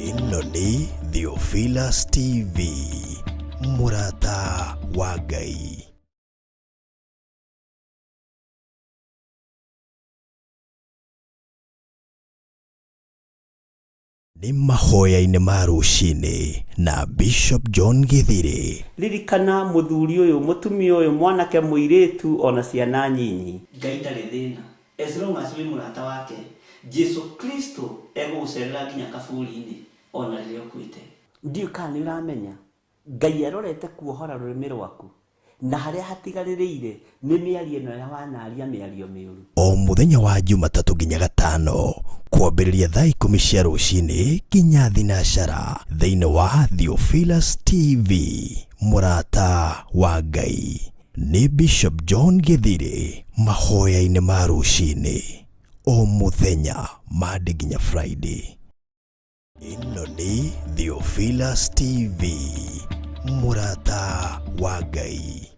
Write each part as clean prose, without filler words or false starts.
Ino ni Theophilus TV, Murata wa Ngai. Ni mahoya-inĩ ma rũcinĩ na Bishop John Githiri. Ririkana muthuri uyu mutumia uyu mwanake muiritu ona ciana nyinyi. Ngai ndarĩ thĩna. As long as we murata wake, Jesu Kristo egũgũcerera nginya kaburi-inĩ ona rĩrĩa ũkuĩte. Ndiũ kana nĩũramenya Ngai arorete kuohora rũrĩmĩ rwaku na harĩa hatigarĩrĩire nĩ mĩario ĩno ya wanaria mĩario mĩũru. O mũthenya wa Jumatatu nginya Gatano kwambĩrĩria thaa 10 cia rũcinĩ nginya thinacara thĩinĩ wa Theophilus TV, Murata wa Ngai. Nĩ Bishop John Githiri, mahoya-inĩ ma rũcinĩ o mũthenya Monday nginya Friday. Ino ni Theophilus TV, Murata wa Ngai.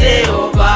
Jehova,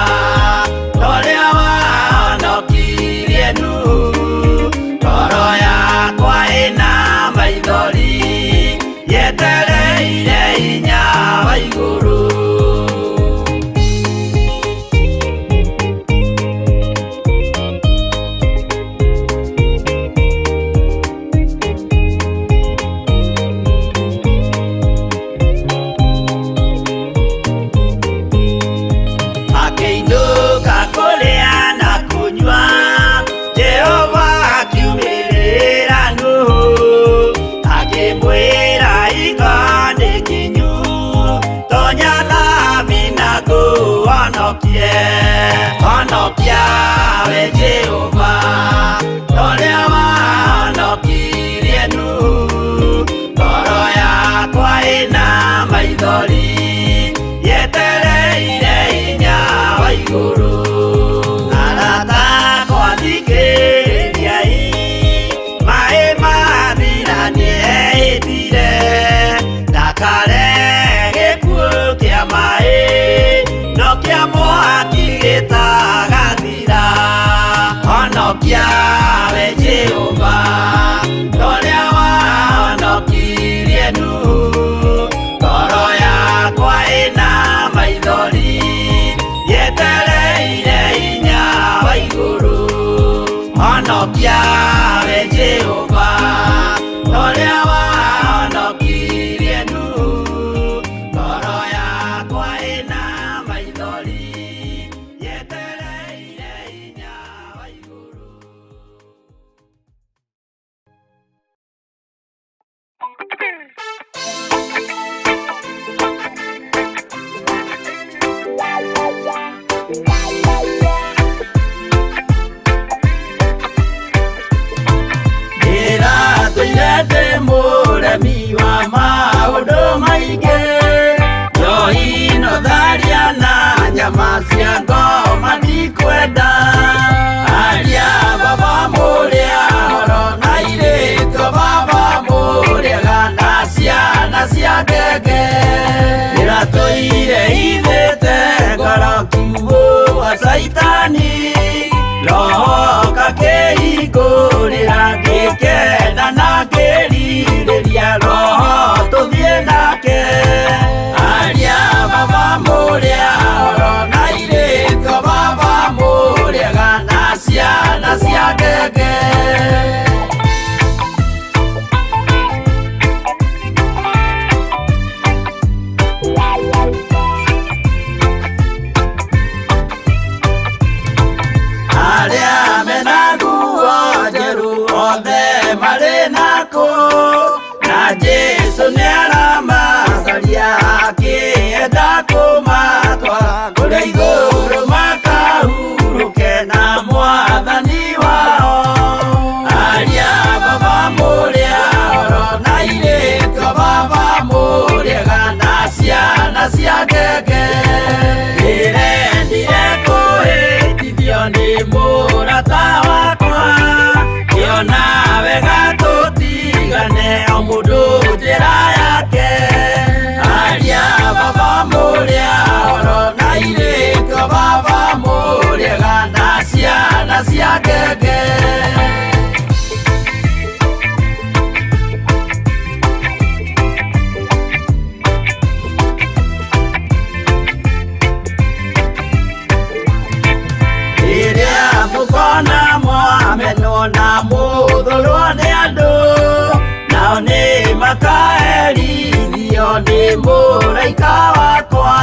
Honokia we Jehova, Oria wahonokirie Nuhu, ngoro yakwa ĩna maithori yetereire hinya wa igũrũ. Mũremi wa maũndũ maingĩ, njohi no tharia na nyama cia ngoma ndikwenda. Aria baba mũrĩa horo na irĩtwo baba mũrĩega na ciana cia ngenge, ĩratũire ithĩte ngoro kiugo wa Saitani, roho kakĩhingũrĩra ngĩkena na ngĩrirĩria roho tũthiĩ nake. Aria baba mũrĩa horo na irĩtwo baba mũrĩega na ciana cia ngenge. Aria mena nguo njerũ othe marĩ nako, na Jesũ nĩaramacaria akĩenda kũmatwara kũrĩa igũrũ makahurũke na Mwathani wao. Aria baba mũrĩa horo na irĩtwo baba mũrĩega na ciana cia ngenge, ndĩrendire kũhĩtithio nĩ mũrata wakwa, ngĩona wega tũtigane o mũndũ njĩra yake. Aria baba mũrĩa horo na irĩtwo baba mũrĩega na ciana cia ngenge. Rĩrĩa mũkona mwamenwo na mũthũrwo nĩ andũ, nao nĩ makaherithio nĩ mũraika wakwa.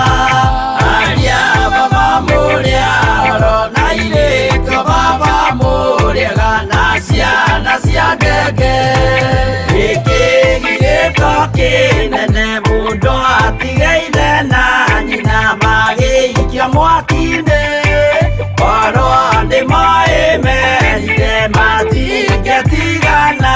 Aria baba mũrĩa horo na irĩtwo baba mũrĩega na ciana cia ngenge, gĩkĩgirĩko kĩnene mũndũ atigeire na nyina magĩikia mwaki-inĩ, korwo nĩmoĩmerire matingĩtigana.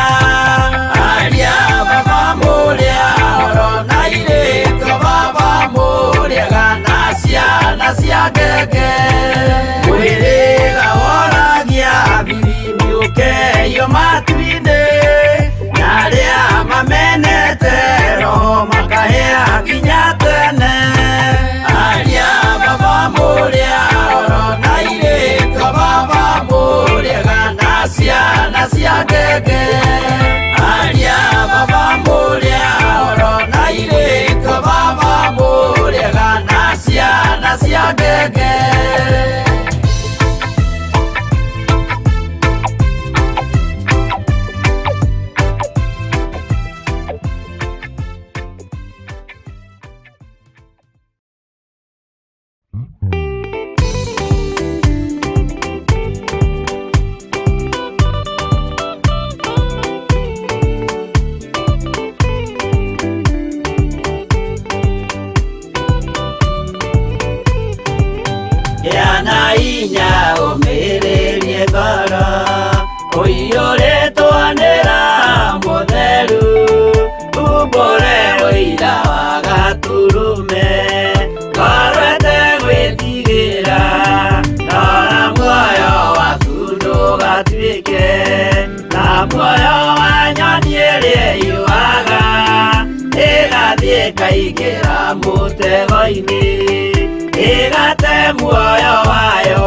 Aria baba mũrĩa horo na irĩtwo baba mũrĩega na ciana cia ngenge, mwĩrĩga woragia birimi ũkeio matu-inĩ, na arĩa mamenete roho makahĩa nginya tene. Aria baba mũrĩa horo na irĩtwo baba mũrĩega na ciana cia ngenge. Aria baba mũrĩa horo na irĩtwo baba mũrĩega na ciana cia ngenge. Yana inya ũmĩrĩrie ngoro, ũiyũrĩtwo nĩ Roho Mũtheru, umbũre ũira wa Gatũrũme, ngoro ĩtegwĩtigĩra, rora muoyo waku ndũgatuĩke na muoyo wa nyoni ĩrĩa ĩyũaga, ĩgathiĩ ĩkaingĩra mũtego-inĩ, ĩgate muoyo wayo.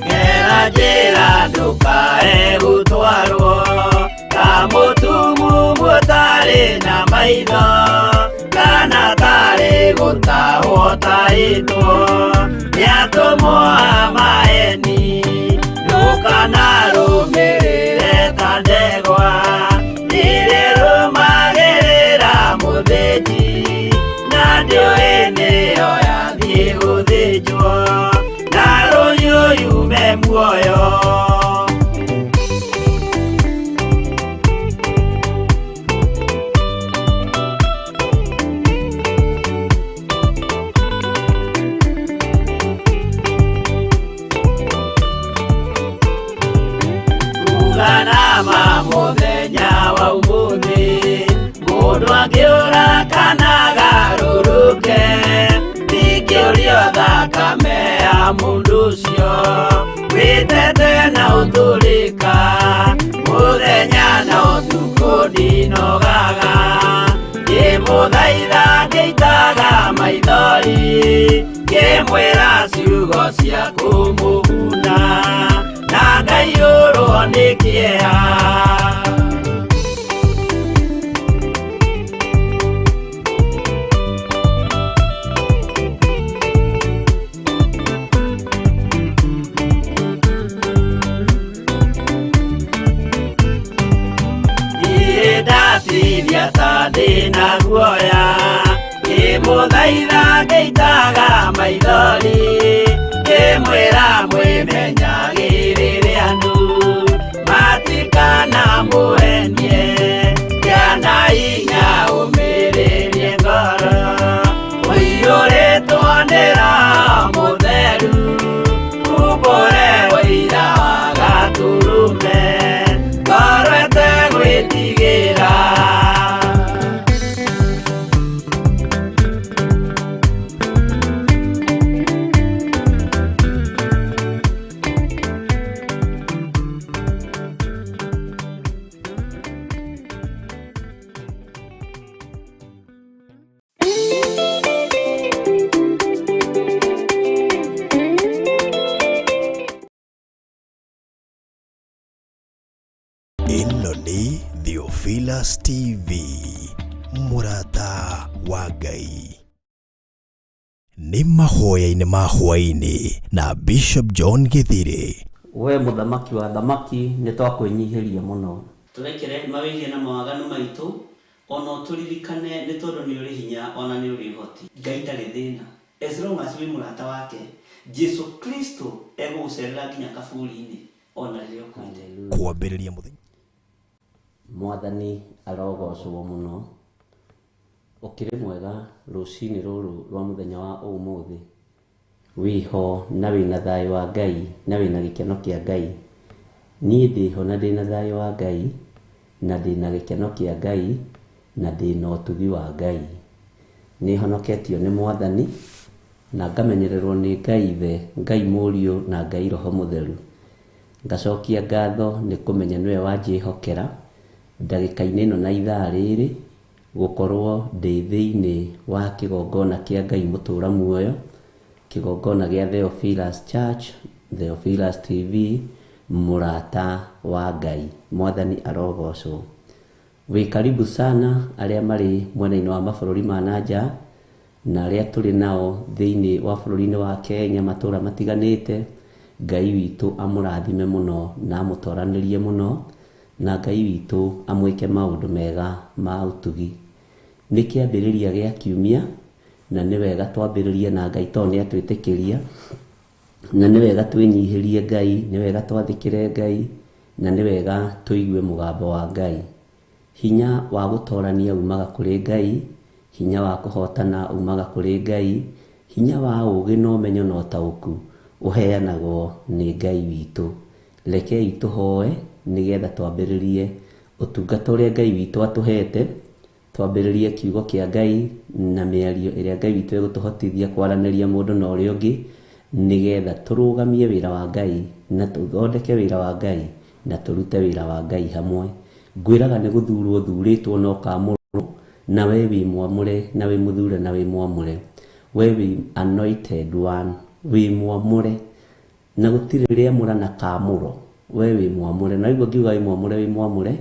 Gera njĩra ndũ taitwo niatumwa maeni nukana rumirire ta ndegwa nirerumagirira muthĩnji na ndiũĩ nĩyo yathiĩ gũthĩnjwo na rũhiũ yume muoyo. Muthenya wa umuthi mundu angiura kana garuruke ndingĩũrio thakame ya mundu ũcio wĩtete na ũtũrĩka muthenya na ũtukũ ndinogaga ngĩmũthaitha ngĩitaga maithori ngĩmwĩra ciugo cia kũmũguna na ngaiyũrwo nĩ kĩeha. Ndatithia ta ndĩna guoya ngĩmũthaitha ngĩitaga maithori ngĩmwĩra mwĩmenyagĩrĩre andũ matikana mũhenie gĩana hinya ũmĩrĩrie ngoro ũiyũrĩtwo nĩ Roho Mũtheru umbũre ũira wa gatũrũme ngoro ĩtegwĩtigĩra. Ĩno nĩ Theophilus TV, mũrata wa Ngai. Nĩ mahoya-inĩ ma hwaĩ-inĩ na Bishop John Githiri. We mũthamaki wa thamaki nĩ twakwĩnyihĩria mũno. Tũrekere mawĩgie na mawaganu maitũ ona tũririkane nĩ tondũ nĩ ũrĩ hinya ona nĩ ũrĩ ũhoti. Ngai ndarĩ thĩna. As long as wĩ mũrata wake, Jesu Kristo egũgũcerera nginya kaburi-inĩ ona rĩrĩa ũkwenda. Kwambĩrĩria mũthenya. Mwathani arogocwo mũno. Ũkĩrĩ mwega rũcinĩ rũrũ rwa mũthenya wa ũmũthĩ. Wĩho na wĩna thayũ wa Ngai na wĩna gĩkeno kĩa Ngai. Niĩ ndĩho na ndĩna thayũ wa Ngai na ndĩna gĩkeno kĩa Ngai na ndĩna ũtugi wa Ngai. Nĩhonoketio nĩ Mwathani na ngamenyererwo nĩ Ngai Ithe, Ngai Mũriũ na Ngai Roho Mũtheru. Ngacokia ngatho nĩ kũmenya nĩwe wanjĩhokera ndagĩka-inĩ ĩno na ithaa rĩrĩ gũkorwo ndĩ thĩinĩ wa kĩgongona kĩa Ngai mũtũra muoyo, kĩgongona gĩa Theophilus Church, Theophilus TV, mũrata wa Ngai. Mwathani arogocwo. Wĩ karibu sana arĩa marĩ mwena-inĩ wa mabũrũri ma nanja na arĩa tũrĩ nao thĩinĩ wa bũrũri-inĩ wa Kenya matũra matiganĩte. Ngai witũ amũrathime mũno na amũtoranĩrie mũno na Ngai witũ amwĩke maũndũ mega ma ũtugi. Nĩ kĩambĩrĩria gĩa kiumia na nĩ wega twambĩrĩrie na Ngai tondũ nĩ atwĩtĩkĩria, na nĩ wega twĩnyihĩrie Ngai, nĩ wega twathĩkĩre Ngai na nĩ wega tũigue mũgambo wa Ngai. Hinya wa gũtorania umaga kũrĩ Ngai, hinya wa kũhotana umaga kũrĩ Ngai, hinya wa ũũgĩ na ũmenyo na ũtaũku ũheanagwo nĩ Ngai witũ. Rekei tũhoe nĩgetha twambĩrĩrie ũtungata ũrĩa Ngai witũ atũhete, twambĩrĩrie kiugo kĩa Ngai na mĩario ĩrĩa Ngai witũ egũtũhotithia kwaranĩria mũndũ na ũrĩa ũngĩ, nĩgetha tũrũgamie wĩra wa Ngai na tũthondeke wĩra wa Ngai na tũrute wĩra wa Ngai hamwe. Ngwĩraga nĩ gũthurwo thurĩtwo no kamũrwo, na we wĩ mwamũre na wĩ mũthure na wĩ mwamũre. We wĩ anointed one, wĩ mwamũre na gũtirĩ rĩamũra na kamũro. We wĩ mwamũre, na nĩguo ngiuga wĩ mwamũre wĩ mwamũre,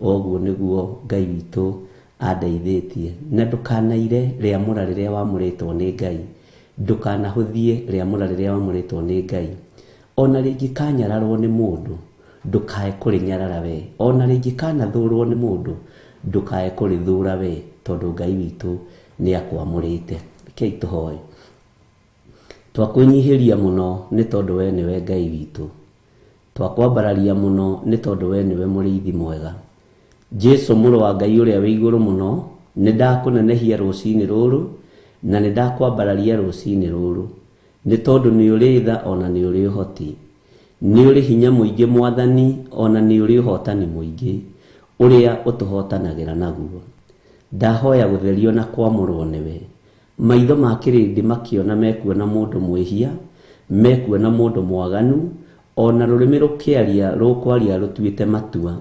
ũguo nĩguo Ngai witũ andeithĩtie. Na ndũkanaire rĩamũra rĩrĩa wamũrĩtwo nĩ Ngai. ndukanahuthie rĩamũra rĩrĩa wamũrĩtwo nĩ Ngai. Ona rĩngĩ kanyararwo nĩ mũndũ ndukae kũrĩnyarara we, ona rĩngĩ kanathũrwo nĩ mũndũ ndukae kũrĩthũra we, tondũ Ngai witũ nĩ akwamũrĩte. Rekei tũhoe. Twakwĩnyihĩria mũno nĩ tondũ we nĩwe Ngai witũ, twakwambararia mũno nĩ tondũ we nĩwe mũrĩithi mwega. Jesu mũrũ wa Ngai ũrĩa wĩ igũrũ mũno, nĩ ndakũnenehia rũcinĩ rũrũ na nĩ ndakwambararia rũcinĩ rũrũ, nĩ tondũ nĩ ũrĩ tha ona nĩ ũrĩ ũhoti, nĩ ũrĩ hinya mũingĩ Mwathani, ona nĩ ũrĩ ũhotani mũingĩ ũrĩa ũtũhotanagĩra naguo. Ndahoya gũtherio na kwamũrwo nĩwe, maitho ma kĩrĩndĩ makĩona mekuona mũndũ mwĩhia, mekuona mũndũ mwaganu, ona rũrĩmĩ rũkĩaria rũkwaria rũtuĩte matua.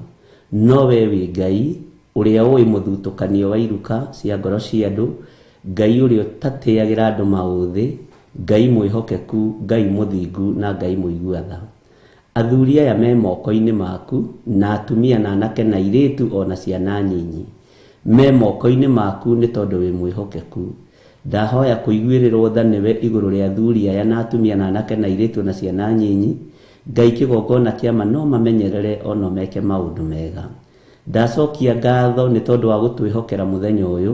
No we wĩ Ngai ũrĩa ũĩ mũthutũkanio wa iruka cia ngoro cia andũ, Ngai ũrĩa ũtatĩagĩra andũ maũthĩ, Ngai mwĩhokeku, Ngai mũthingu na Ngai mũigua-tha. Athuri aya me moko-inĩ maku, na atumia na anake na airĩtu ona ciana nyinyi me moko-inĩ maku nĩ tondũ wĩ mwĩhokeku. Ndahoya kũiguĩrĩrwo tha nĩwe igũrũ rĩa athuri aya na atumia na anake na airĩtu na ciana nyinyi. Ngai kĩgongona kĩama no mamenyerere ona meke maũndũ mega. Ndacokia ngatho nĩ tondũ wa gũtwĩhokera mũthenya ũyũ,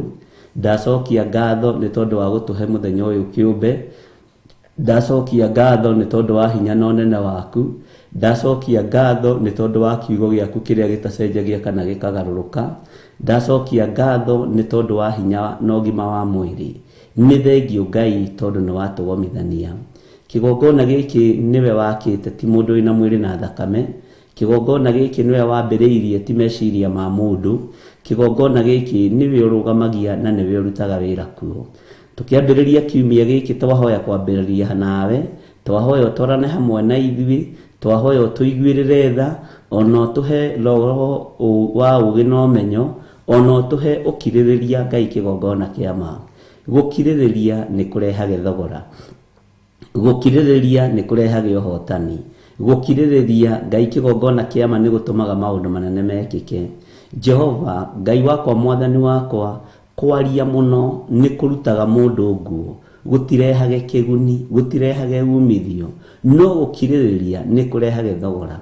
ndacokia ngatho nĩ tondũ wa gũtũhe mũthenya ũyũ kĩũmbe, ndacokia ngatho nĩ tondũ wa hinya na ũnene waku, ndacokia ngatho nĩ tondũ wa kiugo gĩaku kĩrĩa gĩtacenjagia kana gĩkagarũrũka, ndacokia ngatho nĩ tondũ wa hinya na ũgima wa mwĩrĩ. Nĩ thengiũ Ngai tondũ nĩ watũgomithania. Kĩgongona gĩkĩ nĩwe wakĩte, ti mũndũ wĩna mwĩrĩ na thakame. Kĩgongona gĩkĩ nĩwe wambĩrĩirie, ti meciria ma mũndũ. Kĩgongona gĩkĩ nĩwe ũrũgamagia na nĩwe ũrutaga wĩra kuo. Tũkĩambĩrĩria kiumia gĩkĩ twahoya kwambĩrĩria nawe, twahoya ũtwarane hamwe na ithuĩ, twahoya ũtũiguĩrĩre tha, ona ũtũhe roho wa ũgĩ na ũmenyo, ona ũtũhe ũkirĩrĩria Ngai kĩgongona kĩama. Gũkirĩrĩria nĩ kũrehaga thogora, gũkirĩrĩria nĩ kũrehaga ũhotani, gũkirĩrĩria Ngai kĩgongona kĩama nĩ gũtũmaga maũndũ manene mekĩke. Jehova Ngai wakwa, Mwathani wakwa, kwaria mũno nĩ kũrutaga mũndũ nguo, gũtirehage kĩguni, gũtirehage umithio, no gũkirĩrĩria nĩ kũrehage thogora.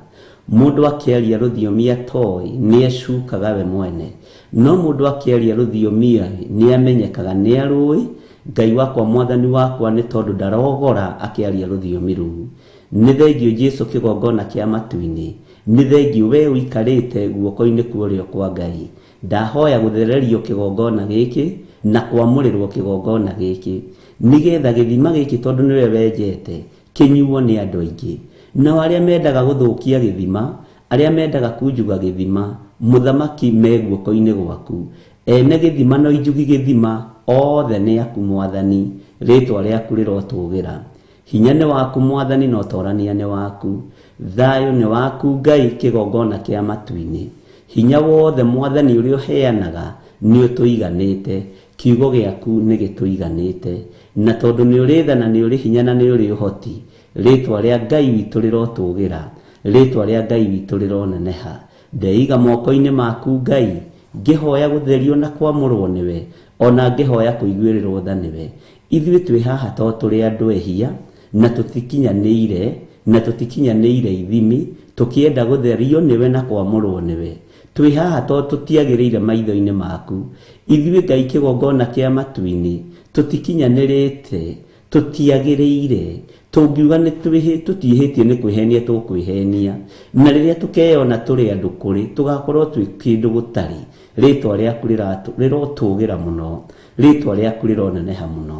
Mũndũ akĩaria rũthiomi atoĩ nĩ acukaga we mwene, no mũndũ akĩaria rũthiomi nĩ amenyekaga nĩ arũĩ. Ngai wakwa, Mwathani wakwa, nĩ tondũ ndarogora akĩaria rũthiomi rũu. Nĩ thengiũ Jesu kĩgongona kĩa matu-inĩ, nĩ thengiũ we ũikarĩte guoko-inĩ kwa ũrĩo kwa Ngai. Ndahoya gũthererio kĩgongona gĩkĩ na kwamũrĩrwo kĩgongona gĩkĩ, nĩgetha gĩthima gĩkĩ tondũ nĩwe wenjete kĩnyuo nĩ andũ aingĩ. Na arĩa mendaga gũthũkia gĩthima, arĩa mendaga kunjuga gĩthima, mũthamaki me guoko-inĩ gwaku. Ene gĩthima no injugi gĩthima othe nĩ aku Mwathani, rĩtwa rĩaku rĩrotũgĩra. Hinya nĩ waku Mwathani, na ũtorania nĩ waku, thayũ nĩ waku Ngai kĩgongona kĩa matu-inĩ. Hinya wothe Mwathani ũrĩa ũheanaga nĩ ũtũiganĩte, kiugo gĩaku nĩ gĩtũiganĩte, na tondũ nĩ ũrĩ tha na nĩ ũrĩ hinya na nĩ ũrĩ ũhoti, rĩtwa rĩa Ngai witũ rĩrotũgĩra, rĩtwa rĩa Ngai witũ rĩroneneha. Ndeiga moko-inĩ maku Ngai, ngĩhoya gũtherio na kwamũrwo nĩwe, ona ngĩhoya kũiguĩrĩrwo tha nĩwe. Ithuĩ twĩ haha to tũrĩ andũ ehia na tũtikinyanĩire ithimi, tũkĩenda gũtherio nĩwe na kwamũrwo nĩwe. Twĩ haha to tũtiagĩrĩire maitho-inĩ maku. Ithuĩ Ngai kĩgongona kĩa matu-inĩ tũtikinyanĩrĩte, tũtiagĩrĩire, tũngiuga nĩ tũtiĩhĩtie nĩ kwĩhenia tũkwĩhenia, na rĩrĩa tũkeyona tũrĩ andũ kũrĩ tũgakorwo twĩ kĩndũ gũtarĩ. Rĩtwa rĩaku rĩrotũgĩra mũno, rĩtwa rĩaku rĩroneneha mũno.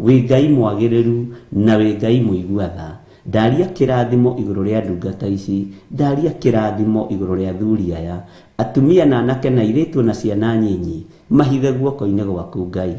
Wĩ Ngai mwagĩrĩru na wĩ Ngai mũigua-tha. Ndaria kĩrathimo igũrũ rĩa ndungata ici, ndaria kĩrathimo igũrũ rĩa athuri aya, atumia na anake na airĩtu na ciana nyinyi, mahithe guoko-inĩ gwaku Ngai.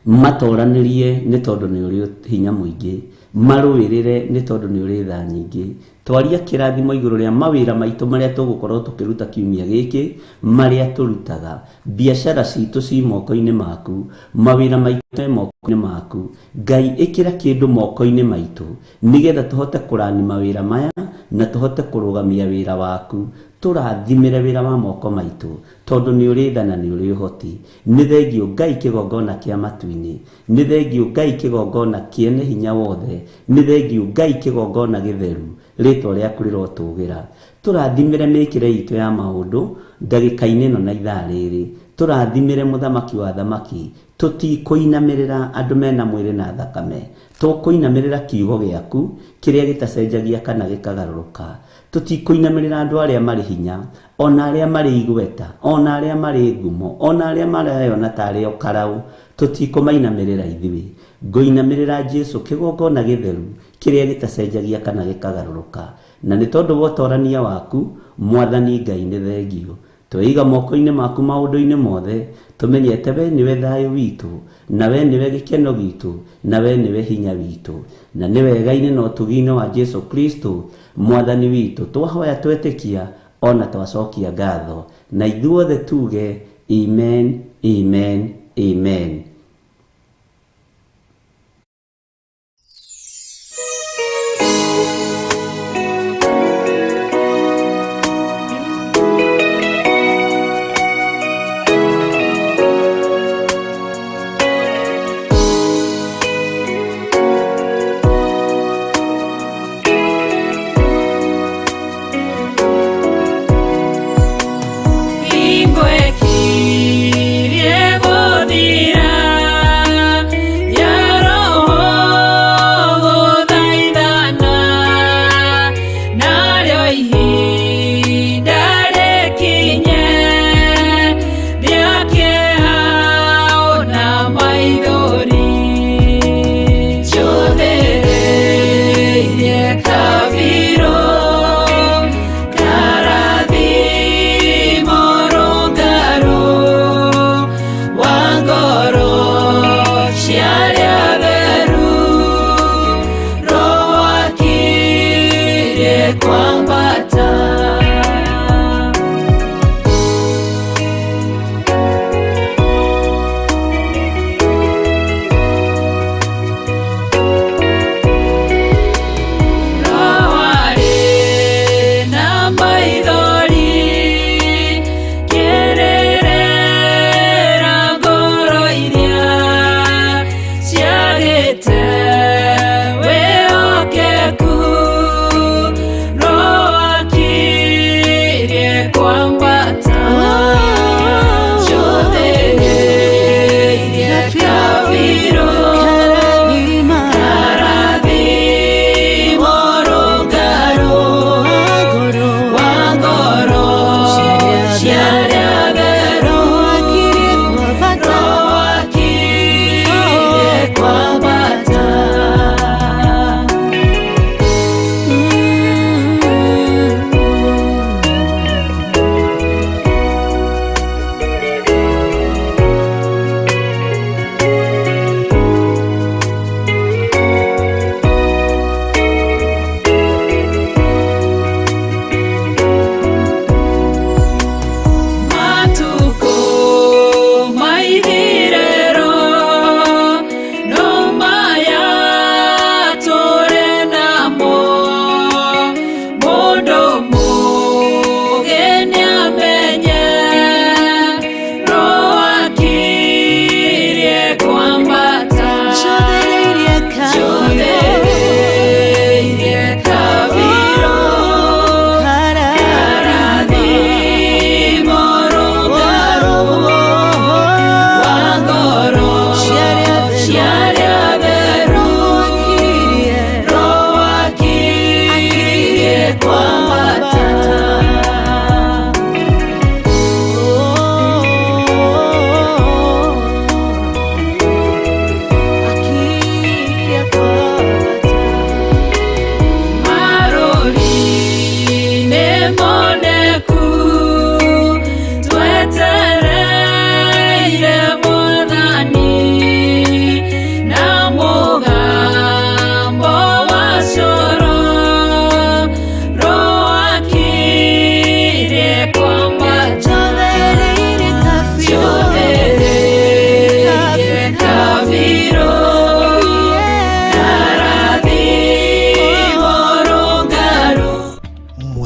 Matoranĩrie nĩ tondũ nĩ ũrĩ hinya mũingĩ, marũĩrĩre nĩ tondũ nĩ ũrĩ tha nyingĩ. twaria kĩrathimo igũrũ rĩa mawĩra maitũ marĩa tũgũkorwo tũkĩruta kiumia gĩkĩ, marĩa tũrutaga. Biacara citũ ci moko-inĩ maku, mawĩra maitũ moko-inĩ maku. Ngai ĩkĩra kĩndũ moko-inĩ maitũ nĩgetha tũhote kũrani mawĩra maya na tũhote kũrũgamia wĩra waku. Tũrathimĩre wĩra wa moko maitũ tondũ nĩ ũrĩ tha na nĩ ũrĩ ũhoti. Nĩ thengiũ Ngai kĩgongona kĩa matu-inĩ, nĩ thengiũ Ngai kĩgongona kĩene hinya wothe, nĩ thengiũ Ngai kĩgongona gĩtheru, rĩtwa rĩaku rĩrotũgĩra. Tũrathimĩre mĩkĩre itũ ya maũndũ ndagĩka-inĩ ĩno na ithaa rĩrĩ. Tũrathimĩre mũthamaki wa thamaki, tũtikũinamĩrĩra andũ mena mwĩrĩ na thakame, tũkũinamĩrĩra kiugo gĩaku kĩrĩa gĩtacenjagia kana gĩkagarũrũka. Tũtikũinamĩrĩra andũ arĩa marĩ hinya, ona arĩa marĩ igweta, ona arĩa marĩ ngumo, ona arĩa marayona tarĩ o karau. Tũtikũmainamĩrĩra ithuĩ. Ngũinamĩrĩra Jesũ kĩgongona gĩtheru kĩrĩa gĩtacenjagia kana gĩkagarũrũka. Na nĩ tondũ wa ũtorania waku, Mwathani Ngai nĩ thengiũ. Tweiga moko-inĩ maku maũndũ-inĩ mothe, tũmenyete we nĩwe thayũ witũ, na we nĩwe gĩkeno gitũ, na we nĩwe hinya witũ. Na nĩ wega-inĩ na ũtugi-inĩ wa Jesũ Kristo Mwathani witũ twahoya twetĩkia ona twacokia ngatho. Na ithuothe tuge amen, amen, amen.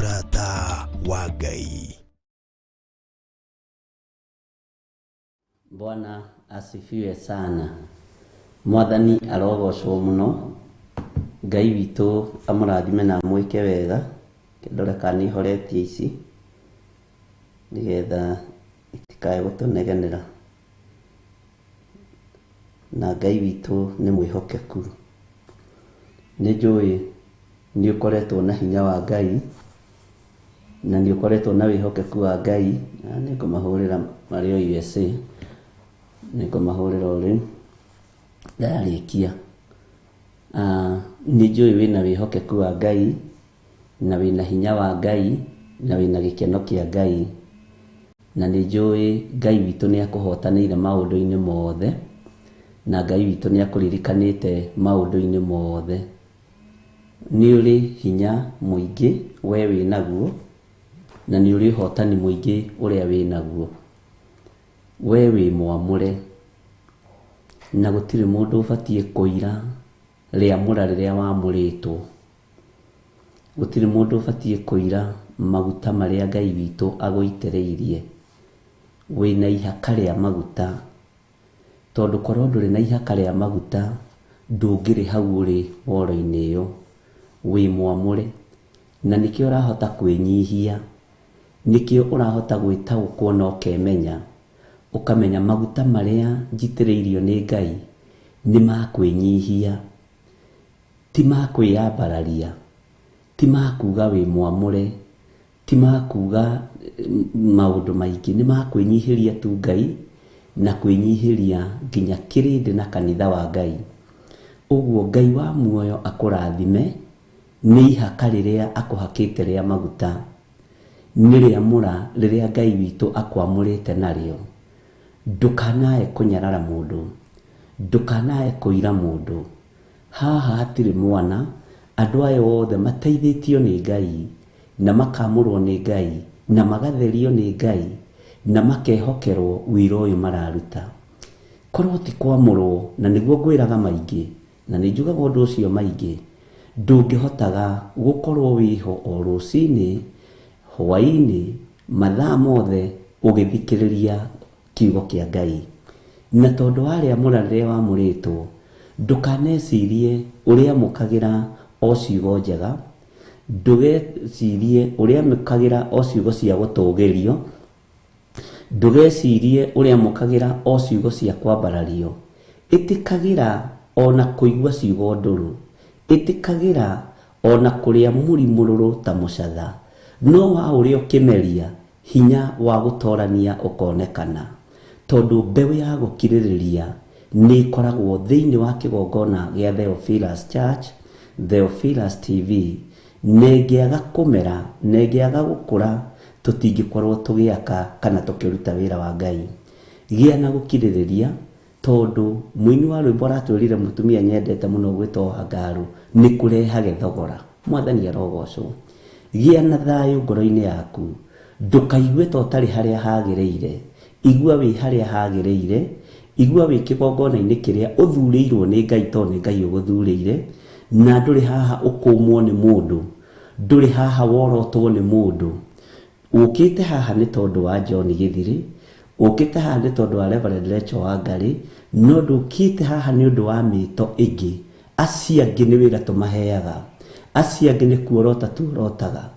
mũrata wa Ngai. Bwana asifiwe sana. Mwathani arogocwo muno. Ngai witũ amũrathime na mwĩke wega. Kĩndore kana ihoretie ici nĩgetha itikae gũtũnegenera. Na Ngai witũ nĩ mwĩhokeku. Nĩnjũĩ nĩ ũkoretwo na hinya wa Ngai na nĩ ũkoretwo na wĩhokeku wa Ngai, na nĩ ngũmahũrĩra marĩ o USA. Nĩ ngũmahũrĩra ũrĩ ndarĩkia. Nĩ njũĩ wĩna wĩhokeku wa Ngai na wĩna hinya wa Ngai na wĩna gĩkeno kĩa Ngai, na nĩ njũĩ Ngai witũ nĩ akũhotanĩire maũndũ-inĩ mothe, na Ngai witũ nĩ akũririkanĩte maũndũ-inĩ mothe. Nĩ ũrĩ hinya mũingĩ we wĩnaguo, na nĩ ũrĩ ũhotani mũingĩ ũrĩa wĩnaguo. We wĩ mwamũre na gũtirĩ mũndũ ũbatiĩ kũira rĩamũra rĩrĩa wamũrĩtwo. Gũtirĩ mũndũ ũbatiĩ kũira maguta marĩa Ngai witũ agũitĩrĩirie. Wĩna ihaka rĩa maguta, tondũ korwo ndũrĩ na ihaka rĩa maguta ndũngĩrĩ hau ũrĩ woro-inĩ ĩyo. Wĩ mwamũre na nĩkĩo ũrahota kwĩnyihia, nĩkĩo ũrahota gwĩtaũkwo na ũkemenya, ũkamenya maguta marĩa njitĩrĩirio nĩ Ngai nĩ ma kwĩnyihia, ti ma kwĩyambararia, ti ma kuga wĩ mwamũre, ti ma kuga maũndũ maingĩ, nĩ ma kwĩnyihĩria tu Ngai na kwĩnyihĩria nginya kĩrĩndĩ na kanitha wa Ngai. Ũguo Ngai wa muoyo akũrathime. Nĩ ihaka rĩrĩa akũhakĩte rĩa maguta, nĩ rĩamũra rĩrĩa Ngai witũ akwamũrĩte narĩo. Ndũkanae kũnyarara mũndũ, ndũkanae kũira mũndũ. Haha hatirĩ mwana, andũ aya othe mateithĩtio nĩ Ngai na makamũrwo nĩ Ngai na magatherio nĩ Ngai na makehokerwo wĩra ũyũ mararuta. Korwo ti kwamũrwo, na nĩguo ngwĩraga maingĩ na nĩ njugaga ũndũ ũcio maingĩ, ndũngĩhotaga gũkorwo wĩho o rũcinĩ, hwaĩ-inĩ, mathaa mothe ũgĩthikĩrĩria kiugo kĩa Ngai. Na tondũ warĩamũra rĩrĩa wamũrĩtwo, ndũkanecirie ũrĩa mũkagĩra o ciugo njega, ndũgecirie ũrĩa mũkagĩra o ciugo cia gũtũgĩrio, ndũgecirie ũrĩa mũkagĩra o ciugo cia kwambarario. Ĩtĩkagĩra ona kũigua ciugo ndũrũ, ĩtĩkagĩra ona kũrĩa mũri mũrũrũ ta mũcatha, no wa ũrĩa ũkĩmeria hinya wa gũtorania ũkonekana. Tondũ mbeũ ya gũkirĩrĩria nĩ ĩkoragwo thĩinĩ wa kĩgongona gĩa Theophilus Church, Theophilus TV, na ĩngĩaga kũmera na ĩngĩaga gũkũra tũtingĩkorwo tũgĩaka kana tũkĩruta wĩra wa Ngai. Gĩa na gũkirĩrĩria, tondũ mũini wa rwĩmbo aratwĩrire mũtumia nyendete mũno gwĩtwo Hagaru nĩ kũrehage thogora. Mwathani arogocwo. Gĩa na thayũ ngoro-inĩ yaku, ndũkaigue ta ũtarĩ harĩa hagĩrĩire. Igua wĩ harĩa hagĩrĩire, igua wĩ kĩgongona-inĩ kĩrĩa ũthurĩirwo nĩ Ngai, tondũ nĩ Ngai ũgũthurĩire, na ndũrĩ haha ũkũmwo nĩ mũndũ, ndũrĩ haha worotwo nĩ mũndũ. Ũkĩte haha nĩ tondũ wa John Gĩthiri, ũkĩte haha nĩ tondũ wa Reverend Rachel Wangarĩ, no ndũkĩte haha nĩ ũndũ wa mĩto ĩngĩ. Acio angĩ nĩ wĩra tũmaheaga, acio angĩ nĩ kuorota tuorotaga.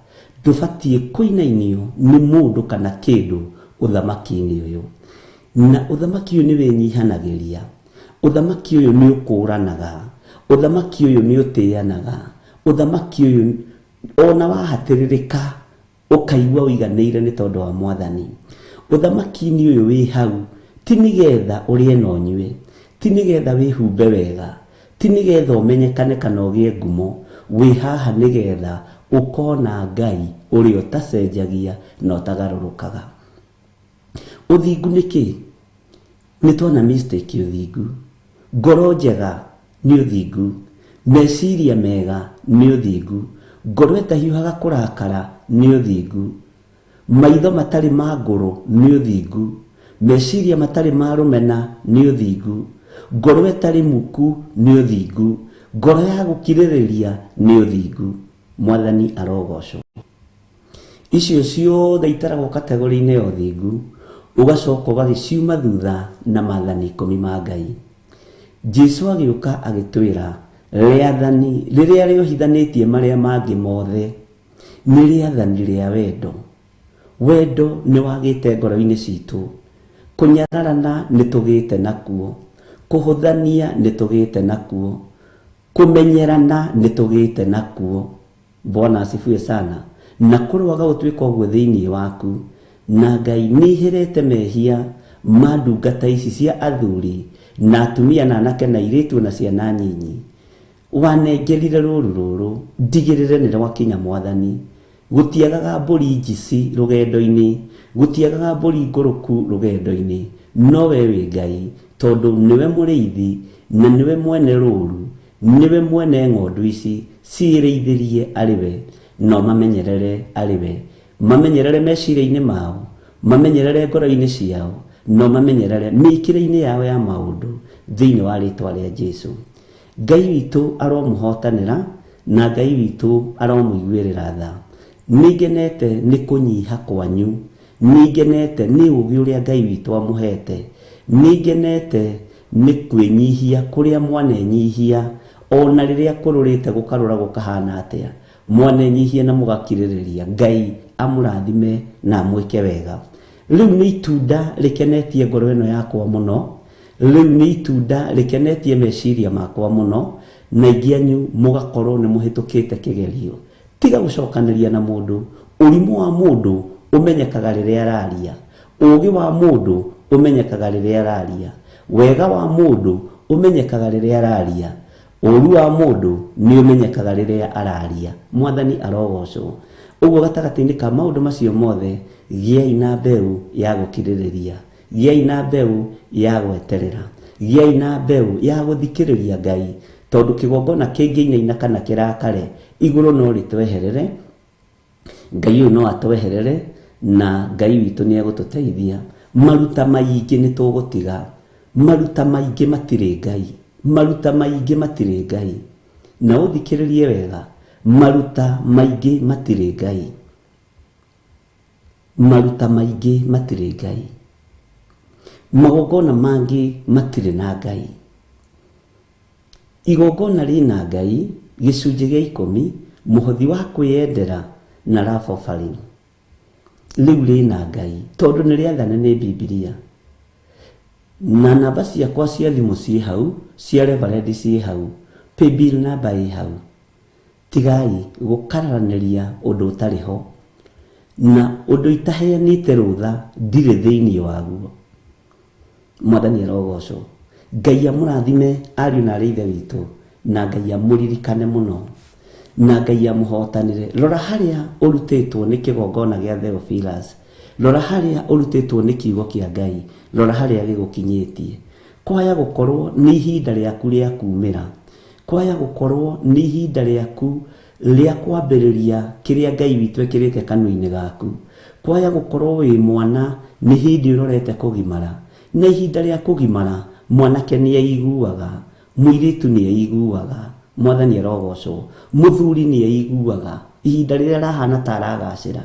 Ndũbatiĩ kũinainio nĩ mũndũ kana kĩndũ ũthamaki-inĩ ũyũ. Na ũthamaki ũyũ nĩ wĩnyihanagĩria, ũthamaki ũyũ nĩ ũkũranaga, ũthamaki ũyũ nĩ ũtĩanaga, ũthamaki ũyũ ona wahatĩrĩrĩka ũkaigua ũiganĩire nĩ tondũ wa Mwathani. Ũthamaki-inĩ ũyũ wĩ hau ti nĩgetha ũrĩe na ũnyue, ti nĩgetha wĩhumbe wega, ti nĩgetha ũmenyekane kana ũgĩe ngumo. Wĩ haha nĩgetha ũkona Ngai ũrĩa ũtacenjagia na ũtagarũrũkaga. Ũthingu nĩkĩ? Nĩ tuona mistake ũthingu. Ngoro njega nĩ ũthingu, meciria mega nĩ ũthingu, ngoro ĩtahiũhaga kũrakara nĩ ũthingu, maitho matarĩ ma ngũrũ nĩ ũthingu, meciria matarĩ ma rũmena nĩ ũthingu, ngoro ĩtarĩ muku nĩ ũthingu, ngoro ya gũkirĩrĩria nĩ ũthingu. Mwathani arogocwo. icio ciothe itaragwo kategori-inĩ ya ũthingu, ũgacoka ũgagĩciuma thutha na maathani 10 ma Ngai. Jesu agĩũka agĩtwĩra rĩathani rĩrĩa rĩohithanĩtie marĩa mangĩ mothe nĩ rĩathani rĩa wendo. Wendo nĩ wagĩte ngoro-inĩ citũ, kũnyararana nĩ tũgĩte nakuo, kũhũthania nĩ tũgĩte nakuo, kũmenyerana nĩ tũgĩte nakuo. Bwana asifiwe sana. Na kũrũaga gũtuĩka ũguo thĩinĩ waku, na Ngai nĩihĩrĩte mehia ma ndungata ici cia athuri na atumia na anake na airĩtu na ciana nyinyi. Wanengerire rũrũ ndigĩrĩre nĩ rwakinya Mwathani. Gũtiagaga mbũri njici rũgendo-inĩ, gũtiagaga mbũri ngũrũku rũgendo-inĩ, no we wĩ Ngai, tondũ nĩwe mũrĩithi na nĩwe mwene rũru, nĩwe mwene ng'ondu ici ciĩrĩithĩrie arĩ we. No mamenyerere arĩ we, mamenyerere meciria-inĩ mao, mamenyerere ngoro-inĩ ciao, no mamenyerere mĩkĩre-inĩ yao ya maũndũ thĩinĩ wa rĩtwa rĩa Jesu. Ngai witũ aromũhotanĩra na Ngai witũ aromũiguĩrĩra tha. Nĩngenete nĩ kũnyiha kwanyu, nĩngenete nĩ ũũgĩ ũrĩa Ngai witũ amũhete, nĩngenete nĩ kwĩnyihia kũrĩa mwanenyihia, ona rĩrĩa kũrũrĩte gũkarũra gũkahana atĩa, mwanenyihia na mũgakirĩrĩria. Ngai amũrathime na amwĩke wega. Rĩu nĩ itunda rĩkenetie ngoro ĩno yakwa mũno, rĩu nĩ itunda rĩkenetie meciria makwa mũno, na aingĩ anyu mũgakorwo nĩ mũhĩtũkĩte kĩgerio. Tiga gũcokanĩria na mũndũ. Ũrimũ wa mũndũ ũmenyekaga rĩrĩa araria, ũũgĩ wa mũndũ ũmenyekaga rĩrĩa araria, wega wa mũndũ ũmenyekaga rĩrĩa araria, ũũru wa mũndũ nĩ ũmenyekaga rĩrĩa araria. Mwathani arogocwo. Ũguo gatagatĩ-inĩ ka maũndũ macio mothe, gĩai na mbeũ ya gũkirĩrĩria, gĩai na mbeũ ya gweterera, gĩai na mbeũ ya gũthikĩrĩria Ngai, tondũ kĩgongona kĩngĩinaina kana kĩrakare, igũrũ no rĩtweherere. Ngai ũyũ no atweherere, na Ngai witũ nĩ egũtũteithia. Maruta maingĩ nĩ tũgũtiga, maruta maingĩ matirĩ Ngai, maruta maingĩ matirĩ Ngai. Na ũthikĩrĩrie wega, maruta maingĩ matirĩ Ngai, maruta maingĩ matirĩ Ngai, magongona mangĩ matirĩ na Ngai. Igongona rĩna Ngai, gĩcunjĩ gĩa 10, mũhothi wa kwĩyendera na love offering. Rĩu rĩna Ngai, tondũ nĩ rĩathane nĩ Bibilia. Na namba ciakwa cia thimũ ciĩ hau, cia Reverend ciĩ hau, paybill namba ĩ hau. Tigai gũkararanĩria ũndũ ũtarĩ ho, na ũndũ itaheanĩte rũtha ndirĩ thĩinĩ waguo. Mwathani arogocwo. Ngai amũrathime ariũ na aithe witũ, na Ngai amũririkane mũno, na Ngai amũhotanĩre. Rora harĩa ũrutĩtwo nĩ kĩgongona gĩa Theophilus, rora harĩa ũrutĩtwo nĩ kiugo kĩa Ngai, rora harĩa gĩgũkinyĩtie. Kwaya gũkorwo nĩ ihinda rĩaku rĩa kumĩra, kwaya gũkorwo nĩ ihinda rĩaku rĩa kwambĩrĩria kĩrĩa Ngai witũ ekĩrĩte kanua-inĩ gaku. Kwaya gũkorwo wĩ mwana nĩ hĩndĩ ũrorete kũgimara, na ihinda rĩa kũgimara mwanake nĩ aiguaga, mũirĩtu nĩ aiguaga. Mwathani arogocwo. Mũthuri nĩ aiguaga ihinda rĩrĩa rahana ta aragacĩra.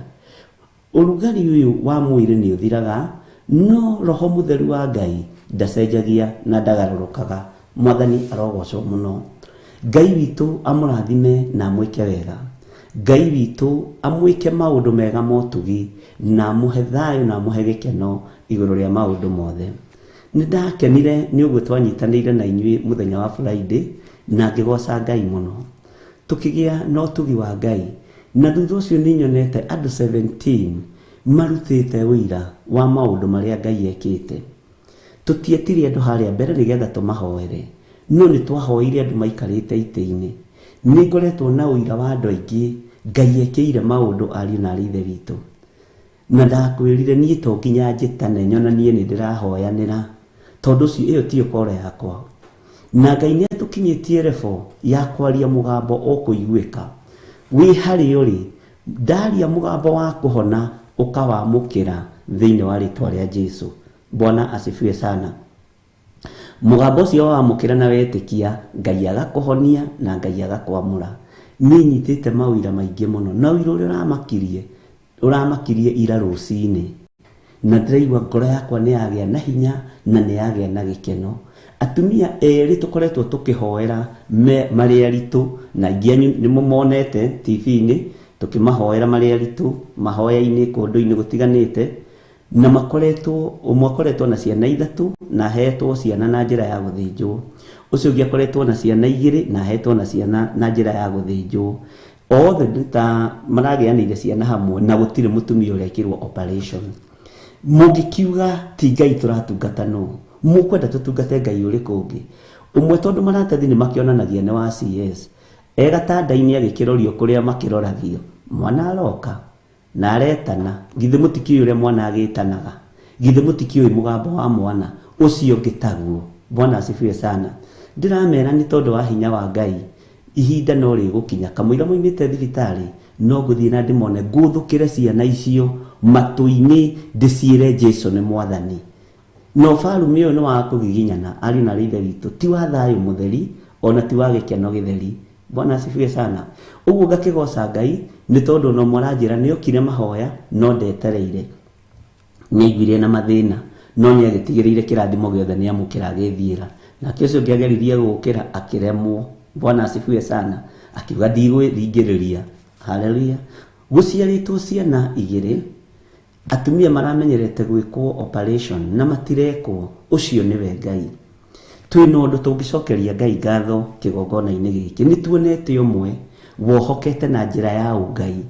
Ũrugarĩ ũyũ wa mwĩrĩ nĩ ũthiraga, no Roho Mũtheru wa Ngai ndacenjagia na ndagarũrũkaga. Mwathani arogocwo mũno. Ngai witũ amũrathime na amwĩke wega. Ngai witũ amwĩke maũndũ mega motugi, na amũhe thayũ na amũhe gĩkeno igũrũ rĩa maũndũ mothe. Nĩndakenire nĩ ũguo twanyitanĩire na inyuĩ mũthenya wa Friday, na ngĩgoca Ngai mũno. Tũkĩgĩa na ũtugi wa Ngai, na thutha ũcio nĩnyonete andũ 17 marutĩte ũira wa maũndũ marĩa Ngai ekĩte. Tũtietirie andũ harĩa mbere nĩgetha tũmahoere, no nĩ twahoire andũ maikarĩte itĩ-inĩ. Nĩngoretwo na ũira wa andũ aingĩ Ngai ekĩire maũndũ ariũ na aithe witũ, na ndakwĩrire niĩ to nginya njĩtane nyonanie nĩ ndĩrahoyanĩra, tondũ ũcio ĩyo tiyo kora yakwa. Na Ngai nĩ atũkinyĩtie level ya kwaria mũgambo ũkũiguĩka. Wĩ harĩa ũrĩ, ndaria mũgambo wa kũhona ũkawamũkĩra thĩinĩ wa rĩtwa rĩa Jesu. Bwana asifiwe sana. Mũgambo ũcio wamũkĩra na wetĩkia, Ngai agakũhonia na Ngai agakwamũra. Niĩ nyitĩte mawĩra maingĩ mũno, na ũira ũrĩa ũramakirie uramakirie ira rucini na ndiraigua ngoro yakwa nĩ yagĩa na hinya na nĩ yagĩa na gĩkeno. Atumia erĩ tukoretwo tukihoera marĩ aritũ na ingĩ nĩ mumonete TV-inĩ tukimahoera marĩ aritũ mahoya-inĩ kũndũ-inĩ gũtiganĩte, na makoretwo ũmwe akoretwo na ciana 3 na hetwo ciana na njĩra ya gũthĩnjwo, ũcio ũngĩ akoretwo na ciana 2 na hetwo na ciana na njĩra ya gũthĩnjwo. Othe ta maragĩanĩire ciana hamwe na gũtirĩ mũtumia ũrekĩrwo operation. Mũngĩkiuga ti Ngai tũratungata no, mũkwenda tutungate Ngai ũrĩkũ ũngĩ? Ũmwe tondũ maratathi nĩ makĩonanagia nĩ wa CS, gatanda-inĩ agĩkĩrorio kũrĩa makĩroragio, mwana aroka na aretana, githĩ mũtikĩũĩ ũrĩa mwana agĩtanaga, githĩ mũtikĩũĩ mũgambo wa mwana ũcio ngĩtaguo. Bwana asifiwe sana. Ndiramera nĩ tondũ wa hinya wa Ngai ihinda no rĩgũkinya, kamũira moimĩte thibitarĩ no ngũthiĩ na ndĩmone ngũthũkĩre ciana icio matũ-inĩ ndĩciĩre Jesũ nĩ mwathani. No farume ũyũ nĩ wa kũgiginyana, ariũ na ithe witũ, ti wa thayũ mũtheri ona ti wa gĩkeno gĩtheri. Bwana asifiwe sana. Ũguo ngakĩgoca Ngai nĩ tondũ no mũranjĩra nĩ okire mahoya no ndetereire, nĩaiguire na mathĩna no nĩagĩtigĩrĩire kĩrathimo gĩothe nĩamũkĩra agĩthiĩra, nake ũcio ũngĩageririe gũkĩra akĩremwo. Bwana asifiwe sana. Akiuga ndigwĩringĩrĩria. Haleluya. Gũciarĩtwo ciana 2, atumia maramenyerete gwĩkwo operation na matirekwo, ũcio nĩwe Ngai. Twĩna ũndũ tũngĩcokeria Ngai ngatho kĩgongona-inĩ gĩkĩ, nĩ tuonete ũmwe wohokete na njĩra ya ũngai,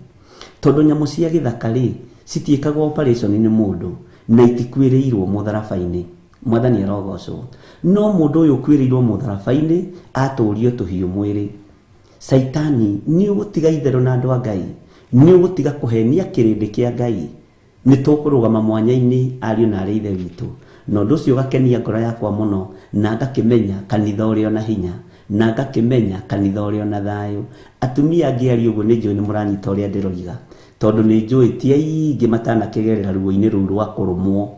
tondũ nyamũ cia gĩthaka-rĩ citiĩkagwo operation nĩ mũndũ na itikwĩrĩirwo mũtharaba-inĩ. Mwathani arogocwo. No mũndũ ũyũ ũkwĩrĩirwo mũtharaba-inĩ atũrio tũhiũ mwĩrĩ. Saitani nĩ ũgũtiga itherũ na andũ a Ngai, nĩ ũgũtiga kũhenia kĩrĩndĩ kĩa Ngai. Nĩ tũkũrũgama mwanya-inĩ ariũ na arĩ ithe witũ, na ũndũ ũcio ũgakenia ngoro yakwa mũno, na ngakĩmenya kanitha ũrĩ ona hinya, na ngakĩmenya kanitha ũrĩ ona thayũ. Atumia angĩ ari ũguo nĩ njũĩ nĩ mũranyita ũrĩa ndĩroiga, tondũ nĩ njũĩ ti aingĩ matanakĩgerera ruo-inĩ rũu rwa kũrũmwo.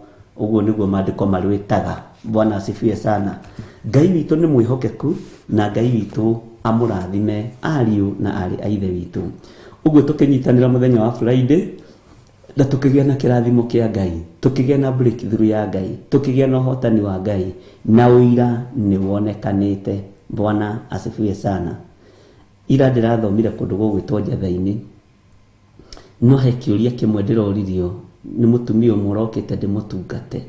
Ũguo nĩguo maandĩko marwĩtaga. Bwana asifiwe sana. Ngai witũ nĩ mwĩhokeku na Ngai witũ amũrathime ariũ na arĩ a ithe witũ. Ũguo tũkĩnyitanĩra mũthenya wa Friday na tũkĩgĩa na kĩrathimo kĩa Ngai, tũkĩgĩa na breakthrough ya Ngai, tũkĩgĩa na ũhotani wa Ngai, na ũira nĩ wonekanĩte. Bwana asifiwe sana. Ira ndĩrathomire kũndũ gũgwĩtwo Njatha-inĩ, no he kĩũria kĩmwe ndĩroririo nĩ mũtumia ũmwe ũrokĩte ndĩmũtungate.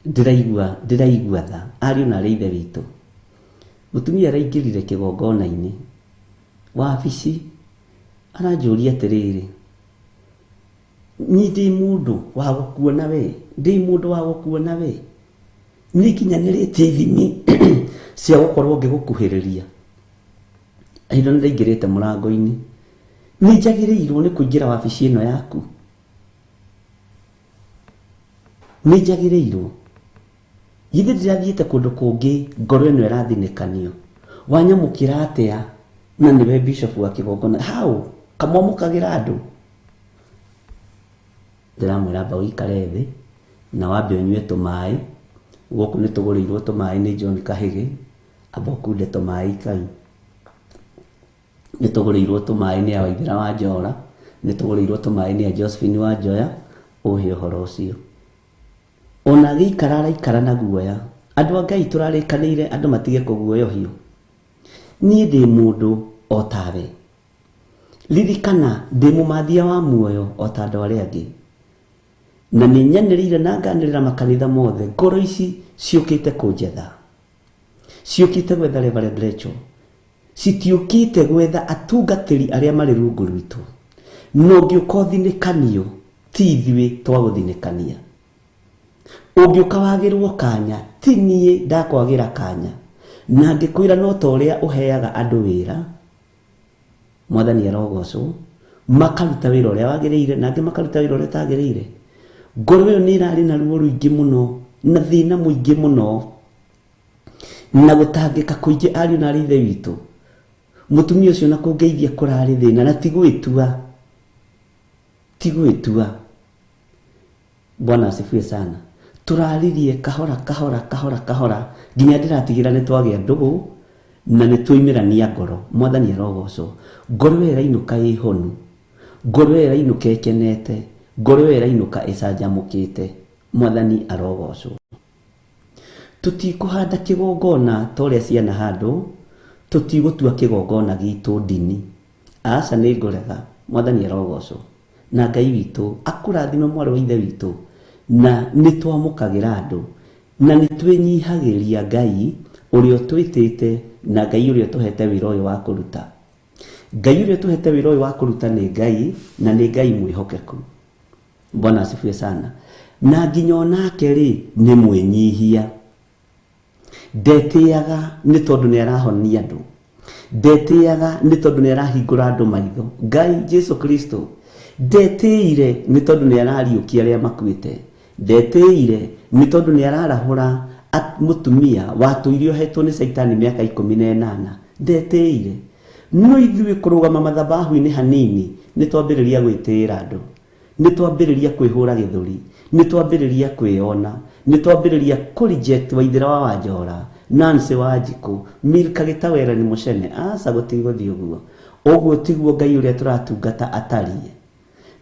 Ndĩraigua tha ariũ na arĩ ithe witũ. Mũtumia araingĩrire kĩgongona-inĩ wabici, aranjũria atĩrĩrĩ, ni ndĩ mũndũ wa gũkuona we, ndĩ mũndũ wa gũkuona we, nĩ nginyanĩrĩtie ithimi cia gũkorwo ngĩgũkuhĩrĩria. Ahinda nĩ ndaingĩrĩte mũrango-inĩ, nĩ njagĩrĩirwo nĩ kũingĩra wabici ĩno yaku? Nĩ njagĩrĩirwo? Githĩ ndirathiĩte kũndũ kũngĩ ngoro ĩno ĩrathinĩkanio, wanyamũkĩra atĩa na nĩwe bishop wa kĩgongona? Hau kamwamũkagĩra andũ? Ndĩramwĩra amba ũikare thĩ na wambe ũnyue tũmaĩ, gũkũ nĩ tũgũrĩirwo tũmaĩ nĩ John Kahĩgĩ, amba ũkunde tũmaĩ Kai. Nĩ tũgũrĩirwo tũmaĩ nĩ Waithĩra wa Njora, nĩ tũgũrĩirwo tũmaĩ nĩ Josephine wa Njoya, ũhe ũhoro ũcio. Ona gĩikara araikara na guoya. Andũ a Ngai tũrarĩkanĩire andũ matige kũguoyohio. Niĩ ndĩ mũndũ o tawe, ririkana ndĩ mũmathia wa muoyo o ta andũ arĩa angĩ, na nĩ nyanĩrĩire na nganĩrĩra makanitha mothe. Ngoro ici ciũkĩte kũnjetha, ciũkĩte gwetha Reverend Rachel, citiũkĩte gwetha atungatĩri arĩa marĩ rungu rwitũ. No ngĩũka ũthinĩkanio, ti ithuĩ twagũthinĩkania. Ũngĩũka wagĩrwo kanya, ti niĩ ndakwagĩra kanya, na ngĩkwĩra no ta ũrĩa ũheaga andũ wĩra. Mwathani arogocwo. Makaruta wĩra ũrĩa wagĩrĩire na angĩ makaruta wĩra ũrĩa ũtagĩrĩire. Ngoro ĩyo nĩ ĩrarĩ na ruo rũingĩ mũno na thĩna mũingĩ mũno na gũtangĩka kũingĩ ariũ na arĩ ithe witũ. Mũtumia ũcio na kũngeithia kũrarĩ thĩna na ti gwĩtua. Bwana asifiwe sana. Tũraririe kahora nginya ndĩratigĩra nĩ twagĩa ndũgũ na nĩ twoimĩrania ngoro. Mwathani arogocwo. Ngoro ĩyo ĩrainũka ĩhonu, ngoro ĩrainuka ĩkenete, ngoro ĩrainuka ĩcanjamũkĩte. Mwathani arogocwo. Tutikũhanda kĩgongona ta ũrĩa ciana handũ, tutigũtua kĩgongona gitũ ndini. Aca nĩ ngũrega. Mwathani arogocwo. Na Ngai witũ akũrathime mwarĩ wa ithe witũ, na nĩtwamũkagĩra andũ, na nĩtwĩnyihagĩria Ngai ũrĩa ũtwĩtĩte, na Ngai ũrĩa ũtũhete wĩra ũyũ wa kũruta. Ngai ũrĩa ũtũhete wĩra ũyũ wa kũruta nĩ Ngai, na nĩ Ngai mwĩhokeku. Bwana asifiwe sana. Na nginya onake rĩ nĩ mwĩnyihia. Ndetĩaga nĩ tondũ nĩ arahonia andũ. Ndetĩaga nĩ tondũ nĩ arahingũra andũ maitho. Ngai Jesu Kristo ndetĩire nĩ tondũ nĩ arariũkia arĩa makuĩte. Ndetĩire nĩ tondũ nĩ ararahũra mũtumia watũire ohetwo nĩ Saitani mĩaka 18. Ndetĩire. No ithuĩ kũrũgama mathabahu-inĩ hanini nĩ twambĩrĩria gwĩtĩĩra andũ, nĩ twambĩrĩria kwĩhũra gĩthũri, nĩ twambĩrĩria kwĩona, nĩ twambĩrĩria kũ-reject Waithĩra wa Wanjora, Nancy Wanjikũ, Milka Gĩtawera nĩ Mũcene. Aca gũtigũthiĩ ũguo. Ũguo tiguo Ngai ũrĩa tũratungata atariĩ.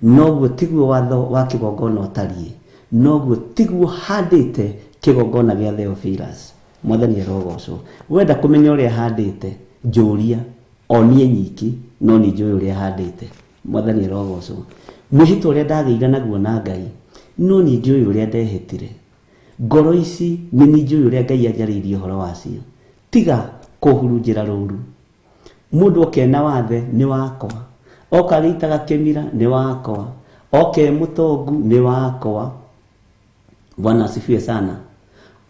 Noguo tiguo watho wa kĩgongona ũtariĩ. Noguo tiguo handĩte kĩgongona gĩa Theophilus. Mwathani arogocwo. Wenda kũmenya ũrĩa handĩte, njũria, onie nyiki, no nĩ njũĩ ũrĩa handĩte. Mwathani arogocwo. Mwĩhĩtwa ũrĩa ndagĩire naguo na Ngai, no nĩ njũĩ ũrĩa ndehĩtire. Ngoro ici nĩ njũĩ ũrĩa Ngai anjarĩirie ũhoro wacio. Tiga kũhurunjĩra rũru. Mũndũ okena wathe nĩ wakwa. Oka gĩitaga kĩmira nĩ wakwa. Oke mũtongu nĩ wakwa. Bwana asifiwe sana.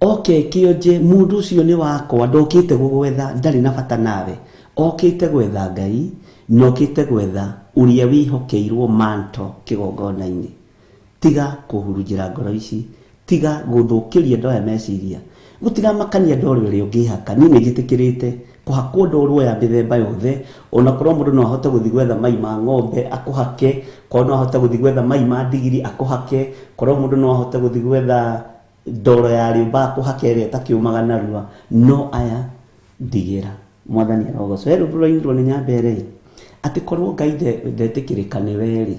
Oke kĩonje mũndũ ũcio nĩ wakwa, ndokĩte gũgwetha, ndarĩ na bata nawe. Okĩte gwetha Ngai, nokĩte gwetha ũrĩa wĩhokeirwo manto kĩgongona-inĩ. Tiga kũhurunjĩra ngoro ici, tiga gũthũkĩria andũ aya meciria. Gũtiramakania ndoro ũrĩa ũngĩhaka. Niĩ nĩnjĩtĩkĩrĩte kũhakwo ndoro ya mĩthemba yothe, ona korwo mũndũ no ahote gũthiĩ gwetha mai ma ng'ombe akũhake, korwo no ahote gũthiĩ gwetha mai ma ndigiri akũhake, korwo mũndũ no ahote gũthiĩ gwetha ndoro ya rĩũmba akũhake ĩrĩa ĩtakĩũmaga narua. No aya ndigĩra. Mwathani arogocwo. Rĩu ndũrainirwo nĩ Nyambere atĩ korwo Ngai ndetĩkĩrĩka nĩwe rĩ,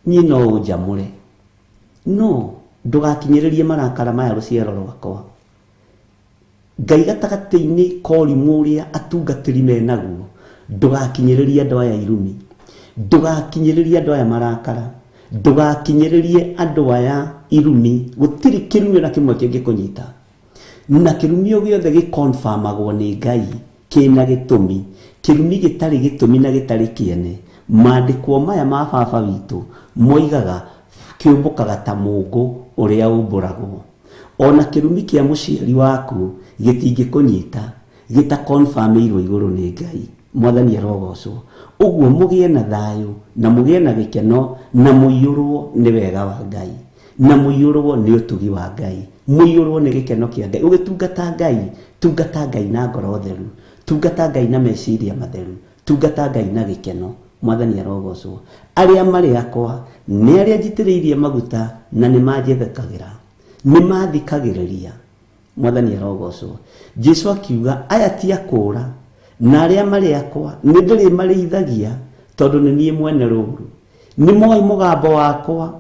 niĩ no ũnjamũre. No ndũgakinyĩrĩrie marakara maya rũciaro rwakwa. Ngai gatagatĩ-inĩ ka ũrimũ ũrĩa atungatĩri menaguo, ndũgakinyĩrĩrie andũ aya irumi, ndũgakinyĩrĩrie andũ aya marakara, ndũgakinyĩrĩrie andũ aya irumi. Gũtirĩ kĩrumi na kĩmwe kĩngĩkũnyita, na kĩrumi o gĩothe gĩkonfamagwo nĩ Ngai kĩna gĩtũmi. Kĩrumi gĩtarĩ gĩtũmi na gĩtarĩ kĩene, maandĩko maya ma baba witũ moigaga kĩũmbũkaga ta mũngũ ũrĩa ũmbũragwo. Ona kĩrumi kĩa mũciari waku gĩtingĩkũnyita gĩtakonfamĩirwo igũrũ nĩ Ngai. Mwathani arogocwo. Ũguo mũgĩe na thayũ na mũgĩe na gĩkeno na mũiyũrwo nĩ wega wa Ngai, na mũiyũrwo nĩ ũtugi wa Ngai, mũiyũrwo nĩ gĩkeno kĩa Ngai. Ũgĩtungata Ngai, tungata Ngai na ngoro theru, tungata Ngai na meciria matheru, tungata Ngai na gĩkeno. Mwathani arogocwo. Arĩa marĩ akwa nĩ arĩa njitĩrĩirie maguta na nĩ manjethekagĩra, nĩ mathikagĩrĩria. Mwathani arogocwo. Jesu akiuga aya ti akũra, na arĩa marĩ akwa nĩ ndĩrĩ marĩithagia, tondũ nĩ niĩ mwene rũru. Nĩ moĩ mũgambo wakwa,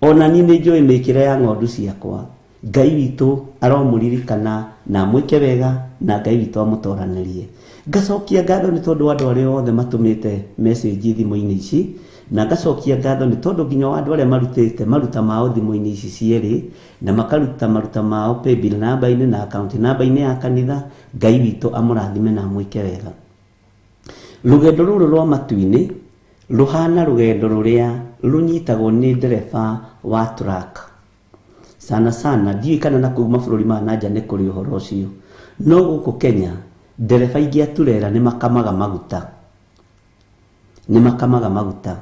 ona niĩ nĩ njũĩ mĩĩkĩre ya ng'ondu ciakwa. Ngai witũ aromũririkana na mwĩke wega, na Ngai witũ amũtoranĩrie. Ngacokia ngatho nĩ tondũ andũ arĩa othe matũmĩte message thimũ-inĩ ici, na ngacokia ngatho nĩ tondũ nginya andũ arĩa marutĩte maruta mao thimũ-inĩ ici cierĩ, na makaruta maruta mao paybill namba-inĩ na account namba-inĩ ya kanitha. Ngai witũ amũrathime na mwĩke wega. Rũgendo rũrũ rwa matu-inĩ ruhana rũgendo rũrĩa runyitagwo nĩ ndereba wa truck. Sana sana ndiũĩ kana na kuuma bũrũri ma nanja nĩ kũrĩ ũhoro ũcio, no gũkũ Kenya ndereba ingĩ aturera nĩ makamaga maguta, nĩ makamaga maguta.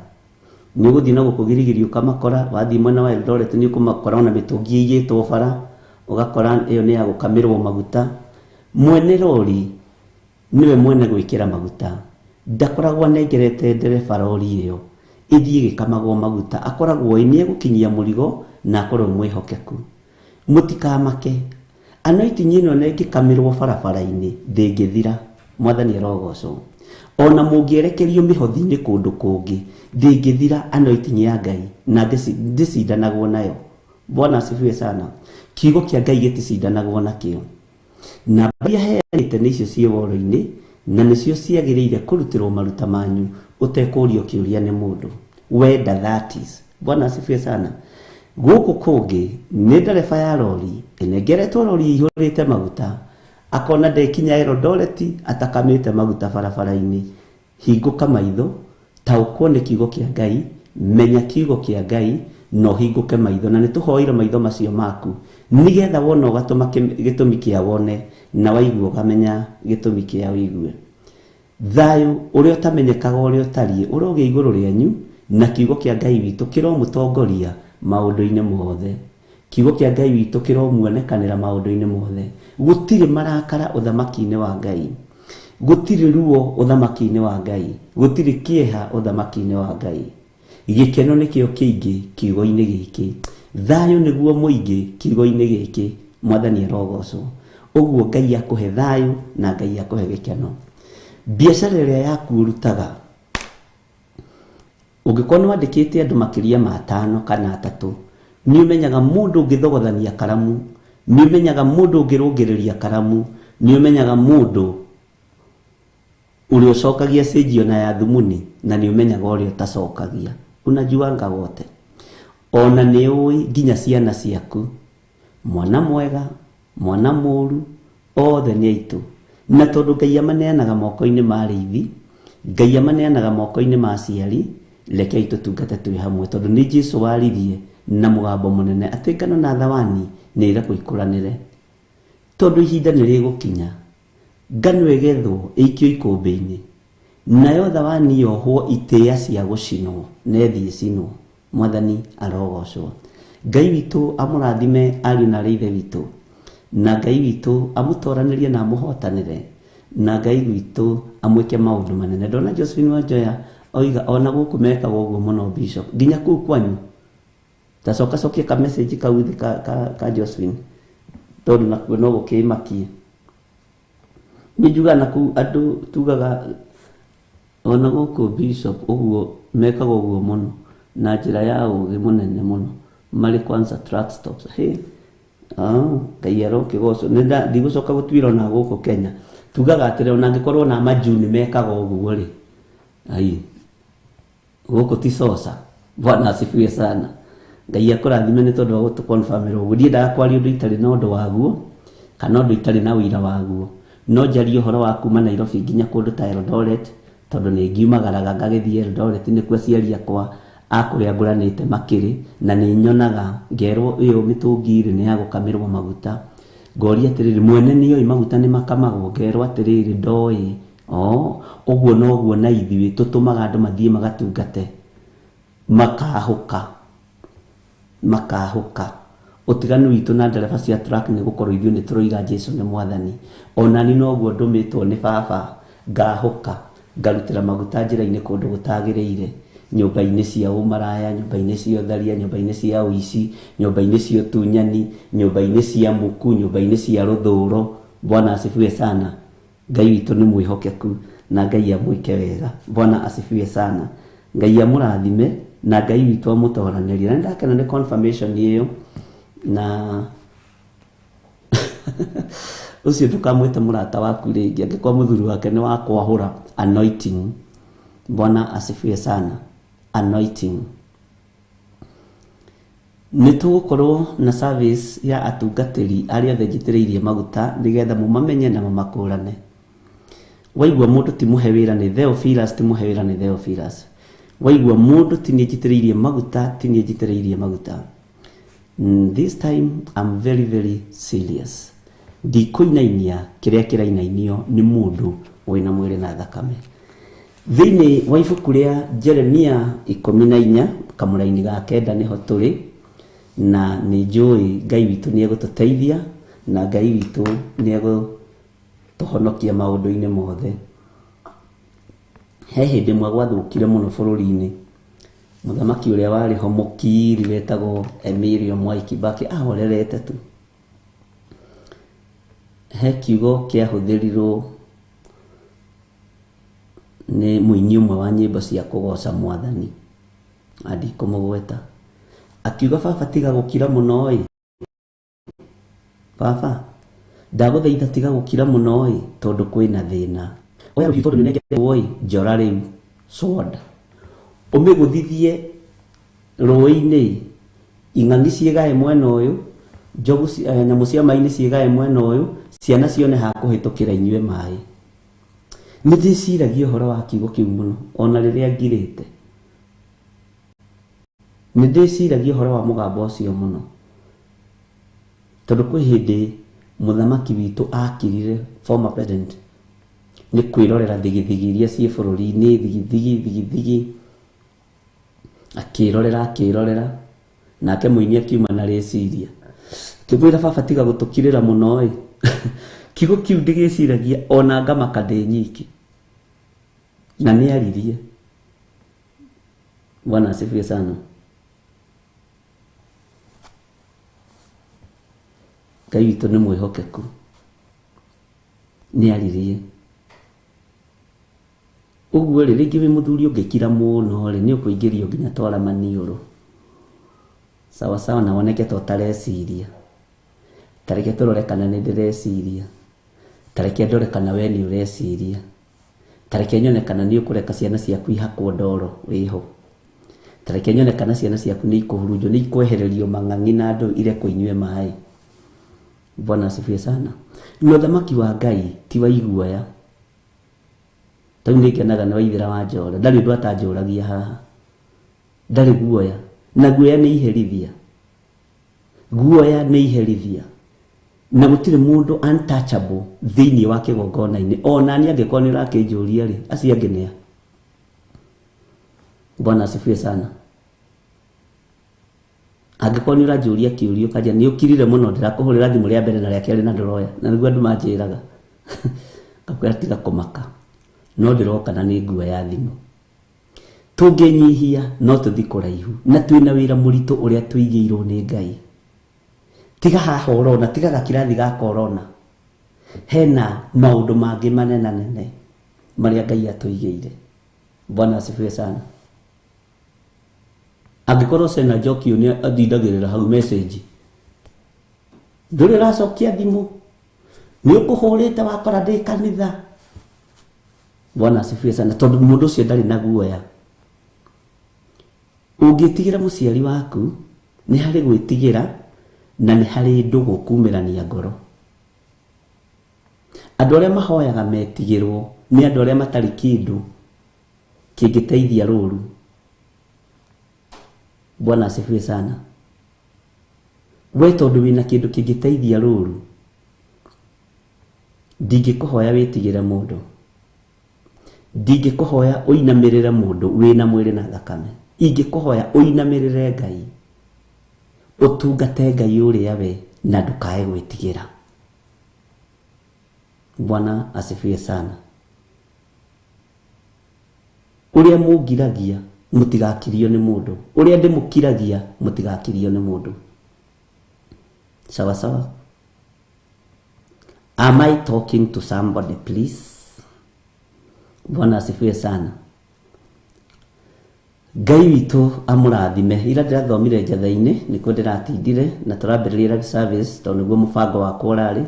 Nĩ ũgũthiĩ na gũkũ Girigiri ũkamakora, wathiĩ mwena wa Eldoret nĩ ũkũmakora ona mĩtũngi ĩigĩtwo bara, ũgakora ĩyo nĩ ya gũkamĩrwo maguta. Mwene rori niwe mwene gwĩkĩra maguta, ndakoragwo anengerete ndereba rori ĩyo ĩthiĩ gĩkamagwo maguta. Akoragwo nĩ egũkinyia mũrigo na akorwo mwĩhokeku. Mũtikamake, anointing ĩno ĩngĩkamirwo barabara-inĩ ndĩngĩthira. Mwathani arogocwo. Ona mũngĩerekerio mĩhothi-inĩ kũndũ kũngĩ, ndingithira anointing ya Ngai na ndicidanagwo nayo. Bwana asifiwe sana. Kiugo kia Ngai giticidanagwo nakio. Na bia heanite nicio cie woro-ini na nicio ciagiriire kurutirwo maruta manyu utekurio kiuria ni mundu. Wenda that is. Bwana asifiwe sana. Guku kungi ni ndereba ya lori inengeretwo lori ihurite maguta akona ndekinya Eldoret atakamite maguta barabara-ini. Hinguka maitho taukwo ni kiugo kia Ngai, menya kiugo kia Ngai no hinguke maitho, na nituhoire maitho macio maku nigetha wona ugatuma gitumi kia wone na waigua ukamenya gitumi kia wigue. Thayu uria utamenyekaga uria utarie uroge iguru rianyu na kiugo kia Ngai witu kiromutongoria maundu-ini mothe. Kiugo kia Ngai witu kiromuonekanira maundu-ini mothe. Gutiri marakara uthamaki-ini wa Ngai, gutiri ruo uthamaki-ini wa Ngai, gutiri kieha uthamaki-ini wa Ngai. Gikeno nikio kiingi kiugo-ini giki, thayu niguo muingi kiugo-ini giki. Mwathani arogocwo. Uguo Ngai akuhe thayu na Ngai akuhe gikeno. Biacara iria yaku urutaga ungikorwo ni wandikite andu makiria ma 5 kana 3, ni umenyaga mundu ungithogothania karamu, ni umenyaga mundu ungirungiriria karamu, ni umenyaga mundu uri ucokagia stage ona ya thumuni, na ni umenyaga uri utacokagia. Unajuanga wote. Ona ni ui nginya ciana ciaku, mwana mwega mwana muru othe ni aitu. Na tondu Ngai amaneanaga moko-ini ma riithi, Ngai amaneanaga moko-ini ma ciari, rekei tutungate turi hamwe, tondu ni Jesu waririe na mugambo munene ati ngano na thawani ni ira kuikuranire. Tondu ihinda ni rigukinya ngano igethwo ikio ikumbi-ini, nayo thawani yohwo itia cia gucinwo nethi cinwo. Mwathani arogocwo. Ngai witu amurathime ari na rithe witu, na Ngai witu amutoranirie na amuhotanire, na Ngai witu amwike maundu manene. Ndona Josephine Wanjoya oiga ona guku mekaga uguo muno bishop nginya kuu kwanyu. Tacoka cokia ka message kauthi ka Josephine tondu nakuo no gukimakie. Nijuga naku andu tugaga ona guku bishop uguo mekaga uguo muno na njira ya ugi munene muno mari kwanza truck stops. Ngai arokigocwo. Ndigũcoka gũtuĩra ona gũkũ Kenya tugaga atĩrĩ ona angĩkorwo na majuni mekaga ũguo rĩ, ai gũkũ ti sosa. Bwana asifiwe sana. Ngai akũrathime nĩ tondũ wa gũtũconfirmĩra ũguo. Ndiendaga kwaria ũndũ itarĩ na ũndũ waguo kana ũndũ itarĩ na ũira waguo, no njarie ũhoro wa kuma Nairobi nginya kũndũ ta Eldoret, tondũ nĩ ngiumagaraga ngagĩthiĩ Eldoret, nĩkuo aciari akwa akũrĩa ngũranĩte makĩrĩ, na nĩ nyonaga ngerwo ĩyo mĩtũngi-rĩ nĩ ya gũkamirwo maguta. Ngoria atĩrĩrĩ, mwene nĩoĩ maguta nĩ makamagwo? Ngerwo atĩrĩrĩ, ndoĩ. Ũguo noguo na ithuĩ tũtũmaga andũ mathiĩ magatungate makahũka. Ũtiganu witũ na ndereba cia truck nĩ gũkorwo ithuĩ nĩ tũroiga Jesu nĩ Mwathani. Onani noguo ndũmĩtwo nĩ baba ngahũka ngarutĩra maguta njĩra-inĩ kũndũ gũtagĩrĩire, nyũmba-inĩ cia ũmaraya, nyũmba-inĩ cia ũtharia, nyũmba-inĩ cia ũici, nyũmba-inĩ cia ũtunyani, nyũmba-inĩ cia muku, nyũmba-inĩ cia rũthũũro. Bwana asifiwe sana. Ngai witũ nĩ mwĩhokeku na Ngai amwĩke wega. Bwana asifiwe sana. Ngai amũrathime na Ngai witũ amũtoranĩrie. Na ndakena nĩ confirmation ĩyo na ucio ndukamwĩte mũrata waku rĩngĩ angĩkorwo mũthuri wake nĩ wa kwahũra. Anointing. Bwana asifiwe sana. Anointing. Nĩtũgũkorwo na service ya atungatĩri arĩa othe njitĩrĩirie maguta nĩgetha mũmamenye na mũmakũrane. Waigua mũndũ ti mũhe wĩra nĩ Theophilus, ti mũhe wĩra nĩ Theophilus. Waigua mũndũ ti niĩ njitĩrĩirie maguta, ti niĩ njitĩrĩirie maguta. This time I'm very very serious. Ndikũinainia kĩrĩa kĩrainainio nĩ mũndũ wĩna mwĩrĩ na thakame. Thĩinĩ wa ibuku rĩa Jeremia 14 kamũra-inĩ ga 9 nĩho tũrĩ, na nĩ njũĩ Ngai witũ nĩ egũtũteithia na Ngai witũ nĩ egũtũhonokia maũndũ-inĩ mothe. He hĩndĩ ĩmwe gwathũkire mũno bũrũri-inĩ. Mũthamaki ũrĩa warĩ ho mũkiri wetagwo Emilio Mwai Kibaki ahorerete tu. He kiugo kĩahũthĩrirwo nĩ mũini ũmwe wa nyĩmbo cia kũgoca Mwathani Andikũmũgweta akiuga baba tiga gũkira mũno ĩ baba ndagũthaitha tiga gũkira mũno ĩ tondũ kwĩna thĩna oya rũhiũ tondũ nĩnengerwo ĩ njora rĩu sword ũmĩgũthithie rũĩ-inĩ ing'ang'i ciĩgae mwena ũyũ njogu nyamũ cia maĩ-inĩ ciĩgae mwena ũyũ ciana cione ha kũhĩtũkĩra inyue maĩ nĩ ndĩciragia ũhoro wa kiugo kĩu mũno ona rĩrĩa ngirĩte nĩ ndĩciragia ũhoro wa mũgambo ũcio mũno tondũ kwĩ hĩndĩ mũthamaki witũ akirire former president nĩ kwĩrorera thigithigi iria ciĩ bũrũri-inĩ thigithigi akĩrorera nake mũini akiuma na rĩciria kĩmwĩra baba tiga gũtũkirĩra mũno ĩ kiugo kĩu ndĩgĩciragia ona ngamaka ndĩ nyiki na nĩ aririe. Bwana asifiwe sana. Ngai witũ nĩ mwĩhokeku nĩ aririe ũguo rĩ rĩngĩ wĩ mũthuri ũngĩkira mũno rĩ nĩ ũkũingĩrio nginya twara maniũrũ sawa sawa na woneke to tareciria tareke tũrore kana nĩ ndĩreciria tareke ndore kana we nĩ ũreciria tareke nyone kana nĩ ũkũreka ciana ciaku ihakwo ndoro wĩho tareke nyone kana ciana ciaku nĩ ikũhurunjwo nĩ ikwehererio mang'ang'i na andũ irekwo inyue maĩ. Bwana asifiwe sana. Nĩ ũthamaki wa Ngai ti wa iguoya tondũ nĩ kenaga na Waithĩra wa Njora ndarĩ ũndũ atanjũragia haha ndarĩ guoya na guoya nĩ iherithia na gũtirĩ mũndũ untouchable thĩinĩ wa kĩgongona-inĩ ona niĩ angĩkorwo nĩ ũrakĩnjũria rĩ acio angĩ nĩa. Bwana asifiwe sana. Angĩkorwo nĩ ũranjũria kĩũrio kaja nĩ ũkirire mũno ndĩrakũhũrĩra thimũ rĩa mbere na rĩa kerĩ na ndũroya na nĩguo andũ manjĩraga ngakwĩra tiga kũmaka no ndĩroka na nĩ nguo ya thimũ tũngĩnyihia no tũthi kũraihu na twĩna wĩra mũritũ ũrĩa tũigĩirwo nĩ Ngai. Tiga haha ũrona tiga gakirathi gaka ũrona hena maũndũ mangĩ manenanene marĩa Ngai atũigĩire. Bwana asifiwe sana. Angĩkorwo Sena Njoki nĩ athindagĩrĩra hau message ndũrĩ ũracokia thimũ nĩ ũkũhũrĩte wakora ndĩ kanitha. Bwana asifiwe sana tondũ mũndũ ũcio ndarĩ na guoya. Ũngĩtigĩra mũciari waku nĩ harĩ gwĩtigĩra na nĩ harĩ ndũgũ kumĩrania ngoro. Andũ arĩa mahoyaga metigĩrwo nĩ andũ arĩa matarĩ kĩndũ kĩngĩteithia rũru. Bwana asifiwe sana. We tondũ wĩna kĩndũ kĩngĩteithia rũru ndingĩkũhoya wĩtigĩre mũndũ ndingĩkũhoya ũinamĩrĩre mũndũ wĩna mwĩrĩ na thakame ingĩkũhoya ũinamĩrĩre Ngai ũtungate Ngai ũrĩa we na ndũkae gwĩtigĩra. Bwana asifiwe sana. Ũrĩa mũngiragia mũtigakirio nĩ mũndũ ũrĩa ndĩmũkiragia mũtigakirio nĩ mũndũ sawa sawa. Am I talking to somebody please? Bwana asifiwe sana. Ngai witũ amũrathime. Ira ndĩrathomire njatha-inĩ nĩkuo ndĩratindire na tũrambĩrĩria live service tondũ nĩguo mũbango wakwa ũrarĩ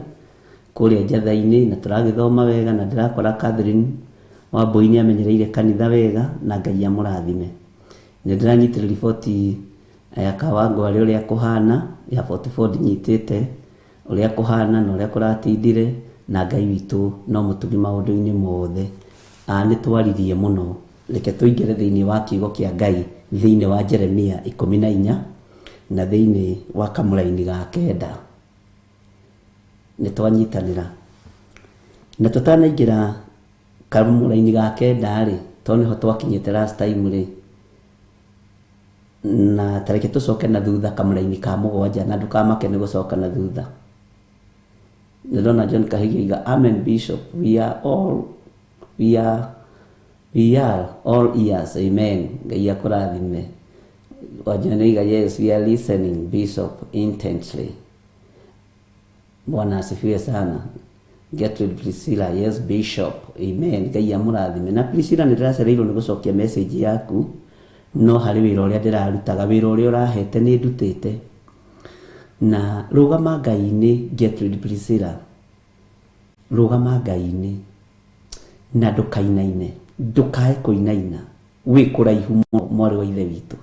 kũrĩa njatha-inĩ na tũragĩthoma wega na ndĩrakora Catherine Wambũi nĩ amenyereire kanitha wega na Ngai amũrathime. Nĩ ndĩranyitĩrĩra riboti ya Kawangware ũrĩa kũhana ya 44 nyitĩte ũrĩa kũhana na ũrĩa kũratindire na Ngai witũ no mũtugi maũndũ-inĩ mothe. Nĩ twaririe mũno reke tũingĩre thĩinĩ wa kiugo kĩa Ngai thĩinĩ wa Jeremia 14 na thĩinĩ wa kamũra-inĩ ga 9 nĩ twanyitanĩra na tũtanaingĩra kamũra-inĩ ga 9 rĩ tondũ nĩho twakinyĩte last time rĩ na tareke tũcoke na thutha kamũra-inĩ ka 7 na ndũkamake nĩ gũcoka na thutha. Ndona John Kahiga amen bishop we are all ears amen. Ngai akũrathime. Wajaniga yes we are listening bishop intensely. Bwana asifiwe sana. Gertrude Priscilla, yes bishop, amen. Ngai amurathime. Na Priscilla ndiracerairwo ni gucokia message yaku, no hari wira uria ndirarutaga, wira uria urahete ni ndutite. Na rugama Ngai-ini Gertrude Priscilla, rugama Ngai-ini na ndukainaine, ndukae kuinaina, wi kuraihu mwari wa ithe witu,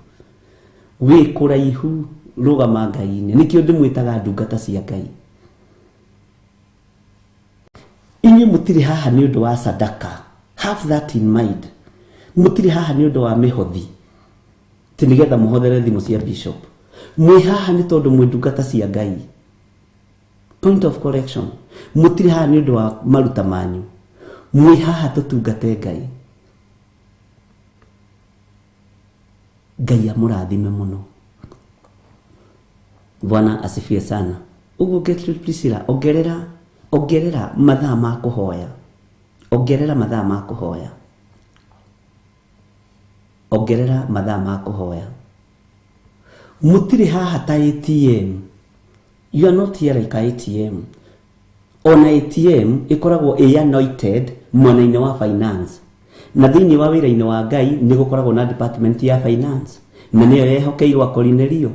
wi kuraihu, rugama Ngai-ini. Nikio ndimwitaga ndungata cia Ngai. Inyu mutiri haha ni undu wa sadaka, have that in mind. Mutiri haha ni undu wa mihothi, tinigetha muhothere thimu cia bishop. Mwi haha ni tondu mwi ndungata cia Ngai. Point of correction, mutiri haha ni undu wa maruta manyu, mwi haha tutungate Ngai. Ngai amurathime muno. Bwana asifiwe sana. Ugu Gertrude Priscilla, ongerera mathaa ma kuhoya, ongerera mathaa ma kuhoya, ongerera mathaa ma kuhoya. Mutiri haha ta ATM. You are not here like ATM. On ATM ikoragwo anointed mwena-ini wa finance, na thiini wa wira-ini wa Ngai ni gukoragwo na department ya finance, na niyo yehokeirwo Cornelio.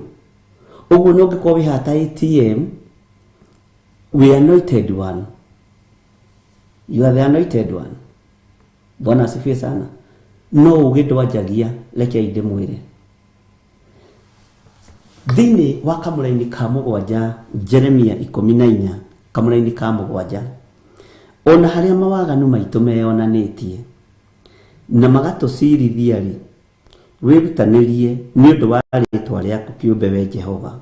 Uguo no ngikwo wi hata ATM, we anointed one. You are the anointed one. Bwana asifiwe sana. No ugindwajagia leke inde mwire. Thiini wa kamuraini ka mugwanja, Jeremia 14 kamuraini ka mugwanja, ona haria mawaganu maitu meyonanitie na magatucirithia ri, wirutanirie ni undu wa ritwa riaku kiumbe we Jehova,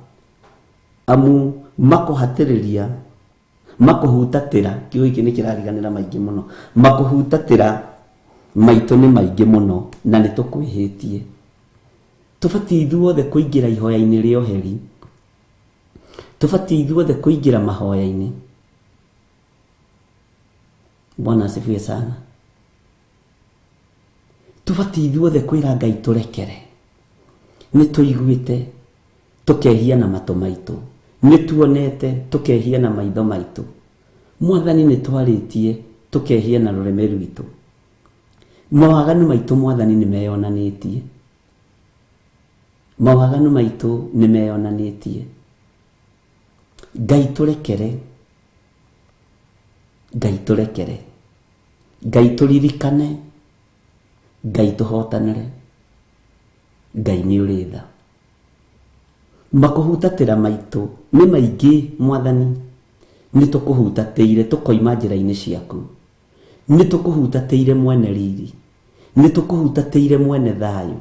amu makuhatiriria, makuhutatira. Kiugo giki ni kirariganira maingi muno. Makuhutatira maitu ni maingi muno na ni tukwihitie. Tubati ithuothe kuingira ihoya-ini ria oheri, tubati ithuothe kuingira mahoya-ini. Bwana asifiwe sana. Tubati ithuothe kwira Ngai turekere. Ni tuiguite tukehia na mato maitu, ni tuonete tukehia na maitho maitu. Mwathani ni twaritie tukehia na rureme rwitu. Mawaganu maitu Mwathani ni meyonanitie, mawaganu maitu ni meyonanitie. Ngai turekere, Ngai turekere, Ngai turirikane, Ngai tuhotanire, Ngai ni uri tha. Makuhutatira maitu ni maingi Mwathani, ni tukuhutateire tukoima njira-ini ciaku, ni tukuhutateire mwene riri, ni tukuhutateire mwene thayu.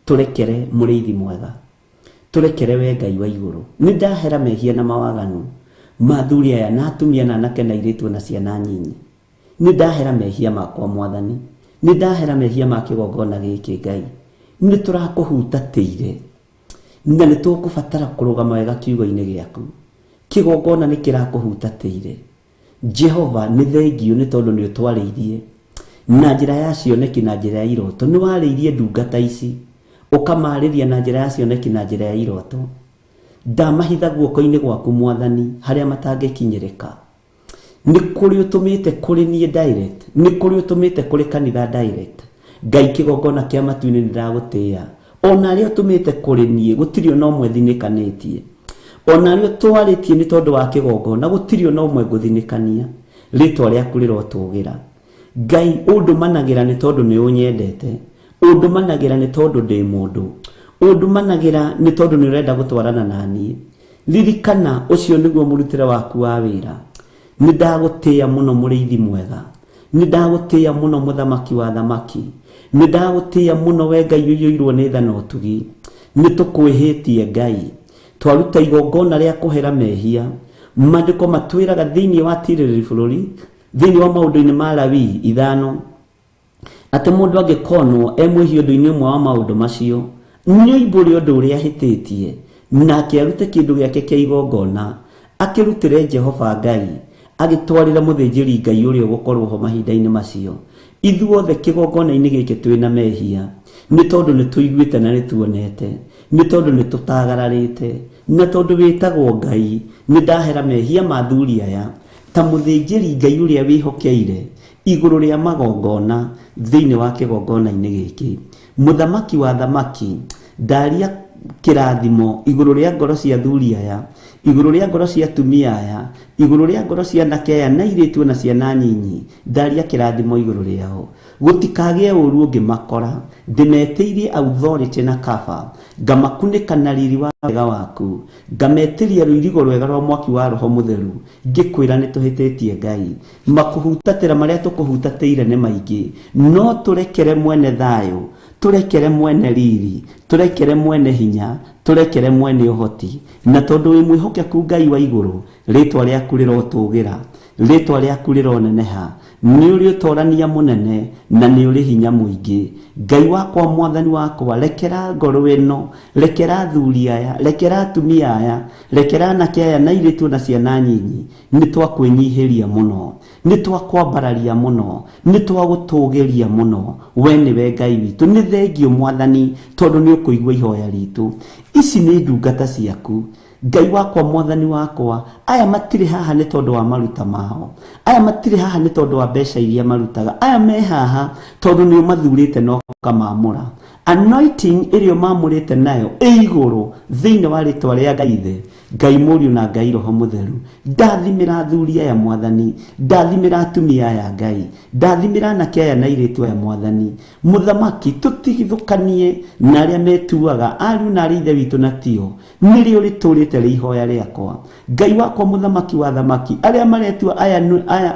Turekere muriithi mwega, turekere we Ngai wa iguru. Ni ndahera mehia na mawaganu mathuri aya na atumia na anake na iritu na ciana nyinyi. Ni ndahera mehia makwa Mwathani, ni ndahera mehia ma kigongona giki Ngai. Ni turakuhutateire na ni tukubatara kurugama wega kiugo-ini giaku. Kigongona ni kirakuhutateire Jehova. Ni thengio ni tondu ni utwariirie na njira ya cioneki na njira ya iroto. Ni wariirie ndungata ici ukamariria na njira ya cioneki na njira ya iroto. Ndamahitha guoko-ini gwaku Mwathani haria matangikinyirika. Ni kuri utumite kuri nie direct, ni kuri utumite kuri kanitha direct. Ngai kigongona kia matu-ini ndiragutia. Ona ria utumite kuri nie gutiri ona umwe thinikanitie. Ona ria twaritie ni tondu wa kigongona gutiri ona umwe nguthinikania. Ritwa riaku rirotugira. Ngai undumanagira ni tondu ni unyendete, undumanagira ni tondu ndi mundu, undumanagira ni tondu ni urenda gutwarana nani. Ririkana ucio niguo murutire waku wa wira. Ni ndagutia muno muriithi mwega, ni ndagutia muno muthamaki wa thamaki, ni ndagutia muno we Ngai uyoirwo ni tha na utugi. Ni tukwihitie Ngai, twaruta igongona ria kuhera mehia. Mandiko matwiraga thiini wa tiriri bururi, thiini wa maundu-ini ma Lawi 5, ati mundu angikonwo emwihio undu-ini umwe wa maundu macio, nioimburi undu uria ahititie, na akirute kindu giake kia igongona, akirutire Jehova Ngai, agitwarira muthinjiri Ngai uria ugukorwo ho mahinda-ini macio. Ithuothe kigongona-ini giki twina mehia, ni tondu ni tuiguite na ni tuonete, ni tondu ni tutagararite, na tondu witagwo Ngai. Ni ndahera mehia mathuri aya ta mũthĩnjĩri Ngai ũrĩa wĩhokeire igũrũ rĩa magongona thĩinĩ wa kĩgongona-inĩ gĩkĩ. Mũthamaki wa thamaki, ndaria kĩrathimo igũrũ rĩa ngoro cia athuri aya, igũrũ rĩa ngoro cia atumia aya, igũrũ rĩa ngoro cia anake aya na airĩtu na ciana nyinyi. Ndaria kĩrathimo igũrũ rĩao, gũtikagĩe ũru ũngĩmakora. Ndĩmetĩirie authority na kaba, ngamakunĩka na riri wa wega waku, ngametĩria rũirigo rwega rwa mwaki wa Roho Mũtheru, ngĩkwĩra nĩ tũhĩtĩtie Ngai. Makũhutatĩra marĩa tũkũhutatĩire nĩ maingĩ, no tũrekere mwene thayũ, tũrekere mwene riri, tũrekere mwene hinya, tũrekere mwene ũhoti. Na tondũ wĩ mwĩhokeku Ngai wa igũrũ, rĩtwa rĩaku rĩrotũgĩra, rĩtwa rĩaku rĩroneneha, nĩ ũrĩ ũtorania mũnene na nĩ ũrĩ hinya mũingĩ. Ngai wakwa, mwathani wakwa, rekera ngoro ĩno, rekera athuri aya, rekera atumia aya, rekera anake aya na airĩtu na ciana nyinyi. Nĩ twakwĩnyihĩria mũno, nĩ twakwambararia mũno, nĩ twagũtũgĩria mũno. We nĩwe Ngai witũ. Nĩ thengio mwathani tondũ nĩ ũkũigua ihoya ritũ. Ici nĩ ndungata ciaku Ngai wakwa, mwathani wakwa. Aya matirĩ haha nĩ tondũ wa maruta mao, aya matirĩ haha nĩ tondũ wa mbeca iria marutaga, aya me haha tondũ nĩ ũmathurĩte na ũkamamũra. Anointing ĩrĩa mamũrĩte nayo igũrũ thĩinĩ wa rĩtwa rĩa Ngai Ithe, Ngai Mũriũ na Ngai Roho Mũtheru. Ndathimĩra athuri aya mwathani, ndathimĩra atumia aya Ngai, ndathimĩra anake aya na airĩtu aya mwathani. Mũthamaki, tũtigithũkanie na arĩa metuaga ariũ na arĩa ithe witũ na tio, nĩrĩo rĩtũrĩte rĩ ihoya rĩakwa. Ngai wakwa, mũthamaki wa thamaki, arĩa maretua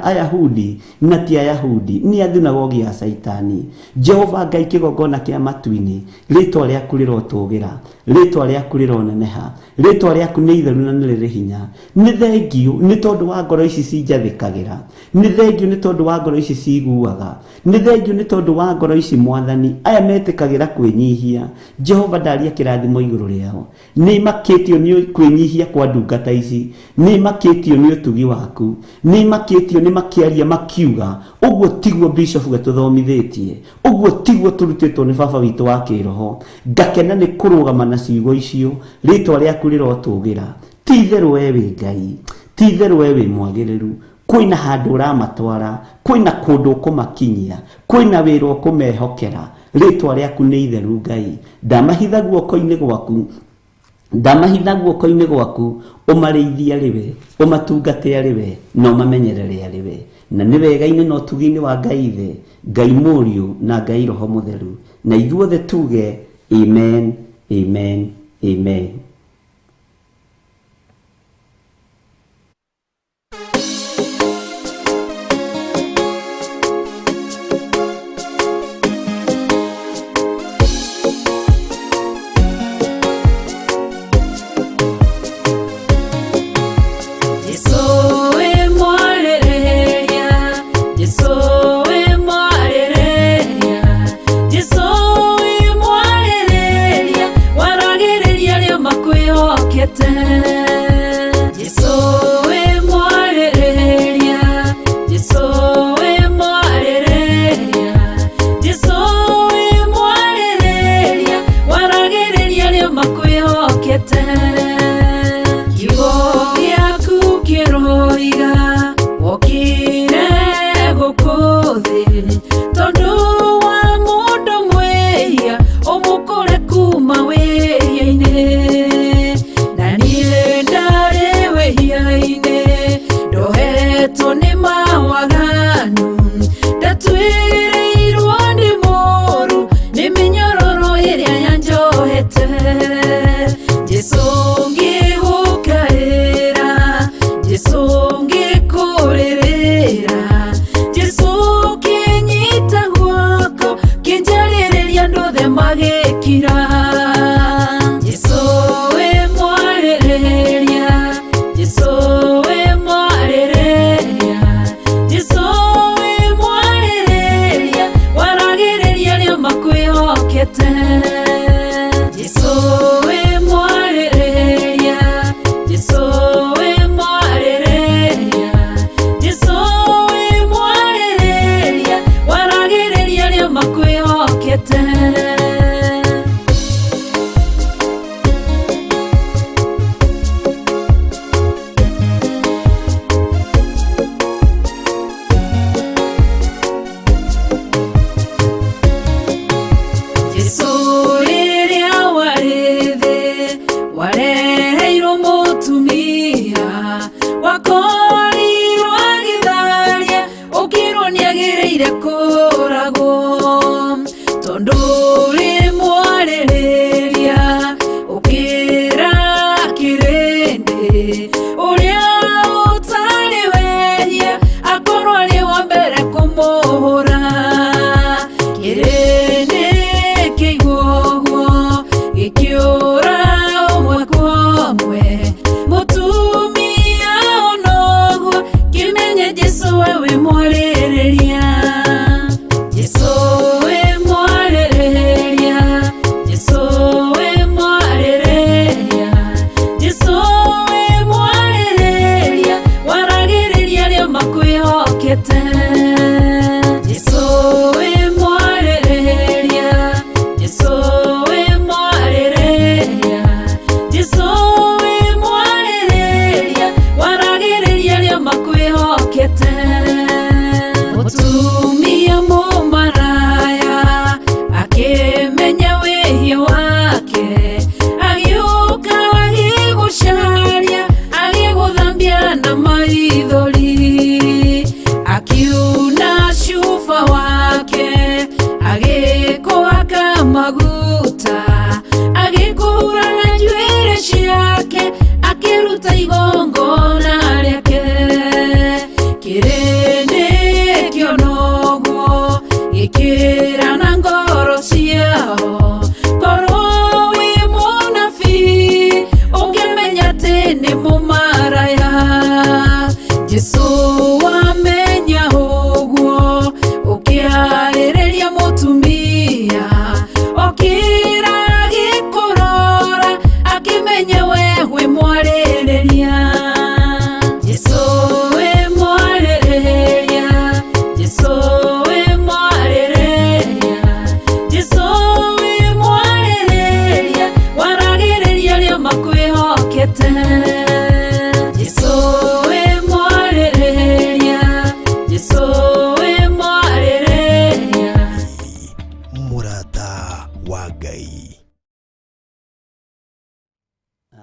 Ayahudi na ti Ayahudi nĩ athunagogi ya Saitani. Jehova Ngai, kĩgongona kĩa matu-inĩ, rĩtwa rĩaku rĩrotũgĩra, rĩtwa rĩaku rĩroneneha, rĩtwa rĩaku nĩ itheru na nĩ rĩrĩ hinya. Nĩ thengio nĩ tondũ wa ngoro ici cinjathĩkagĩra, nĩ thengio nĩ tondũ wa ngoro ici ciguaga, nĩ thengio nĩ tondũ wa ngoro ici mwathani aya metĩkagĩra kwĩnyihia. Jehova, ndaria kĩrathimo igũrũ rĩao. Nĩ makĩtio nĩ kwĩnyihia kwa ndungata ici, nĩ makĩtio nĩ ũtugi waku, nĩ makĩtio nĩ makĩaria makiuga ũguo tiguo Bishop gatũthomithĩtie, ũguo tiguo tũrutĩtwo nĩ baba witũ wa kĩroho. Ngakena nĩ kũrũgama na ciugo icio, rĩtwa rĩaku rĩrotũgĩra. Ti itherũ we wĩ Ngai, ti itherũ we wĩ mwagĩrĩru. Kwĩna handũ ũramatwara, kwĩna kũndũ ũkũmakinyia, kwĩna wĩra ũkũmehokera. Rĩtwa rĩaku nĩ itheru Ngai. Ndamahitha guoko-inĩ gwaku, ndamahitha guoko-inĩ gwaku, ũmarĩithie arĩwe, ũmatungate arĩwe, na ũmamenyerere arĩwe. Na nĩ wega-inĩ na ũtugi-inĩ wa Ngai Ithe, Ngai Mũriũ na Ngai Roho Mũtheru. Na ithuothe tuge amen, amen, amen. Jesũ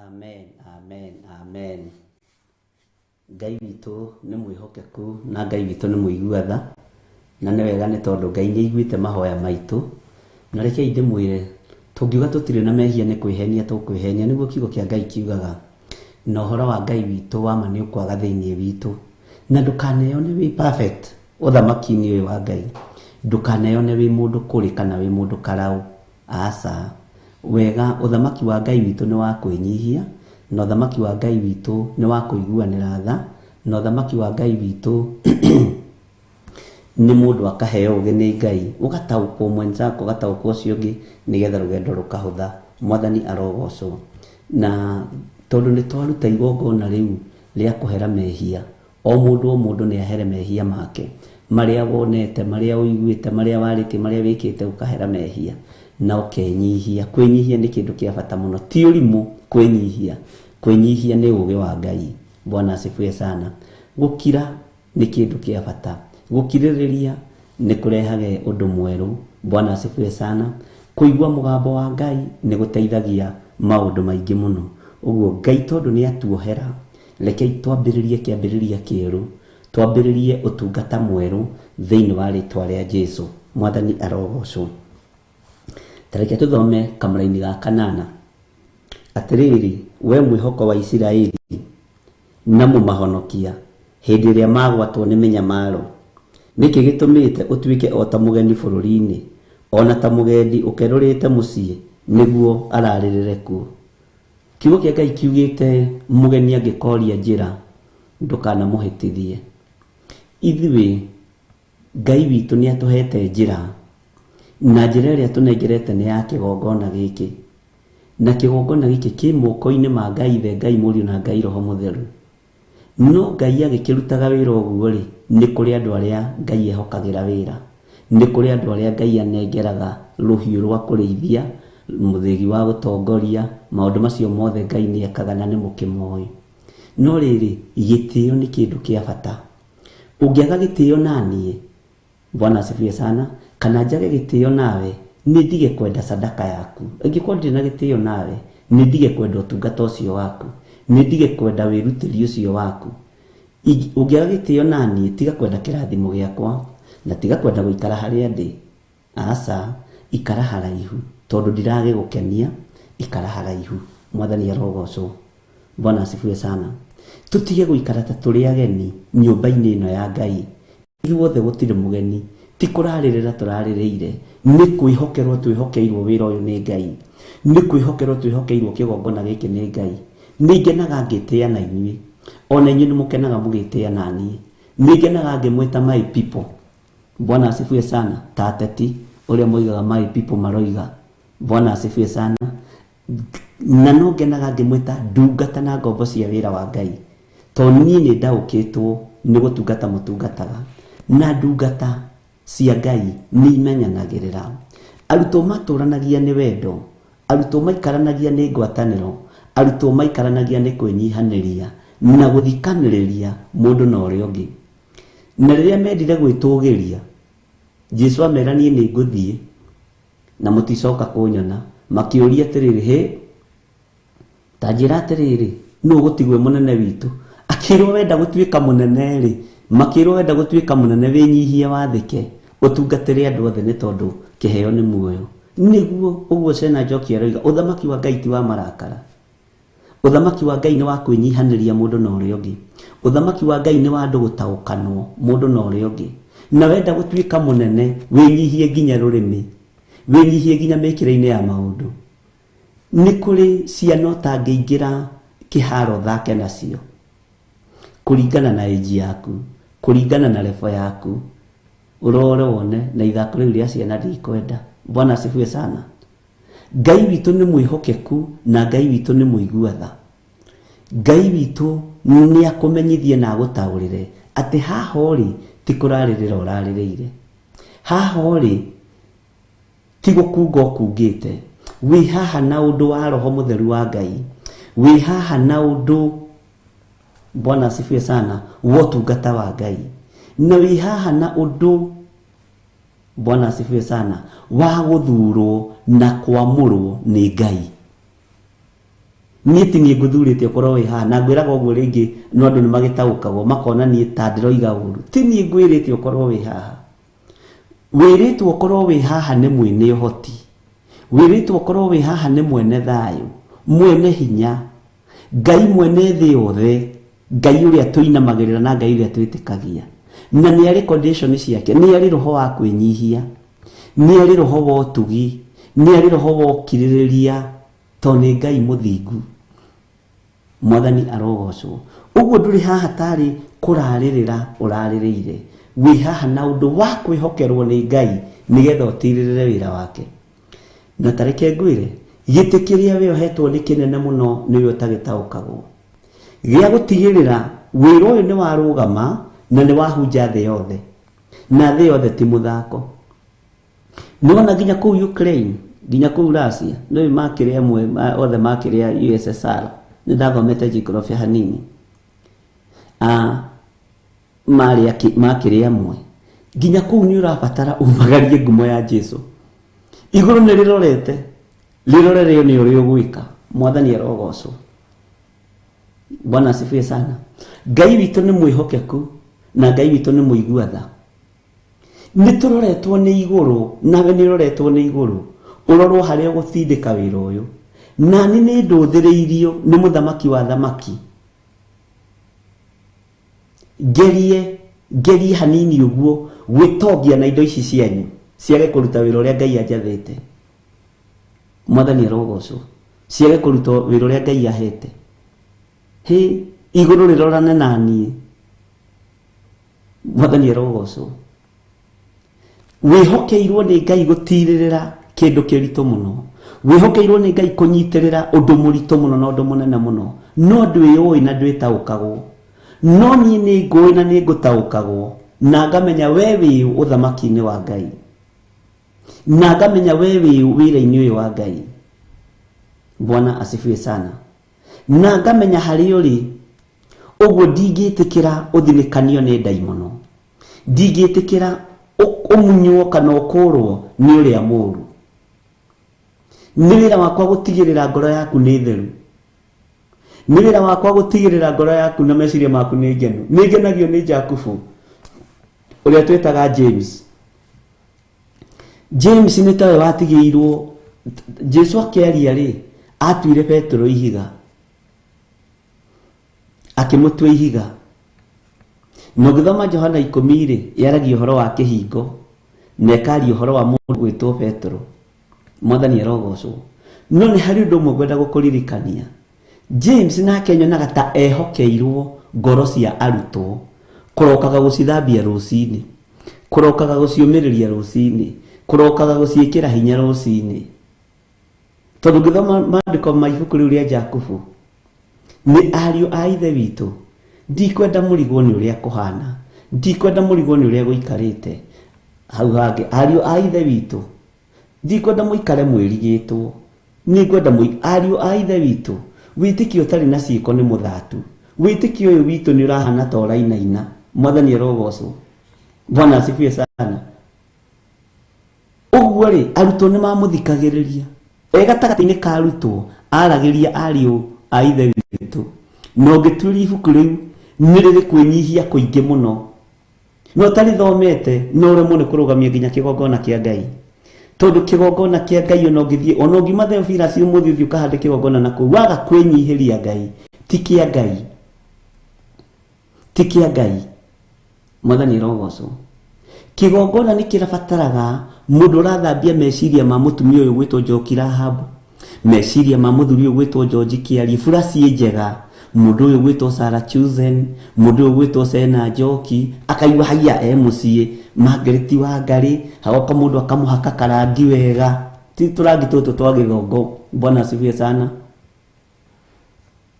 Amen, amen, amen. Ngai witũ nĩ mwĩhokeku na Ngai witũ nĩ mũigua tha, na nĩ wega nĩ tondũ Ngai nĩ aiguĩte mahoya maitũ. Na rekei ndĩmwĩre, tũngiuga tũtirĩ na mehia nĩ kwĩhenia tũkwĩhenia, nĩguo kiugo kĩa Ngai kiugaga. Na ũhoro wa Ngai witũ wa ma nĩ ũkwaga thĩinĩ witũ, na ndũkaneyone wĩ perfect ũthamaki-inĩ ũyũ wa Ngai. Ndũkaneyone wĩ mũndũ kũrĩ kana wĩ mũndũ karaũ, aca. Wega ũthamaki wa Ngai witũ nĩ wa kwĩnyihia, na ũthamaki wa Ngai witũ nĩ wa kũiguanĩra tha, na ũthamaki wa Ngai witũ nĩ mũndũ akaheo ũgĩ nĩ Ngai, ũgataũkwo mwenzako, ũgataũkwo ũcio ũngĩ, nĩgetha rũgendo rũkahũtha. Mwathani arogocwo. Na tondũ nĩ twaruta igongona rĩu rĩa kũhera mehia, o mũndũ nĩ ahere mehia make, marĩa wonete, marĩa ũiguĩte, marĩa warĩtie, marĩa wĩkĩte, ũkahera mehia na ũkenyihia. Kwĩnyihia nĩ kĩndũ kĩa bata mũno, ti ũrimũ kwĩnyihia. Kwĩnyihia nĩ ũgĩ wa Ngai. Bwana asifiwe sana. Gũkira nĩ kĩndũ kĩa bata. Gũkirĩrĩria nĩ kũrehaga ũndũ mwerũ. Bwana asifiwe sana. Kũigua mũgambo wa Ngai nĩ gũteithagia maũndũ maingĩ mũno. Ũguo Ngai tondũ nĩ atuohera, rekei twambĩrĩrie kĩambĩrĩria kĩerũ, twambĩrĩrie ũtungata mwerũ thĩinĩ wa rĩtwa rĩa Jesũ. Mwathani arogocwo. Tareke tũthome kamũra-inĩ ga kanana. Atĩrĩrĩ, we mwĩhoko wa Isiraeli na mũmahonokia, hĩndĩ ĩrĩa magwatwo nĩ mĩnyamaro, nĩkĩ gĩtũmĩte ũtuĩke o ta mũgeni bũrũri-inĩ, ona ta mũgendi ũkerũrĩte mũciĩ, nĩguo ararĩrĩre kuo. Kiugo kĩa Ngai kiugĩte mũgeni angĩkoria njĩra ndũkanamũhĩtithie. Ithuĩ Ngai witũ nĩ atũhete njĩra, na njĩra ĩrĩa tũnengerete nĩ ya kĩgongona gĩkĩ, na kĩgongona gĩkĩ kĩ moko-inĩ ma Ngai Ithe, Ngai Mũriũ na Ngai Roho Mũtheru. No Ngai agĩkĩrutaga wĩra ũguo rĩ, nĩ kũrĩ andũ arĩa Ngai ehokagĩra wĩra, nĩ kũrĩ andũ arĩa Ngai anengeraga rũhiũ rwa kũrĩithia, mũthĩgi wa gũtongoria, maũndũ macio mothe Ngai nĩ ekaga na nĩ mũkĩmoĩ. No rĩrĩ, gĩtĩo nĩ kĩndũ kĩa bata. Ũngĩaga gĩtĩo naniĩ, Bwana asifiwe sana, kana njage gĩtĩo nawe, nĩ ndige kwenda sadaka yaku. Angĩkorwo ndirĩ na gĩtĩo nawe, nĩ ndige kwenda ũtungata ũcio waku, nĩ ndige kwenda wĩrutĩri ũcio waku. Ũngĩaga gĩtĩo naniĩ, tiga kwenda kĩrathimo gĩakwa, na tiga kwenda gũikara harĩa ndĩ. Aca, ikara haraihu, tondũ ndiragĩgũkenia, ikara haraihu. Mwathani arogocwo. Bwana asifiwe sana. Tutige gũikara ta tũrĩ ageni nyũmba-inĩ ĩno ya Ngai. Ithuothe gũtirĩ mũgeni, ti kũrarĩrĩra tũrarĩrĩire, nĩ kwĩhokerwo twĩhokeirwo wĩra ũyũ nĩ Ngai, nĩ kwĩhokerwo twĩhokeirwo kĩgongona gĩkĩ nĩ Ngai. Nĩ ngenaga ngĩtĩĩa na inyuĩ, ona inyuĩ nĩ mũkenaga mũgĩtĩĩa na niĩ. Nĩ ngenaga ngĩmwĩta my people. Bwana asifiwe sana. Ta ateti ũrĩa moigaga my people maroiga. Bwana asifiwe sana. Na no ngenaga ngĩmwĩta ndungata na ngombo cia wĩra wa Ngai, tondũ niĩ nĩ ndaũkĩtwo nĩ gũtungata mũtungataga, na ndungata cia Ngai nĩ imenyanagĩrĩra. Arutwo matũranagia nĩ wendo, arutwo maikaranagia nĩ ngwatanĩro, arutwo maikaranagia nĩ kwĩnyihanĩria na gũthikanĩrĩria mũndũ na ũrĩa ũngĩ. Na rĩrĩa mendire gwĩtũgĩria, Jesũ amera niĩ nĩ ngũthiĩ na mũticoka kũnyona, makĩũria atĩrĩrĩ, hĩ, ta njĩra atĩrĩrĩ, nũũ ũgũtigwo mũnene witũ? Akĩrwo wenda gũtuĩka mũnene rĩ, makĩrwo wenda gũtuĩka mũnene wĩnyihie wathĩke, ũtungatĩre andũ othe nĩ tondũ kĩheo nĩ muoyo. Nĩguo ũguo Cena Njoki aroiga, ũthamaki wa Ngai ti wa marakara. Ũthamaki wa Ngai nĩ wa kwĩnyihanĩria mũndũ na ũrĩa ũngĩ. Ũthamaki wa Ngai nĩ wa andũ gũtaũkanwo mũndũ na ũrĩa ũngĩ. Na wenda gũtuĩka mũnene, wĩnyihie nginya rũrĩmĩ, wĩnyihie nginya mĩkĩre-inĩ ya maũndũ. Nĩ kũrĩ ciana ũtangĩingĩra kĩharo thake nacio, kũringana na age yaku, kũringana na level yaku, ũrore wone na ithako rĩu rĩa ciana ndikwenda. Bwana asifiwe sana. Ngai witũ nĩ mwĩhokeku na Ngai witũ nĩ mũigua tha. Ngai witũ nĩ akũmenyithie na agũtaũrĩre atĩ haha ũrĩ ti kũrarĩrĩra ũrarĩrĩire. Haha ũrĩ ti gũkunga ũkungĩte. Wĩ haha na ũndũ wa Roho Mũtheru wa Ngai. Wĩ haha na ũndũ, Bwana asifiwe sana, wa ũtungata wa Ngai. Na wĩ haha na ũndũ, Bwana asifiwe sana, wa gũthurwo na kwamũrwo nĩ Ngai. niĩ ti niĩ ngũthurĩte ũkorwo wĩ haha, na ngwĩraga ũguo rĩngĩ no andũ nĩ magĩtaũkagwo makona niĩ ta ndĩroiga ũru. Ti niĩ ngwĩrĩte ũkorwo wĩ haha, wĩrĩtwo ũkorwo wĩ haha nĩ mwene ũhoti, wĩrĩtwo ũkorwo wĩ haha nĩ mwene thayũ, mwene hinya, Ngai mwene thĩ yothe, Ngai ũrĩa tũinamagĩrĩra na Ngai ũrĩa twĩtĩkagia, na nĩ arĩ condition ciake, nĩ arĩ roho wa kwĩnyihia, nĩ arĩ roho wa ũtugi, nĩ arĩ roho wa ũkirĩrĩria, tondũ nĩ Ngai mũthingu. Mwathani arogocwo. Ũguo ndũrĩ haha tarĩ kũrarĩrĩra ũrarĩrĩire, wĩ haha na ũndũ wa kwĩhokerwo nĩ Ngai nĩgetha ũtirĩrĩre wĩra wake. Na tareke ngwĩre, gĩtĩ kĩrĩa we ohetwo nĩ kĩnene mũno nĩwe ũtagĩtaũkagwo, gĩa gũtigĩrĩra wĩra ũyũ nĩ warũgama na nĩ wahunja thĩ yothe, na thĩ yothe ti mũthako. Nĩwona nginya kũu Ukraine, nginya kũu Russia, nĩwe makĩrĩa amwe othe makĩrĩa USSR, nĩ ndathomete jiografia hanini, makĩrĩa amwe, nginya kũu nĩ ũrabatara umagarie ngumo ya Jesu. Igũrũ nĩ rĩrorete, rĩrorere nĩ ũrĩa ũgwĩka. Mwathani arogocwo. Bwana asifiwe sana. Ngai witũ nĩ mwĩhokeku na Ngai witũ nĩ mũigua tha. Nĩ tũroretwo nĩ igũrũ, nawe nĩ ũroretwo nĩ igũrũ, ũrorwo harĩa gũthindĩka wĩra ũyũ. Nani nĩ ndũthĩrĩirio nĩ mũthamaki wa thamaki. Gerie hanini ũguo gwĩtongia na indo ici cianyu ciage kũruta wĩra ũrĩa Ngai anjathĩte. Mwathani arogocwo. Ciage kũruta wĩra ũrĩa Ngai ahete. Igũrũ rĩrorane naniĩ. Mwathani arogocwo. Wĩhokeirwo nĩ Ngai gũtirĩrĩra kĩndũ kĩritũ mũno. Wĩhokeirwo nĩ Ngai kũnyitĩrĩra ũndũ mũritũ mũno na ũndũ mũnene mũno. No ndwĩũĩ na ndwĩtaũkagwo. No niĩ nĩ ngũĩ na nĩ ngũtaũkagwo. Na ngamenya we wĩ ũthamaki-inĩ wa Ngai. Na ngamenya we wĩ wĩra-inĩ ũyũ wa Ngai. Bwana asifiwe sana. Na ngamenya harĩ ũrĩ, ũguo ndingĩtĩkĩra ũthinĩkanio nĩ ndaimono. Ndingĩtĩkĩra ũmunywo kana ũkũrwo nĩ ũrĩa mũũru. Nĩ wĩra wakwa gũtigĩrĩra ngoro yaku nĩ theru. Nĩ wĩra wakwa gũtigĩrĩra ngoro yaku na meciria maku nĩ ngenu. Nĩ ngenagio nĩ Jakubu ũrĩa twĩtaga James. James nĩ tawe watigĩirwo. Jesu akĩaria rĩ, atuire Petero ihiga, akĩmũtua ihiga. Na ũgĩthoma Johana 10 rĩ, yaragia ũhoro wa kĩhingo na ĩkaria ũhoro wa mũndũ gwĩtwo Petero. Mwathani arogocwo. No nĩ harĩ ũndũ ũmwe ngwenda gũkũririkania. James nake nyonaga ta ehokeirwo ngoro cia arutwo, kũrokaga gũcithambia rũcinĩ, kũrokaga gũciũmĩrĩria rũcinĩ, kũrokaga gũciĩkĩra hinya rũcinĩ. Tondũ ngĩthoma maandĩko ma ibuku rĩu rĩa Jakubu, nĩ ariũ a ithe witũ, ndikwenda mũrigwo nĩ ũrĩa kũhana, ndikwenda mũrigwo nĩ ũrĩa gũikarĩte. Hau hangĩ, ariũ a ithe witũ, ndikwenda mũikare mwĩrigĩtwo, nĩ ngwenda ariũ a ithe witũ, wĩtĩkio ũtarĩ na ciĩko nĩ mũthatu. Wĩtĩkio ũyũ witũ nĩ ũrahana ta ũrainaina. Mwathani arogocwo. Bwana asifiwe sana. Ũguo rĩ, arutwo nĩ mamũthikagĩrĩria. Gatagatĩ-inĩ ka arutwo aragĩria ariũ a ithe witũ. Na ũngĩtuĩria ibuku rĩu nĩ rĩrĩ kwĩnyihia kũingĩ mũno. No ũtarĩthomete no ũremwo nĩ kũrũgamia nginya kĩgongona kĩa Ngai. Tondũ kĩgongona kĩa Ngai ona ũngĩthiĩ, ona ũngiuma Theophilus ũmũthĩ ũthiĩ ũkahande kĩgongona nakũu, waga kwĩnyihĩria Ngai, ti kĩa Ngai. Ti kĩa Ngai. Mwathani arogocwo. Kĩgongona nĩ kĩrabataraga mũndũ ũrathambia meciria ma mũtumia ũyũ gwĩtwo Njoki Rahabu, meciria ma mũthuri ũyũ gwĩtwo George Kĩari, buraci njega, mũndũ ũyũ gwĩtwo Sarah Chuzen, mũndũ ũyũ gwĩtwo Sena Njoki, akaigua haiya mũciĩ, Margaret Wangari, hagoka mũndũ akamũhaka karangi wega, ti tũrangi tũtũ twa gĩthongo. Bwana asifiwe sana.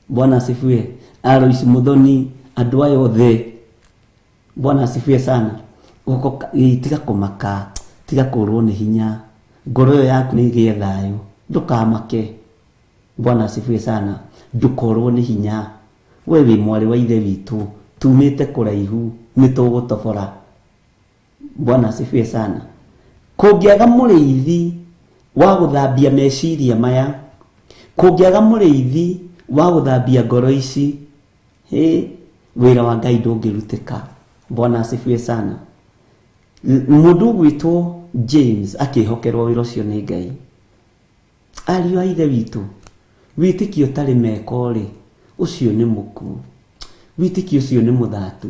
Bwana asifiwe. Alois Muthoni, andũ aya othe. Bwana asifiwe sana. Tiga kũmaka, tiga kũrwo nĩ hinya, ngoro ĩyo yaku nĩ ĩgĩe thayũ, ndũkamake. Bwana asifiwe sana. Ndũkorwo nĩ hinya, we wĩ mwarĩ wa ithe witũ, tumĩte kũraihu, nĩ tũgũtobora. Bwana asifiwe sana. Kũngĩaga mũrĩithi wa gũthambia meciria maya, kũngĩaga mũrĩithi wa guthambia ngoro ici wira wa Ngai ndungirutĩka. Bwana asifiwe sana. Mundu gwitwo James akihokerwo wira ucio ni Ngai. Ariũ a ithe witũ, wĩtĩkio tarĩ meko rĩ, ucio nĩ mũku. Wĩtĩkio ucio nĩ mũthatu.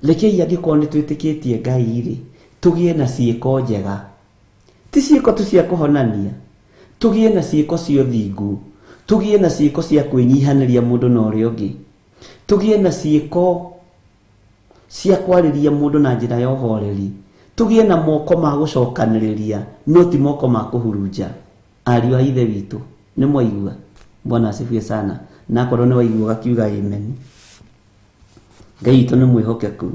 Rekei angĩkorwo nĩ twĩtĩkĩtie Ngai rĩ, tũgĩe na ciĩko njega. Ti ciĩko tu cia kũhonania, tũgĩe na ciĩko cia ũthingu, tũgĩe na ciĩko cia kwĩnyihanĩria mũndũ na ũrĩa ũngĩ, tũgĩe na ciĩko cia kwarĩria mũndũ na njĩra ya ũhoreri, tũgĩe na moko ma gũcokanĩrĩria no ti moko ma kũhurunja. Ariũ a ithe witũ, nĩ mwaigua? Bwana asifiwe sana. Na akorwo nĩ waigua gakiuga amen. Ngai witũ nĩ mwĩhokeku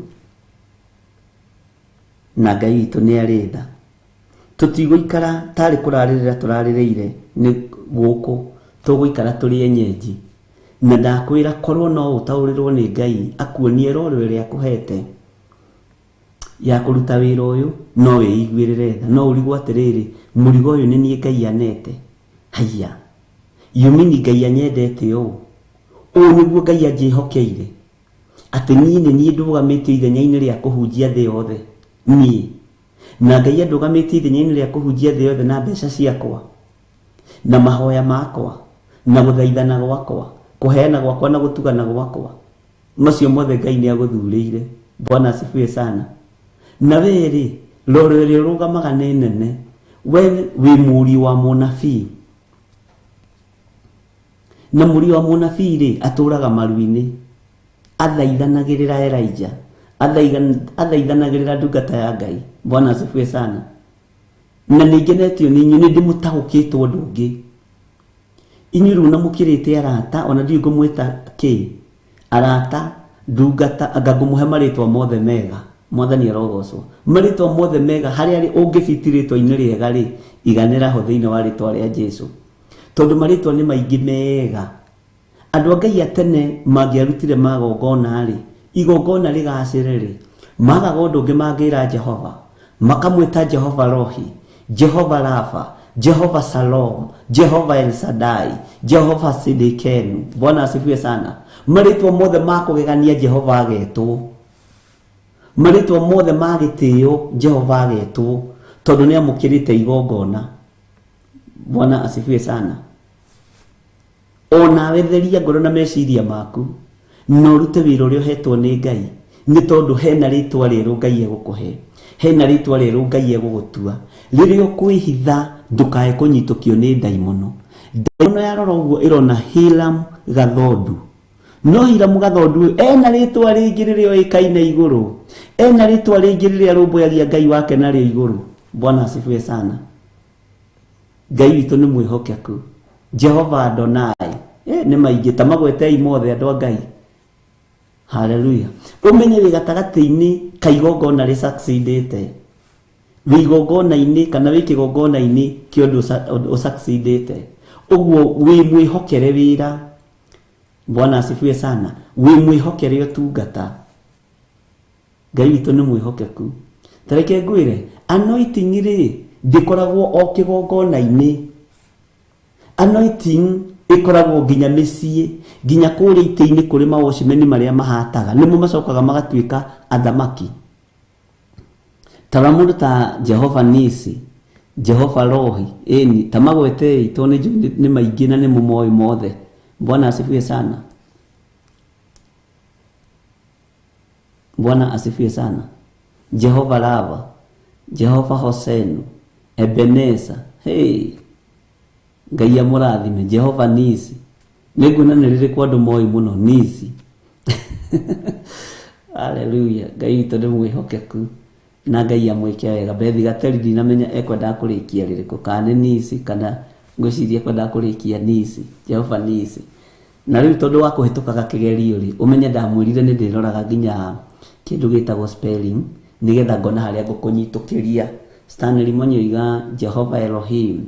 na Ngai witũ nĩ arĩ tha. Tũtigũikara tarĩ kũrarĩrĩra tũrarĩrĩire nĩ gũkũ, tũgũikara tũrĩ enyenji. Na ndakwĩra korwo no ũtaũrĩrwo nĩ Ngai akuonie roro ĩrĩa akũhete ya kũruta wĩra ũyũ, no wĩiguĩrĩre tha. No ũrigwo atĩrĩrĩ, mũrigo ũyũ nĩ niĩ Ngai anete. Haiya, yumini Ngai anyendete ũũ. Ũũ nĩguo Ngai anjĩhokeire, atĩ niĩ nĩ niĩ ndũgamĩtio ithenya-inĩ rĩa kũhunjia thĩ yothe. Niĩ na Ngai andũgamĩtie ithenya-inĩ rĩa kũhunjia thĩ yothe na mbeca ciakwa na mahoya makwa na gũthaithana gwakwa, kũheana gwakwa na gũtugana gwakwa. Macio mothe Ngai nĩ agũthurĩire. Bwana asifiwe sana. Na wĩrĩ, roro ĩrĩa ũrũgamaga nĩ nene. We wĩ mũriũ wa mũnabii, na mũriũ wa mũnabii rĩ atũraga maru-inĩ, athaithanagĩrĩra Elijah, athaithanagĩrĩra ndungata ya Ngai. Bwana asifiwe sana. Na nĩngenetio nĩ inyuĩ, nĩ ndĩmũtaũkĩtwo ũndũ ũngĩ. Inyuĩ rĩu na mũkĩrĩte arata, ona ndiũĩ ngũmwĩta kĩ, arata, ndungata, anga ngũmũhe marĩtwa mothe mega. Mwathani arogocwo. Marĩtwa mothe mega harĩa rĩ ũngĩbiti rĩtwa-inĩ rĩega rĩ, iganĩra ho thĩinĩ wa rĩtwa rĩa Jesũ, tondũ marĩtwa nĩ maingĩ mega. Andũ a Ngai atene mangĩarutire magongona rĩ, igongona rĩgacĩre rĩ, magaga ũndũ ũngĩ mangĩra Jehova, makamwĩta Jehova Rohi, Jehova Rafa, Jehova Salom, Jehova El Shaddai, Jehova Sidikenu. Bwana asifiwe sana. Marĩtwa mothe ma kũgegania Jehova agetwo. Marĩtwa mothe ma gĩtĩo Jehova agetwo, tondũ nĩ amũkĩrĩte igongona. Bwana asifiwe sana. Ona wetheria ngoro na meciria maku, no rute wĩra ũrĩa ũhetwo nĩ Ngai, nĩ tondũ hena rĩtwa rĩerũ Ngai egũkũhe, hena rĩtwa rĩerũ Ngai egũgũtua. Rĩrĩa ũkwĩhitha ndũkae kũnyitũkio nĩ ndaimono. Ndaimono yarora ũguo ĩrona Hiram Gathondu, no Hiram Gathondu ena rĩtwa rĩngĩ rĩrĩa oĩkaine igũrũ, ena rĩtwa rĩngĩ rĩrĩa rũmbũyagia Ngai wake narĩo igũrũ. Bwana asifiwe sana. Ngai witũ nĩ mwĩhokeku. Jehova Adonai, nĩ maingĩ, ta magwetei mothe andũ a Ngai. Haleluya. Ũmenye wĩ gatagatĩ-inĩ ka igongona rĩsucceedĩte, wĩ igongona-inĩ kana wĩ kĩgongona-inĩ kĩa ũndũ ũsucceedĩte, ũguo wĩ mwĩhokere wĩra. Bwana asifiwe sana. Wĩ mwĩhokere ũtungata. Ngai witũ nĩ mwĩhokeku. Tareke ngwĩre, anointing rĩ ndĩkoragwo o kĩgongona-inĩ. Anointing ĩkoragwo nginya mĩciĩ, nginya kũrĩa itĩ-inĩ kũrĩ mawocimeni marĩa mahataga, nĩmo macokaga magatuĩka athamaki. Tara mũndũ ta Jehova Nisi, Jehova Rohi, ĩni ta magwetei, tondũ nĩ maingĩ na nĩ mũmoĩ mothe. Bwana asifiwe sana. Bwana asifiwe sana. Jehova Rava, Jehova Hosenu, Ebeneza, Ngai amũrathime. Jehova Nisi, nĩguona nĩ rĩrĩkũ andũ moĩ mũno Nisi. Haleluya. Ngai witũ nĩ mwĩhokeku na Ngai amwĩke wega. Bethi Gateri ndinamenya ekwendaga kũrĩkia rĩrĩkũ, kana nĩ Nisi kana ngwĩciria ekwendaga kũrĩkia Nisi, Jehova Nisi. Na rĩu tondũ wa kũhĩtũkaga kĩgerio rĩ, ũmenye ndamwĩrire nĩ ndĩroraga nginya kĩndũ gĩtagwo spelling, nĩgetha ngona harĩa ngũkũnyitũkĩria. Stanley Monyoiga Jehova Elohim,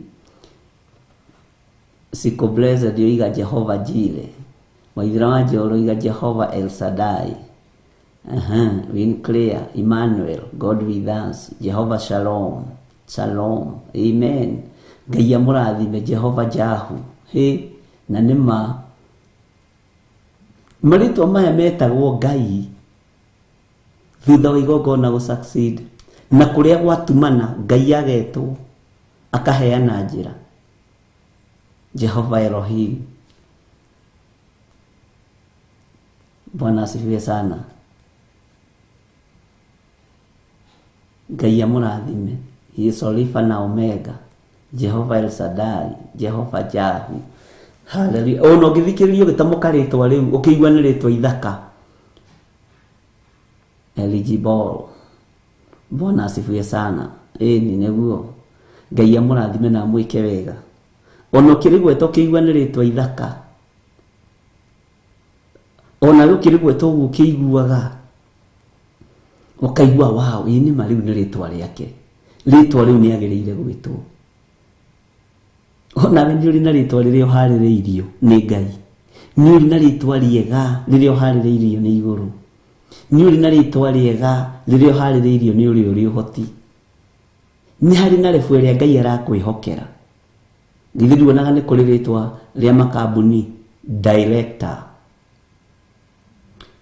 Siko Blessed yoiga Jehova Jire, Waithira wa Njoro yoiga Jehova El Shaddai, Winclear Emmanuel, God with us, Jehova Shalom, Shalom, Amen. Ngai amũrathime. Jehova Jahu, na nĩma Marĩtwa maya metagwo Ngai thutha wa igongona succeed, na kũrĩa gwatumana Ngai agetwo akaheana njĩra. Jehova Elohim. Bwana asifiwe sana. Ngai amũrathime. He is Alpha na Omega. Jehova El Shaddai, Jehova Jahu. Hallelujah. Ona ũngĩthikĩrĩrio gĩtamuka rĩtwa rĩu ũkĩigua nĩ rĩtwa ithaka. Eligible. Bwana asifiwe sana. Ni nĩguo. Ngai amũrathime na mwĩke wega. Ona ũkĩrĩgwetwo ũkĩigua nĩ rĩtwa ithaka. Ona ũkĩrĩgwetwo ũguo ũkĩiguaga ũkaigua wow, nĩ ma rĩu nĩ rĩtwa rĩake. Rĩtwa rĩu nĩ agĩrĩire gwĩtwo. Ona we nĩ ũrĩ na rĩtwa rĩrĩa ũharĩrĩirio nĩ Ngai. Nĩ ũrĩ na rĩtwa rĩega rĩrĩa ũharĩrĩirio nĩ igũrũ. Nĩ ũrĩ na rĩtwa rĩega rĩrĩa ũharĩrĩirio nĩ ũrĩa ũrĩ ũhoti. Nĩ harĩ na rebu ĩrĩa Ngai arakwĩhokera. Githĩ nduonaga nĩ kũrĩ rĩtwa rĩa makambuni director,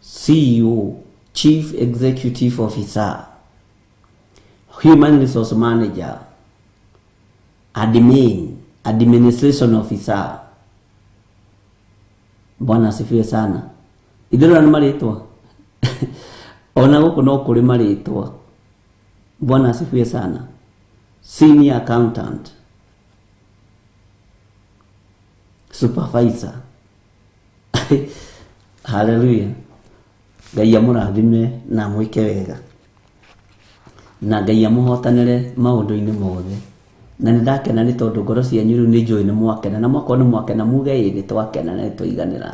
CEO, Chief Executive Officer, Human Resource Manager, Admin, Administration Officer. Bwana asifiwe sana. Idhira ni marĩtwa. Ona gũkũ no kũrĩ marĩtwa. Bwana asifiwe sana. Senior Accountant, Supervisor. Hallelujah. Ngai amũrathime na mwĩke wega. Na Ngai amũhotanĩre maũndũ-inĩ mothe. Na nĩndakena nĩ tondũ ngoro cianyu rĩu nĩ njũĩ nĩ mwakena, na mwakona nĩ mwakena muge ĩĩ twakena na nĩtũiganĩra.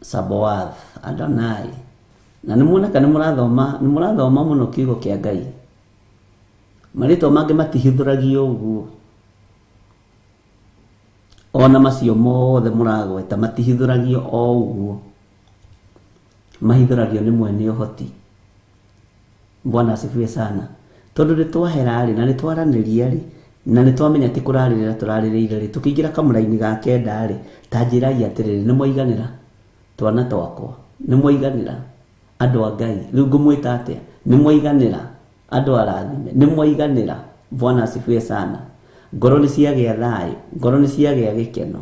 Sabaoth, Adonai. Na nĩmuoneka nĩ mũrathoma mũno kiugo kĩa Ngai. Marĩtwa mangĩ matihithũragio ũguo. Ona macio mothe mũragweta matihithũragio o ũguo. Mahithũragio nĩ mwene ũhoti. Bwana asifiwe sana. Tondũ nĩtwahera rĩ na nĩtwaranĩria rĩ na nĩtwamenya atĩ kũrarĩrĩra tũrarĩrĩire rĩ tũkĩingĩra kamũra-inĩ ga kenda rĩ ta njĩrai atĩrĩrĩ nĩ mwaiganĩra twana twakwa, nĩ mwaiganĩra andũ a Ngai. Rĩu ngũmwĩta atĩa? Nĩ mwaiganĩra andũ arathime, nĩ mwaiganĩra. Bwana asifiwe sana. Ngoro nĩ ciagĩa thayũ, ngoro nĩ ciagĩa gĩkeno.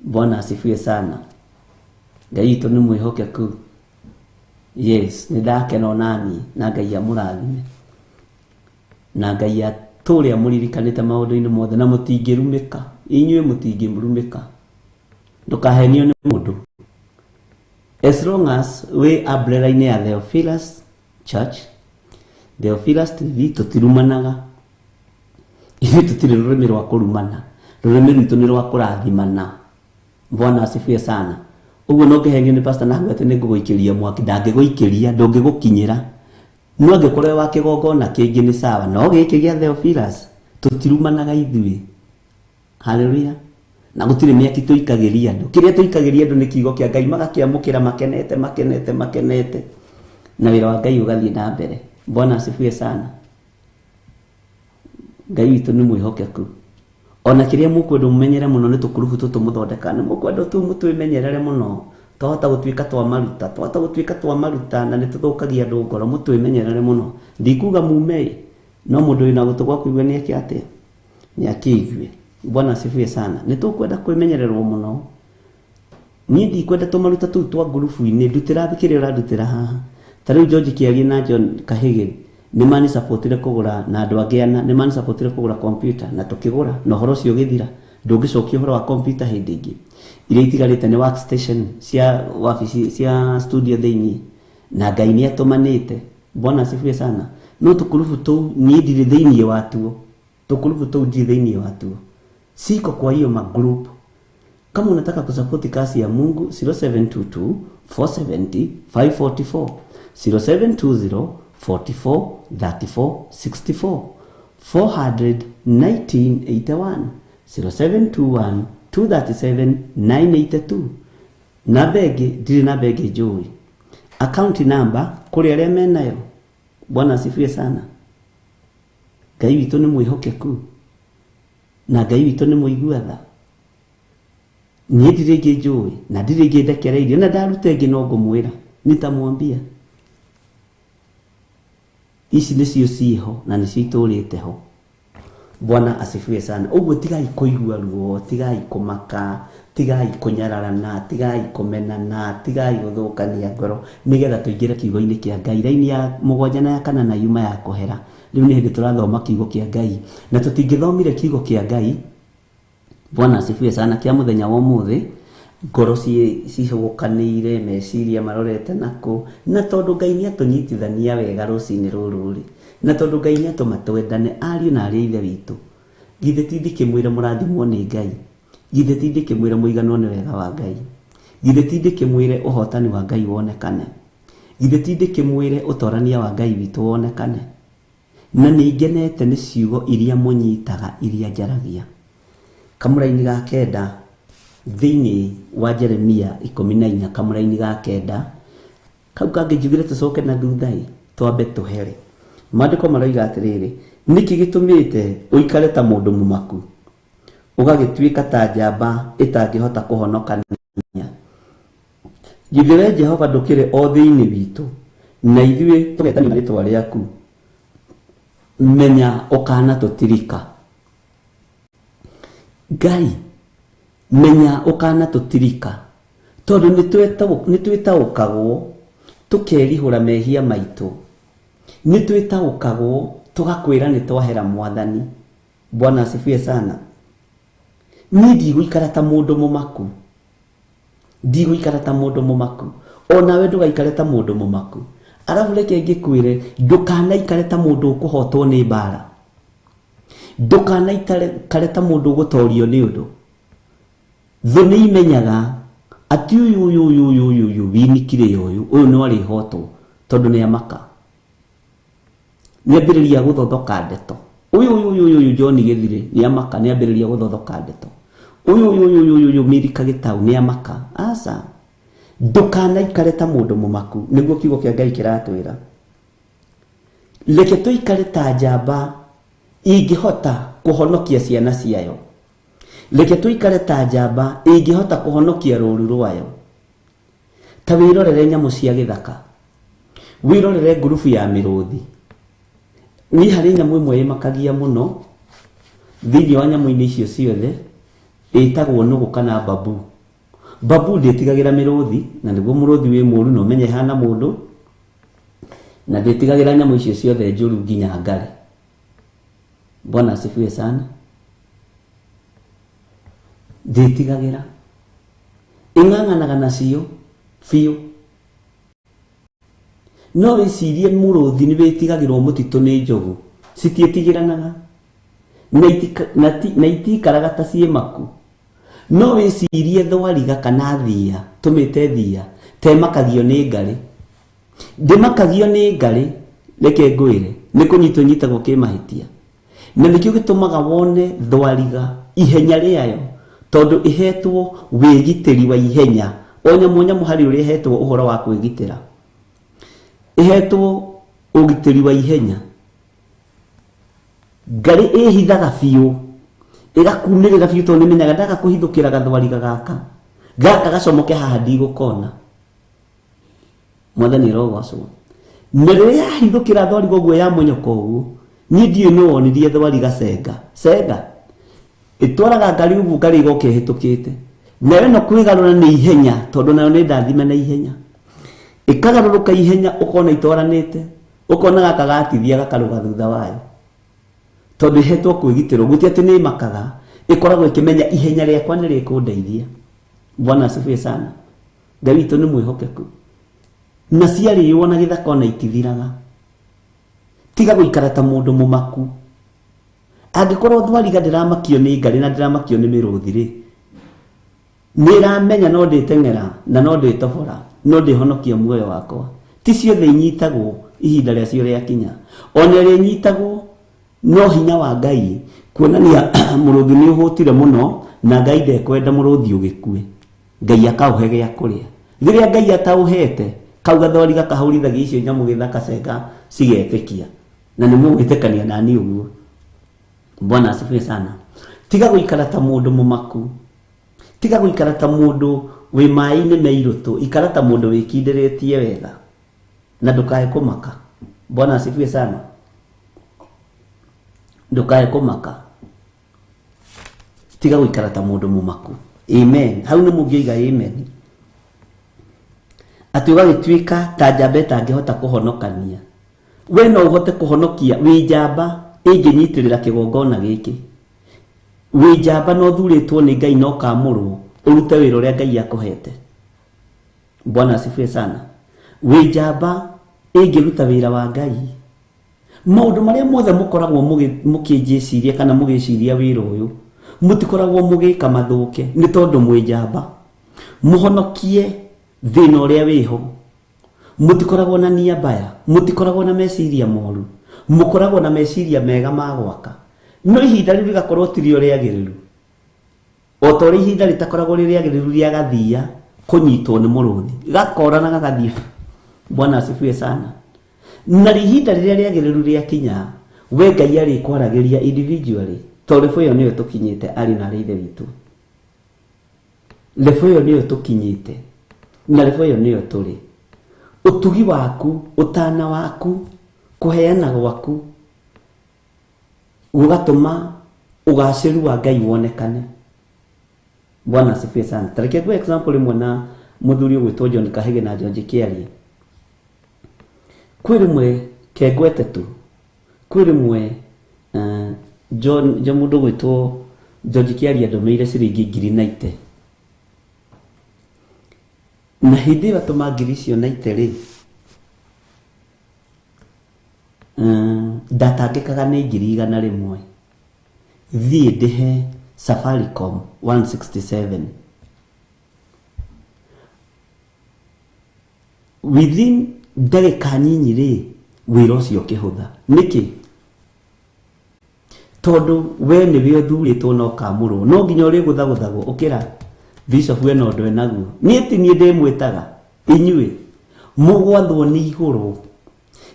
Bwana asifiwe sana. Ngai witũ nĩ mwĩhokeku. Yes, nĩndakena onani na Ngai amũrathime. Na Ngai atũre amũririkanĩte maũndũ-inĩ mothe na mũtingĩrumĩka. Inyuĩ mũtingĩrumĩka. Ndũkahenio nĩ mũndũ. As long as we umbrella-inĩ ya Theophilus Church, Theophilus TV tũtirumanaga. Ithuĩ tũtirĩ rũrĩmĩ rwa kũrumana. Rũrĩmĩ rwitũ nĩ rwa kũrathimana. Bwana asifiwe sana. Uguo no ngĩhenio nĩ pastor nawe atĩ nĩngũgũikĩria mwaki, ndangĩgũikĩria, ndũngĩgũkinyĩra. No angĩkorwo wa kĩgongona kĩngĩ nĩ sawa, no gĩkĩ gĩa Theophilus tũtirumanaga ithuĩ. Hallelujah. Na gũtirĩ mĩaki tũikagĩria andũ. Kĩrĩa tũikagĩria andũ nĩ kiugo kĩa Ngai, magakĩamũkĩra makenete. Na wĩra wa Ngai ũgathiĩ na mbere. Bwana asifiwe sana. Ngai witũ nĩ mwĩhokeku. Ona kĩrĩa mũkwenda mũmenyere mũno nĩ tũkurubu tũtũ mũthondeka, nĩ mũkwenda mũtwĩmenyerere mũno. Twahota gũtuĩka twa maruta na nĩtũthũkagia andũ ngoro, mũtwĩmenyerere mũno. Ndikuga mume no mũndũ wĩna gũtũ gwa kũigua nĩ eke atĩa? Nĩ akĩigue. Bwana asifiwe sana. Nĩtũkwenda kwĩmenyererwo mũno. Niĩ ndikwenda tũmaruta tũu twa ngurubu-inĩ, ndutĩra thikĩrĩa ũrandutĩra haha. Ta rĩu George Kĩagi na John Kahĩgĩ nĩ mani supportire kũgũra na andũ angĩ ana nĩ mani supportire kũgũra computer na tũkĩgũra na ũhoro ũcio ũgĩthira. Ndũngĩcokia ũhoro wa computer hĩndĩ ĩngĩ. Iria itigarĩte nĩ workstation cia wabici cia studio thĩinĩ na Ngai nĩ atũmanĩte. Bwana asifiwe sana. No tũkurubu tũu niĩ ndirĩ thĩinĩ watuo. Tũkurubu tũu ndirĩ thĩinĩ watuo. Siko kwa hiyo magroup. Kama unataka kusupport kazi ya Mungu 0722 470 544 0720 44 34 64 41981 0721 237 982. Namba ĩngĩ ndirĩ namba ĩngĩ njũĩ. Account number kũrĩ arĩa menayo. Bwana asifiwe sana. Ngai witũ nĩ mwĩhokeku. Na Ngai witũ nĩ mũigua tha. Niĩ ndirĩ ĩngĩ njũĩ na ndirĩ ĩngĩ ndekereirio na ndaruta ĩngĩ no ngũmwĩra nitamwambia. Ici nĩcio ciĩho na nĩcio itũrĩte ho. Bwana asifiwe sana. Uguo tigai kũigua ruo, tigai kũmaka, tigai kũnyararana, tigai kũmenana, tigai gũthũkania ngoro nigetha tũingĩre kiugo-inĩ kĩa Ngai. Raini ya 7 na ya 4 na yuma ya kũhera. Rĩu nĩ hĩndĩ tũrathoma kiugo kĩa Ngai na tũtingĩthomire kiugo kĩa Ngai. Bwana asifiwe sana. Kia mũthenya wa ũmũthĩ ngoro cihũkanĩire, meciria marorete nako, na tondũ Ngai nĩ atũnyitithania wega rũcinĩ rũrũ rĩ, na tondũ Ngai nĩ atũma twendane ariũ na arĩ ithe witũ. Githĩ ti ndĩkĩmwĩre mũrathimwo nĩ Ngai? Githĩ ti ndĩkĩmwĩre mũiganwo nĩ wega wa Ngai? Githĩ ti ndĩkĩmwĩre ũhotani wa Ngai wonekane? Githĩ ti ndĩkĩmwĩre ũtorania wa Ngai witũ wonekane? Na nĩ ngenete nĩ ciugo iria mũnyitaga iria njaragia. Kamũra-inĩ ga 9 thĩinĩ wa Jeremia 14 kamũra-inĩ ga 9 kau kangĩ njugire tũcoke na thutha-ĩ twambe tũhere. Maandĩko maroiga atĩrĩrĩ, nĩkĩ gĩtũmĩte ũikare ta mũndũ mũmaku ũgagĩtuĩka ta njamba ĩtangĩhota kũhonokania? Githĩ wee Jehova ndũkĩrĩ o thĩinĩ witũ na ithuĩ tũgetanio na rĩĩtwa rĩaku? Menya ũkana tũtirika. Ngai menya ũkana tũtirika tondũ nĩtwĩtaũkagwo tũkerihũra mehia maitũ, nĩtwĩtaũkagwo tũgakwĩra nĩtwahera Mwathani. Bwana asifiwe sana. Niĩ ndigũikara ta mũndũ mũmaku, ndigũikara ta mũndũ mũmaku, onawe ndũgaikare ta mũndũ mũmaku. Arabu reke ngĩkwĩre ndũkanaikare ta mũndũ ũkũhotwo nĩ mbara, ndũkanaikare ta mũndũ ũgũtorio nĩ ũndũ. Thũ nĩ imenyaga atĩ ũyũ winikire ũyũ no arĩhotwo tondũ nĩ amaka, nĩambĩrĩria gũthothoka ndeto. Ũyũ John Gĩthirĩ nĩ amaka, nĩambĩrĩria gũthothoka ndeto. Ũyũ Mĩrika Gĩtaũ nĩ amaka. Aca, ndũkanaikare ta mũndũ mũmaku, nĩguo kiugo kĩa Ngai kĩratwĩra. Reke tũikare ta njamba ingĩhota kũhonokia ciana ciayo. Reke tũikare ta njamba ingĩhota kũhonokia rũũru rwayo. Ta wĩrorere nyamũ cia gĩthaka, wĩrorere ngurubu ya mĩrũthi. Niĩ harĩ nyamũ ĩmwe ĩmakagia mũno thĩinĩ wa nyamũ-inĩ icio ciothe, ĩtagwo nũgũ kana mbabu. Mbabu ndĩtigagĩra mĩrũthi, na nĩguo mũrũthi wĩ mũũru na ũmenye hana mũndũ, na ndĩtigagĩra nyamũ icio ciothe njũru nginya ngare. Bwana asifiwe sana. Ndĩtigagĩra, ĩng'ang'anaga nacio biũ. No wĩcirie mũrũthi nĩ wĩtigagĩrwo mũtitũ nĩ njogu, citiĩtigĩranaga na itikaraga ta ciĩ maku. No wĩcirie thwariga kana thia, tũmĩte thia, temakagio nĩ ngarĩ. Ndĩmakagio nĩ ngarĩ, reke ngwĩre nĩ kũnyitwo nyitagwo kĩmahĩtia. Na nĩkĩo gĩtũmaga wone thwariga ihenya rĩayo, tondũ ihetwo wĩgitĩri wa ihenya. O nyamũ harĩ ũrĩa ihetwo ũhoro wa kwĩgitĩra, ihetwo ũgitĩri wa ihenya. Ngarĩ ĩhithaga biũ, ĩgakunĩrĩra biũ tondũ nĩmenyaga ndaga kũhithũkĩra gathwariga gaka gacomoke haha ndigũkona. Mwathani arogocwo. Na rĩrĩa yahithũkĩra thwariga ũguo yamonyoka ũguo, niĩ ndiũĩ nĩ wonirie thwariga cenga ĩtwaraga ngari ũguo, ngari igoka ĩhĩtũkĩte, nayo no kwĩgarũra nĩ ihenya tondũ nayo nĩ ndathime na ihenya. Ĩkagarũrũka ihenya, ũkona itwaranĩte, ũkona gaka gatithia gakarũga thutha wayo tondũ ihetwo kwĩgitĩrwo. Gũti atĩ nĩ makaga, ĩkoragwo ĩkĩmenya ihenya rĩakwa nĩ rĩkũndeithia. Bwana asifiwe sana. Ngai witũ nĩ mwĩhokeku, na ciarĩywo na gĩthaka ona itithiraga. Tiga gũikara ta mũndũ mũmaku. Angĩkorwo thwariga ndĩramakio nĩ ngarĩ na ndĩramakio nĩ mĩrũthi rĩ, nĩramenya no ndĩteng'era na no ndĩtobora, no ndĩhonokia muoyo wakwa. Ti ciothe inyitagwo ihinda rĩacio rĩakinya. Ona ĩrĩa inyitagwo no hinya wa Ngai kuonania mũrũthi nĩ ũhũtire mũno na Ngai ndekwenda mũrũthi ũgĩkue, Ngai akaũhe gĩa kũrĩa. Rĩrĩa Ngai ataũhete, kau gathwariga kahũrithagia icio nyamũ gĩthaka cenga cigetĩkia, na nĩ mũgwĩtĩkania nani ũguo. Bwana asifiwe sana. Tiga gũikara ta mũndũ mũmaku, tiga guikara ta mundu wi mai-ini meirutu, ikara ta mundu wikindiretie wega na ndukae kumaka. Bwana asifiwe sana. Ndukae kumaka, tiga guikara ta mundu mumaku. Amen. Hau ni mungiiga amen. Ati ugagituika ta njamba itangihota kuhonokania. We no uhote kuhonokia wi njamba inginyitirira kigongona giki. Wi njamba no thuritwo ni Ngai no kamurwo urute wira uria Ngai akuhete. Bwana asifiwe sana. Wi njamba ingiruta wira wa Ngai. Maundu maria mothe mukoragwo mukijiciria kana mugiciria wira uyu mutikoragwo mugika mathuke ni tondu mwi njamba. Muhonokie thina uria wiho. Mutikoragwo na nia mbaya, mutikoragwo na meciria moru, mukoragwo na meciria mega ma gwaka. No ihinda riu rigakorwo tirio riagiriru. O to ihinda ritakoragwo riagiriru ria gathia kunyitwo ni muruthi gakora na gagathia. Bwana asifiwe sana. Na ihinda riria riagiriru ria kinya, we Ngai ari kwaragiria individually. To level yo niyo tukinyite ari na rithe witu. Level yo niyo tukinyite. Na level yo niyo turi. Utugi waku, utana waku, kuheana gwaku ugatuma ugaciru wa Ngai wonekane. Bwana asifiwe sana. Tareke kwa example mwana muthuri gwitwo John Kahege na George Kiarie. Kwirimwe kegwete tu. Kwirimwe John mundu gwitwo George Kiarie ndomeire ciringi 90. Na hindi batuma girisio na itere ndatangikaga ni 100 thie ndihe Safaricom 167 within ndagika nyinyi ri wira ucio kihutha niki tondu we ni we thuritwo no kamurwo no nginya uri guthaguthago ukira Bishop we no ndwe naguo ni ndimwitaga inyue mugwathwo ni iguru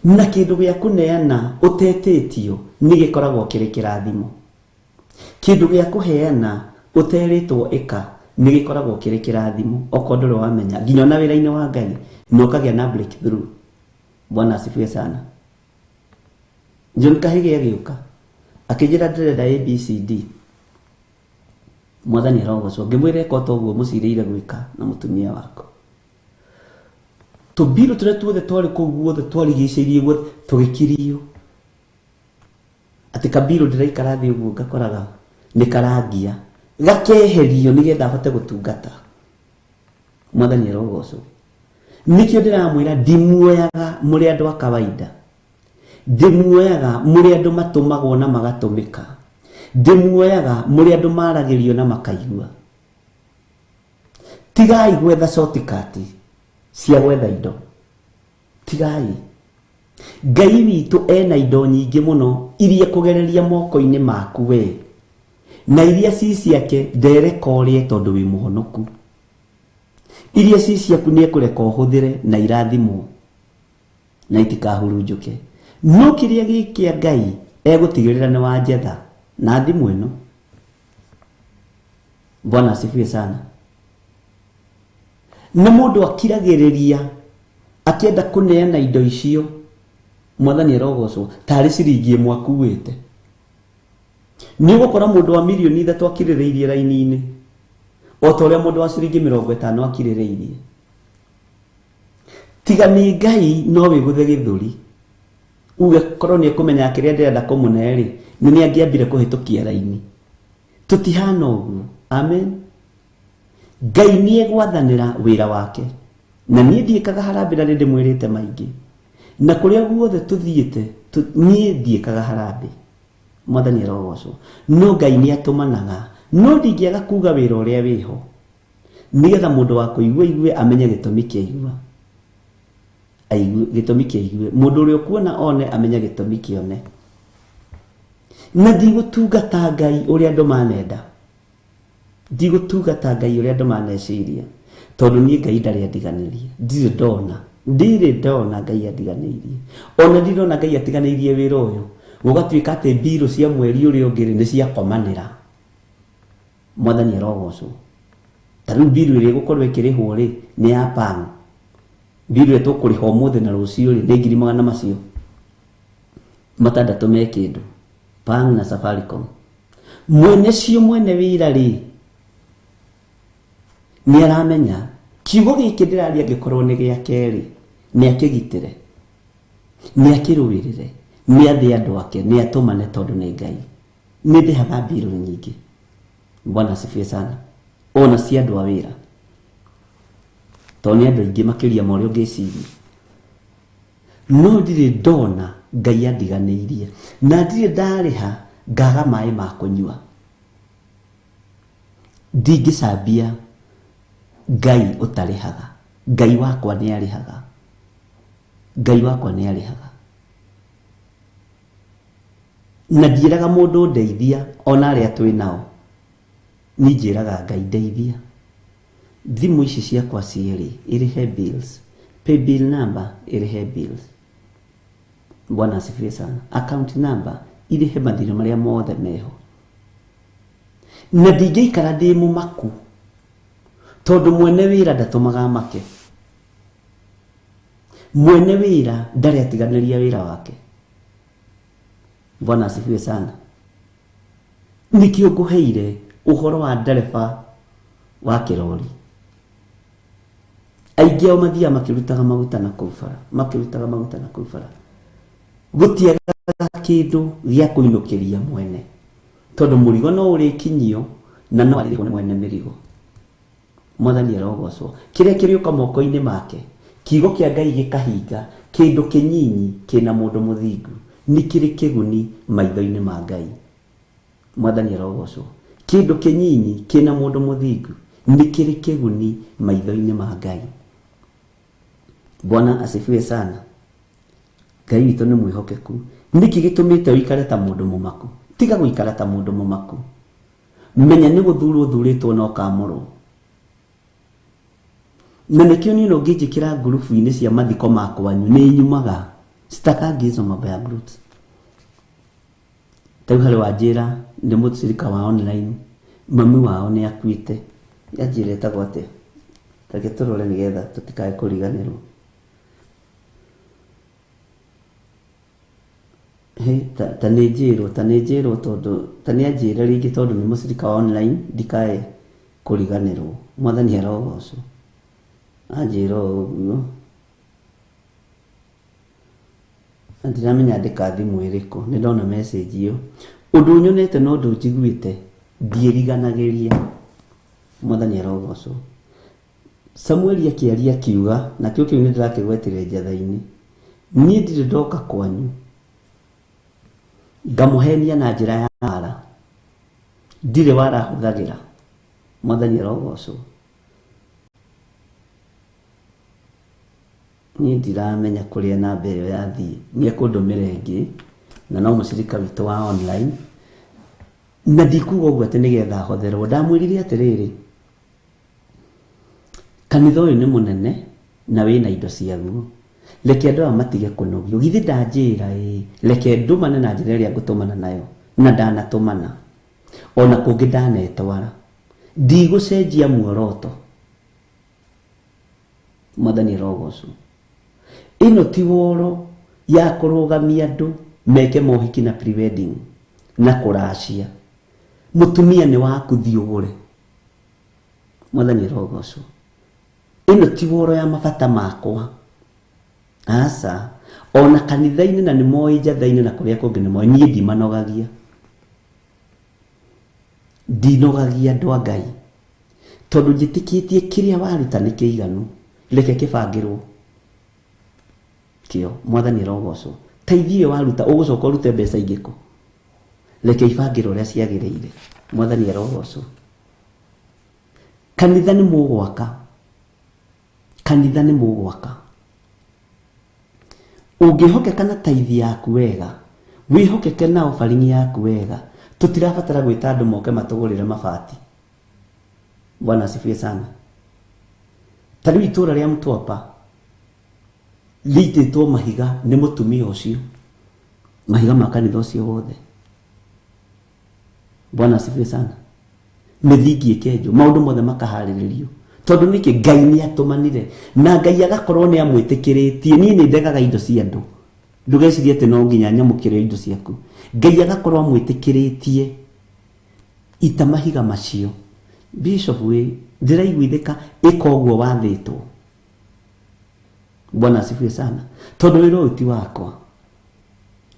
na kindu gya kuneana utetetio ni gikoragwo kiri kirathimo. Kindu gya kuheana uteritwo eka ni gikoragwo kiri kirathimo okondoro wamenya nginya na wira-ini wa Ngai no kagya na breakthrough. Bwana asifiwe sana. John Kahege agiuka akijira ndirenda ABCD mwathani arogocwo ngimwire ko toguo muciriire gwika na mutumia wako tubiru tule tuothe twari kuguothe twarigicirie guothe tugikirio ati kabiru ndiraikara thi uguo ngakoraga ni karangia gakeherio nigetha hote gutungata. Mwathani arogocwo nikio ndiramwira ndimuoyaga muri andu a kawaida, ndimuoyaga muri andu matumagwo na magatumika, ndimuoyaga muri andu maragirio na makaigua. Tigai gwetha shortcut cia gwetha indo, tigai. Ngai witu ena indo nyingi muno iria kugereria moko-ini maku we na iria ci ciake ndereka urie tondu wi muhonoku. Iria ci ciaku ni ekureka uhuthire na irathimo na itikahurunjuke. No kiria gikia Ngai egutigirira ni wa njetha na thimu ino. Bwana asifiwe sana. Na mundu akiragiriria akienda kuneana indo icio mwathani arogocwo tari ciringi mwakuwite. Ni gukora mundu wa milioni 3 akirireirie raini-ini o ta uria mundu wa ciringi 50 akirireirie. Tiga ni Ngai no wiguthe githuri uge korwo ni kumenya kiria ndirenda kumuneri ni ni angiambire kuhitukia raini. Tutihana uguo. Amen. Ngai ni egwathanira wira wake na ni ndiikaga harambira ndi mwirite maingi na kuria guothe tuthiite ni ndiikaga harambi. Mwathani arogocwo no Ngai ni atumanaga no ndingiaga kuga wira uria wiho nigetha mundu wa kuigwe amenye gitumi kia igwa aigu gitumi kia igwe mundu uria kuona one amenye gitumi kione na ndigutungata Ngai uria andu manenda, ndigutungata Ngai uria andu maneciria tondu ni Ngai ndari andiganirie. Ndire ndona Ngai andiganirie, ona ndirona Ngai atiganirie wira uyu gugatuika ati mbiro cia mweri uria ungiri ni cia komanira. Mwathani arogocwo Taru biru ile gukorwo ikirihwo ri ni ya Pang. Biru eto kuriho mothe na rucio ri ni 100 macio. Matandatu me kindu. Pang na Safaricom. Mwene cio mwene wira ri ni aramenya kiugo giki ndiraria gikorwo ni gia keri ni akigitire ni akirubirire ni athi andu ake ni atumane tondu ni Ngai ni ndihaga biru nyingi. Bwana asifiwe sana. Ona si andu a wira toni andu ingi makiria morio ngeciri no ndire ndona Ngai andiganiirie na ndire ndariha ngaga mai ma kunyua ndingicambia Ngai utarihaga. Ngai wakwa ni arihaga. Ngai wakwa ni arihaga. Na ndiiraga mundu ndeithia ona aria twi nao. Ni njiraga Ngai ndeithia. Thimu ici ciakwa ciiri irihe bills. Pay bill number irihe bills. Bwana asifiwe sana. Account number irihe mathiro maria mothe meho. Na ndingeikara ndi mumaku tondu mwene wira ndatumaga make. Mwene wira ndari atiganiria wira wake. Bwana asifiwe sana. Nikio nguheire uhoro wa ndereba wa kirori. Aingi ao mathia makirutaga maguta na kufara, makirutaga maguta na kufara. Gutiaga kindu gia kuinukiria mwene. Tondu murigo no uri kinyio na no ari mwene mirigo. Mwathani arogocwo. Kiria kiriuka moko-ini make. Kiugo kia Ngai gikahinga. Kindu kinyinyi kina mundu muthingu ni kiri kiguni maitho-ini ma Ngai. Mwathani arogocwo. Kindu kinyinyi kina mundu muthingu ni kiri kiguni maitho-ini ma Ngai. Bwana asifiwe sana. Ngai witu ni mwihokeku. Niki gitumite uikare ta mundu mumaku. Tiga guikara ta mundu mumaku. Menya ni guthurwo thuritwo no kamuro. Na nikio ni no ngijikira group-ini cia mathiko makwa ni nyumaga. Sitakangizo mambo ya groups. Tau hale wajira ndi mutsirika wa online. Mami wao ni akuite. Yajireta gwate. Tagetorore nigetha tutikae kuriganirwo. Tanejiro tondu taniajira ringi tondu ni mutsirika wa online ndikae kuriganirwo. Mwathani arogocwo. Ajiro uguo. Ndiramenya ndika thimu iriku ni ndona message iyo. Undu nyonete no ndu njiguite ndiiriganagiria. Mwathani arogocwo. Samuel akiaria kiuga na kio kiu ni ndirakigwetire njatha-ini. Ni ndire ndoka kwanyu. Ngamuhenia na njira ya ara. Ndire wara huthagira. Mwathani arogocwo. Ni ndiramenya kuria na mbere yathii ni ekundumira ingi na no mucirika witu wa online na ndikuga uguo ati nigetha hotherwo. Ndamwirire atiriri kanitha uyu ni munene na wina indo ciaguo. Reke andu amatige kunogio. Githi ndanjira reke ndumane na njira iria ngutumana nayo na ndanatumana ona kungi ndanetwara ndigucenjia muoroto. Mwathani arogocwo. Ino ti woro ya kurugamia andu meke mohiki na prewedding na kuracia. Mutumia ni waku thiugure. Mwathani arogocwo. Ino ti woro ya mabata makwa. Asa ona kanitha-ini na ni moi njatha-ini na kuria kungi ni moi. Nie ndimanogagia. Ndinogagia andu a Ngai tondu njitikitie kiria waruta ni kiiganu. Reke kibangirwo kio. Mwathani arogocwo. Teithie waruta ugucoka urute mbeca ingiko. Reke ibangirwo uria ciagiriire. Mwathani arogocwo. Kanitha ni mugwaka. Kanitha ni mugwaka. Ungihokeka na taithi yaku wega. Wihokeke na ofaringi yaku wega. Tutirabatara gwita andu moke matugurire mabati. Bwana asifiwe sana. Tariu itura ria Mtwapa lititwo mahiga ni mutumia ucio. Mahiga ma kanitha ucio wothe. Bwana asifiwe sana. mithingi ikenjo maundu mothe makahariririo tondu niki Ngai ni atumanire na Ngai agakorwo ni amwitikiretie ni ndegaga indo cia andu ndugecirie ati no nginya nyamukire indo ciaku Ngai agakorwo amwitikiretie itamahiga macio bishop we ndiraiguithika ikoguo wathitwo Bwana asifiwe sana tondu wira uti wakwa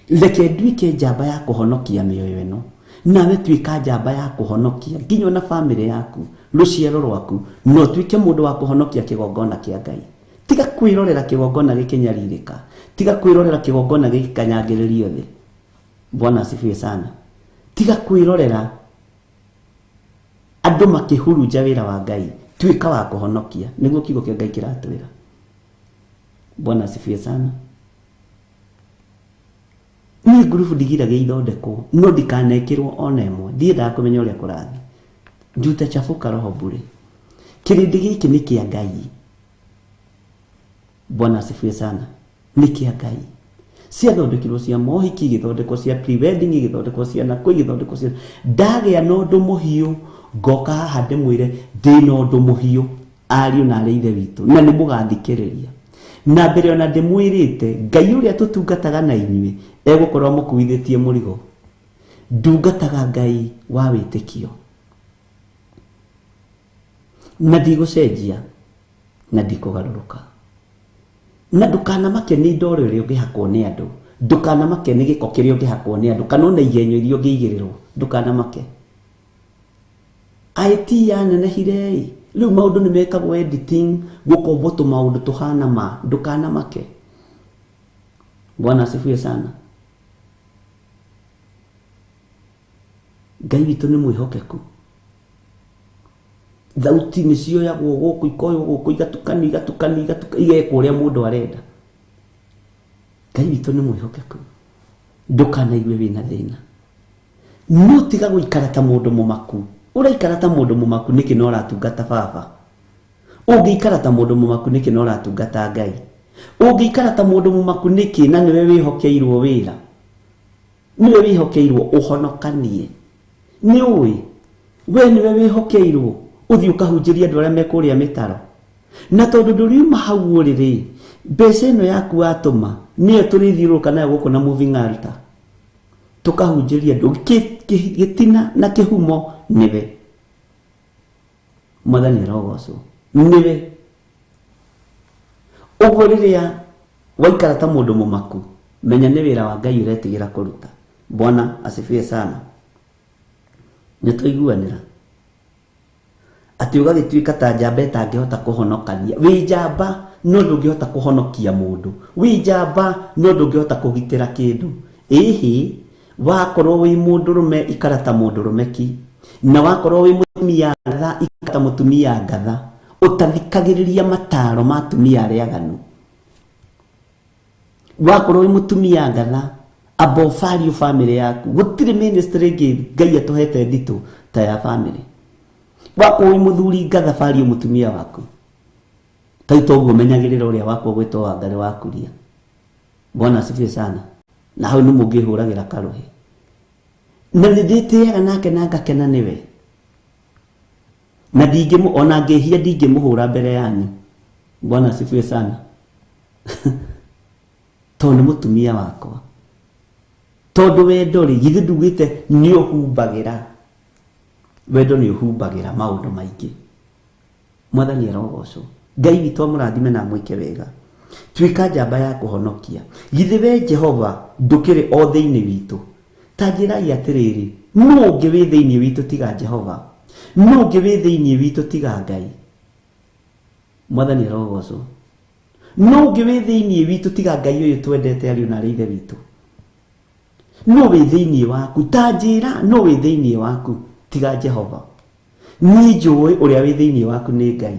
reke nduike njamba ya kuhonokia mioyo eno nawe tuika njamba ya kuhonokia nginya na family yaku ruciaro rwaku no tuike mundu wa kuhonokia kigongona kia Ngai tiga kwirorera kigongona gikinyaririka tiga kwirorera kigongona gikanyagiririo thi Bwana asifiwe sana tiga kwirorera andu makihurunja wira wa Ngai tuika wa kuhonokia niguo kigo kia Ngai kiratwira Bwana asifiwe sana ni grupu digiraga ithondekwo no ndikanekirwo ona imwe ndiendaga kumenya uria kurathi njuta chafuka roho bure kirindi giki ni kia Ngai Bwana asifiwe sana ni kia Ngai cia thondekirwo cia mohiki githondekwo cia pre-wedding githondekwo cia nakwo githondekwo cia ndagea no ndu muhiu ngoka haha ndimwire ndina undu muhiu ariu na areithe witu na ni mugathikiriria na mbere ona ndimwirite Ngai uria tutungataga na inyuĩ egukorwo mukuithitie murigo ndungataga Ngai wa witikio na ndigucenjia na ndikugaruruka na ndukana make ni ndoro iria ungihakwo ni andu ndukana make ni giko kiria ungihakwo ni andu kana ona igenyo iria ungiigirirwo ndukana make IT yanenehire riu maundu ni mekagwo editing gukombo tu maundu tuhana ma ndukana make Bwana asifiwe sana Ngai witu ni mwihokeku thauti ni cio ya guku ikoyo guku igatukani igekwo uria mundu arenda Ngai witu ni mwihokeku ndukana igwe wina thina no tiga guikara ta mundu mumaku uraikara ta mundu mumaku niki no ratungata baba ungiikara ta mundu mumaku niki no ratungata Ngai ungiikara ta mundu mumaku niki na niwe wihokeirwo wira niwe wihokeirwo uhonokanie ni uwi we niwe wihokeirwo uthi ukahunjiria andu aria mekuria mitaro na tondu nduriuma hau uriri mbeca ino yaku atuma niyo turithiuruka nayo guku na moving altar tukahunjiria andu gitina na kihumo niwe Mwathani arogocwo niwe uguo riria waikara ta mundu mumaku menya ni wira wa Ngai uretigira kuruta Bwana asifiwe sana nituiguanira ati ugagituika ta njamba itangihota kuhonokania wi njamba no ndungihota kuhonokia mundu wi njamba no ndungihota kugitira kindu ihi wakorwo wi mundu rume ikara ta mundu rumeki na wakorwo wi mutumia ngatha ikata mutumia ngatha utathikagiriria mataro ma atumia aria aganu wakorwo wi mutumia ngatha abo value family yaku gutire ministry ngi Ngai atuhete nditu ta ya family wakorwo wi muthuri ngatha value mutumia waku taito uguo menyagirira uria wako gwitwo Wangari wa Kuria Bwana asifiwe sana na hau ni mungihuragira karuhi na nditiaga nake na ngakena niwe na ndingimu ona ngehia ndingimuhura mbere yanyu Bwana asifiwe sana tondu mutumia wakwa tondu wendo ri githe ndugite ni uhumbagira wendo ni uhumbagira maundu maingi Mwathani arogocwo Ngai witu amurathime na mwike wega tuika njamba ya kuhonokia githe we Jehova ndukire o thiini witu ta njirai atiriri no ngi wi thiini witu tiga Jehova no ngi wi thiini witu tiga Ngai Mwathani arogocwo no ngi wi thiini witu tiga Ngai uyu twendete ari na rithe witu no wi thiini waku ta njira no wi thiini waku tiga Jehova ni njui uria wi thiini waku ni Ngai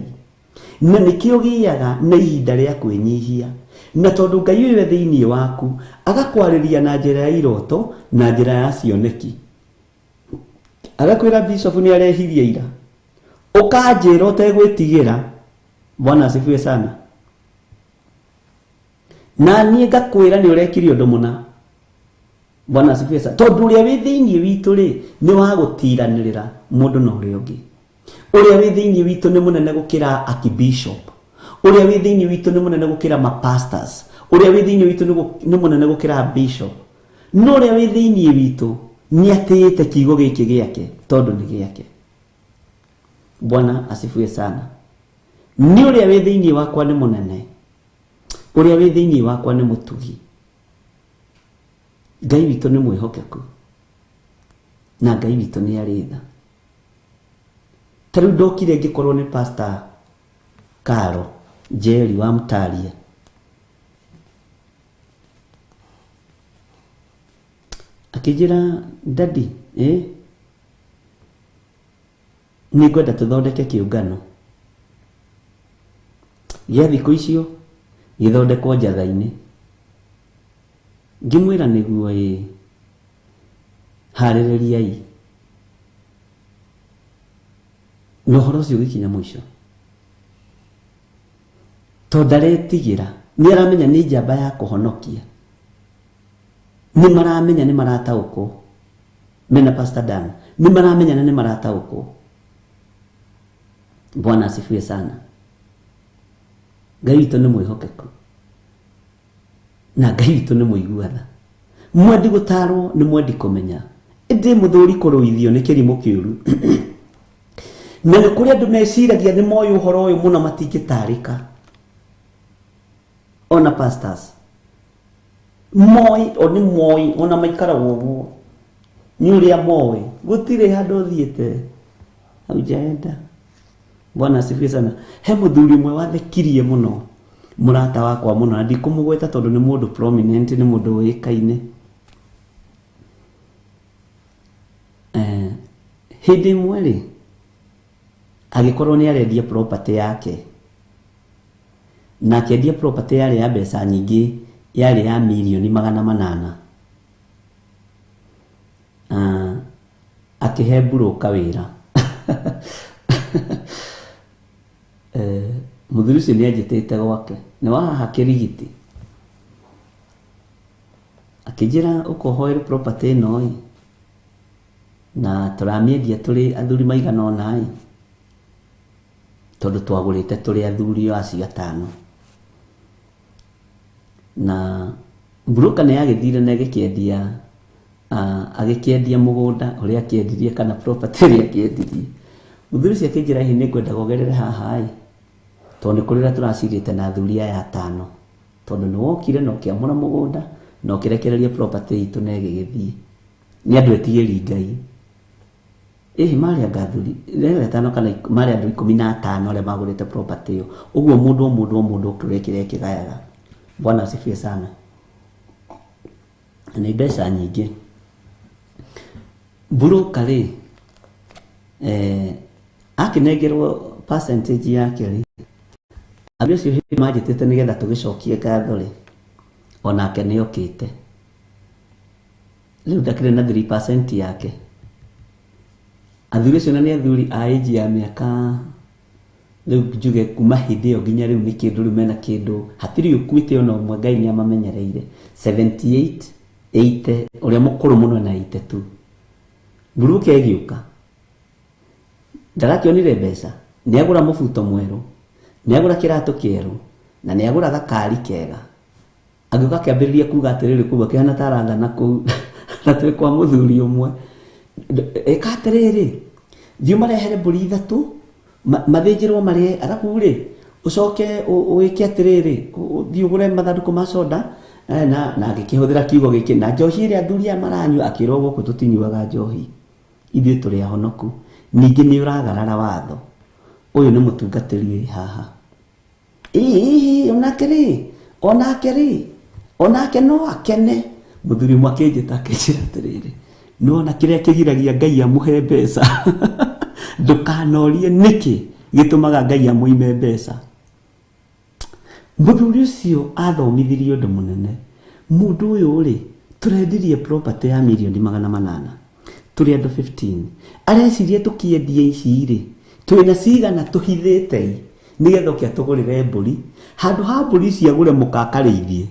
na nikio giaga na ihinda ria kwinyihia na tondu Ngai uyu thiini waku agakwariria na njira ya iroto na njira ya cioneki agakwira bishop ni arehirie ira ukanjira utegwitigira Bwana asifiwe sana na nie ngakwira ni urekiri undu muna Bwana asifiwe sana. Tondu uria wi thiini witu ri ni wa gutiranirira mundu na uria ungi. Uria wi thiini witu ni munene gukira archbishop. Uria wi thiini witu ni munene gukira ma pastors. Uria wi thiini witu ni munene gukira bishop. No uria wi thiini witu ni atiyite kiugo giki giake tondu ni giake. Bwana asifiwe sana. Ni uria wi thiini wakwa ni munene. Uria wi thiini wakwa ni mutugi. Ngai witũ nĩ mwĩhokeku na Ngai witũ nĩ arĩ tha. Ta rĩu ndokire ngĩkorwo nĩ Pastor Karo Njeri wa Mutaria. Akĩnjĩra ndadi nĩ ngwenda tũthondeke kĩũngano gĩa thikũ icio gĩthondekwo Njatha-inĩ. Ngimwira niguo harĩrĩriai na ũhoro ũcio ũgĩkinya mũico, tondũ ndaretigĩra. Nĩ aramenya nĩ njamba ya kũhonokia, nĩ maramenya nĩ marataũkwo mena Pastor Dan, nĩ maramenya na nĩ marataũkwo. Bwana asifiwe sana. Ngai witũ nĩ mwĩhokeku na Ngai witũ nĩ mũiguatha. Mwendi gũtarwo nĩ mwendi kũmenya. Ĩndĩ mũthuri kũrũithio nĩ kĩrimũ kĩũru. Na nĩ kũrĩ andũ meciragia nĩ moĩ ũhoro ũyũ mũno matingĩtarĩka. Ona pastors moĩ, o nĩ moĩ, ona maikaraga ũguo nĩ ũrĩa moĩ, gũtirĩ handũ ũthiĩte haujaenda. Bwana asifiwe sana. He mũthuri ũmwe wathekirie mũno, murata wakwa muno, na ndikumugweta tondu ni mundu prominent, ni mundu wikaine. Hindi mweri agikorwo ni arendia property yake, na akendia property yale ya mbeca nyingi, yale ya milioni 800. Akihe broker wira. Muthuri ucio ni anjitite gwake, ni wahaha kirigiti, akijira ukohoera property ino na turamiendia turi athuri maigana ona tondu twagurite turi athuri acio 5. Na broker ni agithire na agikiendia mugunda uria akiendirie kana property iria akiendirie. Muthuri ucio akijira hi ni ngwenda gogerere haha tondu kurira turacirite na athuri aya 5, tondu ni wokire no kiamura mugunda no kirekereria property itu na igithie. Ni andu etigiri Ngai. Mari agathuri rere 5 kana mari andu 15 ole magurite property yo. Uguo mundu kurekire kigayaga. Bwana asifiwe sana. Ni mbeca nyingi. Broker ri akinengerwo percentage yake ri abio cio hi majitete nigetha tugicokie ngatho ri onake ni okite riu ndakire na 3% yake. Athuri cio ni athuri a age ya miaka riu njuge kuma hindi yo nginya riu ni kindu riu mena kindu hatiri ukuite ona umwe Ngai ni amamenyereire 78 80 uria mukuru muno na 82. Buruke egiuka ndarakionire mbeca, ni agura mubuto mweru, ni agura kirato kieru, na ni agura gakari kega. Agiuka kiambiriria kuga atiriri kuga kihana taranga na ku na twe kwa muthuri umwe ekatiriri thiu marehere mburi 3 mathinjirwo mari arabu ri ucoke uike atiriri thiu ugure mathanduku ma soda na agikihũthĩra kiugo giki na njohi ĩrĩa athuri maranyua akirwo gũkũ tutinyuaga njohi ithuĩ tũrĩ ahonoku. Ningĩ nĩ ũragarara watho. Ũyũ nĩ mũtungatĩri haha. Onake no akene. Mũthuri mwakĩnjĩta akĩnjĩra atĩrĩrĩ, nona kĩrĩa kĩgiragia Ngai amũhe mbeca ndũkanorie nĩkĩ gĩtũmaga Ngai amũime mbeca. Mũthuri ũcio athomithirie ũndũ mũnene. Mũndũ ũyũ rĩ tũrendirie property ya milioni 800, tũrĩ andũ 15. Arecirie tukiendie ici rĩ twina cigana tuhithĩte nigetha ũkĩa tũgũrĩre mbũri, handũ ha mbũri ici agũre mũkakarĩithie,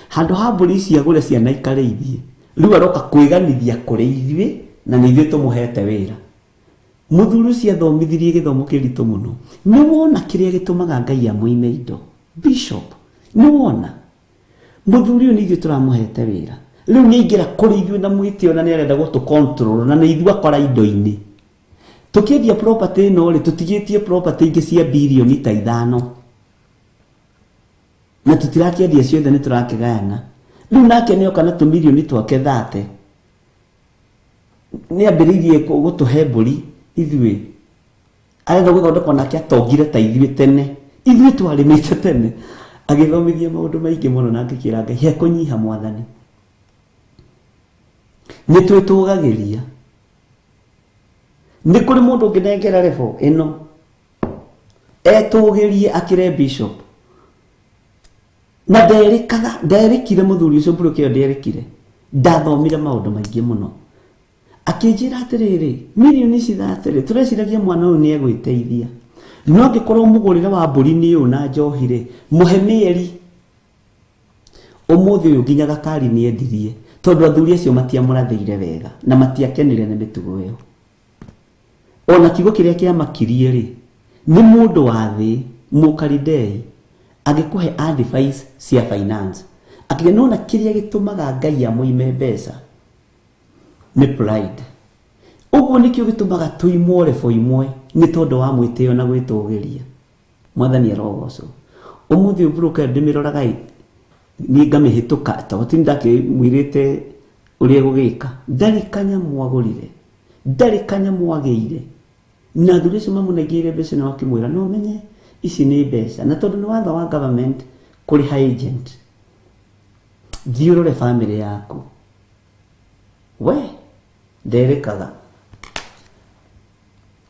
handũ ha mbũri ici agũre ciana ikarĩithie, riu aroka kwiganithia kuri ithuĩ na nĩ ithuĩ tũmũhete wĩra. Mũthuri ũcio athomithirie gĩthomo kĩritũ mũno. Nĩ wona kĩrĩa gĩtũmaga Ngai amũime indo Bishop? Nĩ wona mũthuri ũyũ nĩ ithuĩ tũramũhete wĩra, rĩu nĩ aingĩra kũrĩ ithuĩ na mwĩtĩo na nĩ arenda gũtũ control na nĩ ithuĩ akora indo-inĩ. Tũkĩendia property ĩno rĩ, tũtigĩtie property ingĩ cia bilioni ta 5 na tũtirakĩendia ciothe, nĩ tũrakĩgayana. Rĩu nake nĩoka na tũmirioni twake 30 nĩ ambĩrĩirie gũtũhe mbũri ithuĩ, arenda gũthondekwo nake atongire ta ithuĩ tene, ithuĩ twarĩmĩte tene, agĩthomithia maũndũ maingĩ mũno na ngĩkĩra Ngai he kũnyiha Mwathani. Nĩ twĩtũgagĩria, nĩ kũrĩ mũndũ ũngĩnengera level ĩno etũgĩrie akĩre Bishop na nderĩkire mũthuri ũcio mbũrũki ĩyo nderĩkire, ndathomire maũndũ maingĩ mũno. Akĩnjĩra atĩrĩrĩ, milioni ici 30 tũreciragia mwana ũyũ nĩ egwĩteithia, no angĩkorwo mũgũrĩre wa mbũri nĩ ũyũ na njohi-rĩ, mũhe mĩeri. Ũmũthĩ ũyũ nginya gakari nĩ endirie tondũ athuri acio matiamũrathĩire wega na matiakenire nĩ mĩtugo ĩyo. Ona kiugo kĩrĩa kĩamakirie-rĩ, nĩ mũndũ wa thĩ mũkaridei agĩkũhe advice cia finance, akĩria nona kĩrĩa gĩtũmaga Ngai amũime mbeca nĩ pride. Ũguo nĩkĩo gĩtũmaga tũimwo level imwe nĩ tondũ wa mwĩtĩo na gwĩtũgĩria. Mwathani arogocwo. Ũmũthĩ ũmbũrũka ndĩmĩroraga niĩ ngamĩhĩtũka tondũ ndakĩmwĩrĩte ũrĩa gũgĩka, ndarĩ kanyamũ agũrire, ndarĩ kanyamũ agĩire, na athuri acio mamũnengĩire mbeca na wakĩmwĩra no menye ici nĩ mbeca, na tondũ nĩ watho wa government kũrĩha agent, thiĩ ũrore family yaku. We nderĩkaga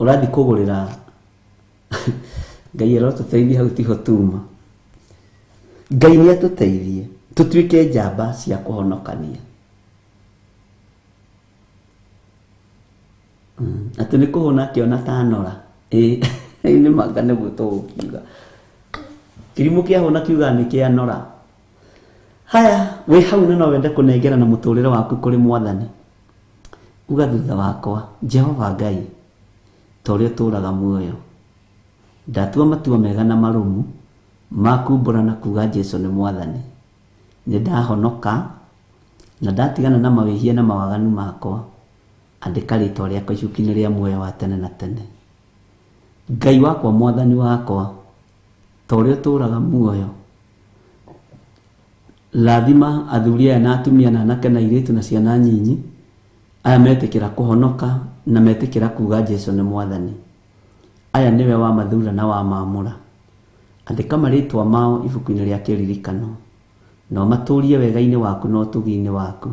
ũrathiĩ kũgũrĩra Ngai arotũteithia hau tiho tuma. Ngai nĩ atũteithie tũtuĩke njamba cia kũhonokania. Atĩ nĩ kũhũna akĩona ta nora, nĩ manga nĩguo tũgũkiuga. Kĩrimũ kĩahũna kiuga nĩ kĩa nora. Haya, wĩ hau na no wende kũnengera na mũtũrĩre waku kũrĩ Mwathani, uga thutha wakwa, Jehova Ngai ta ũrĩa ũtũũraga muoyo, ndatua matua mega na marũmu makumbũra na kuga Jesũ nĩ Mwathani. Nĩ ndahonoka na ndatigana na mawĩhia na mawaganu makwa, andĩka rĩtwa rĩakwa ibuku-inĩ rĩa muoyo wa tene na tene. Ngai wakwa, Mwathani wakwa, ta ũrĩa ũtũũraga muoyo, rathima athuri aya na atumia na anake na airĩtu na ciana nyinyi aya metĩkĩra kũhonoka na metĩkĩra kuga Jesũ nĩ Mwathani. Aya nĩwe wa mathura na wa maamũra, andĩka marĩtwa mao ibuku-inĩ rĩa kĩririkano na ũmatũũrie wega-inĩ waku na ũtugi-inĩ waku.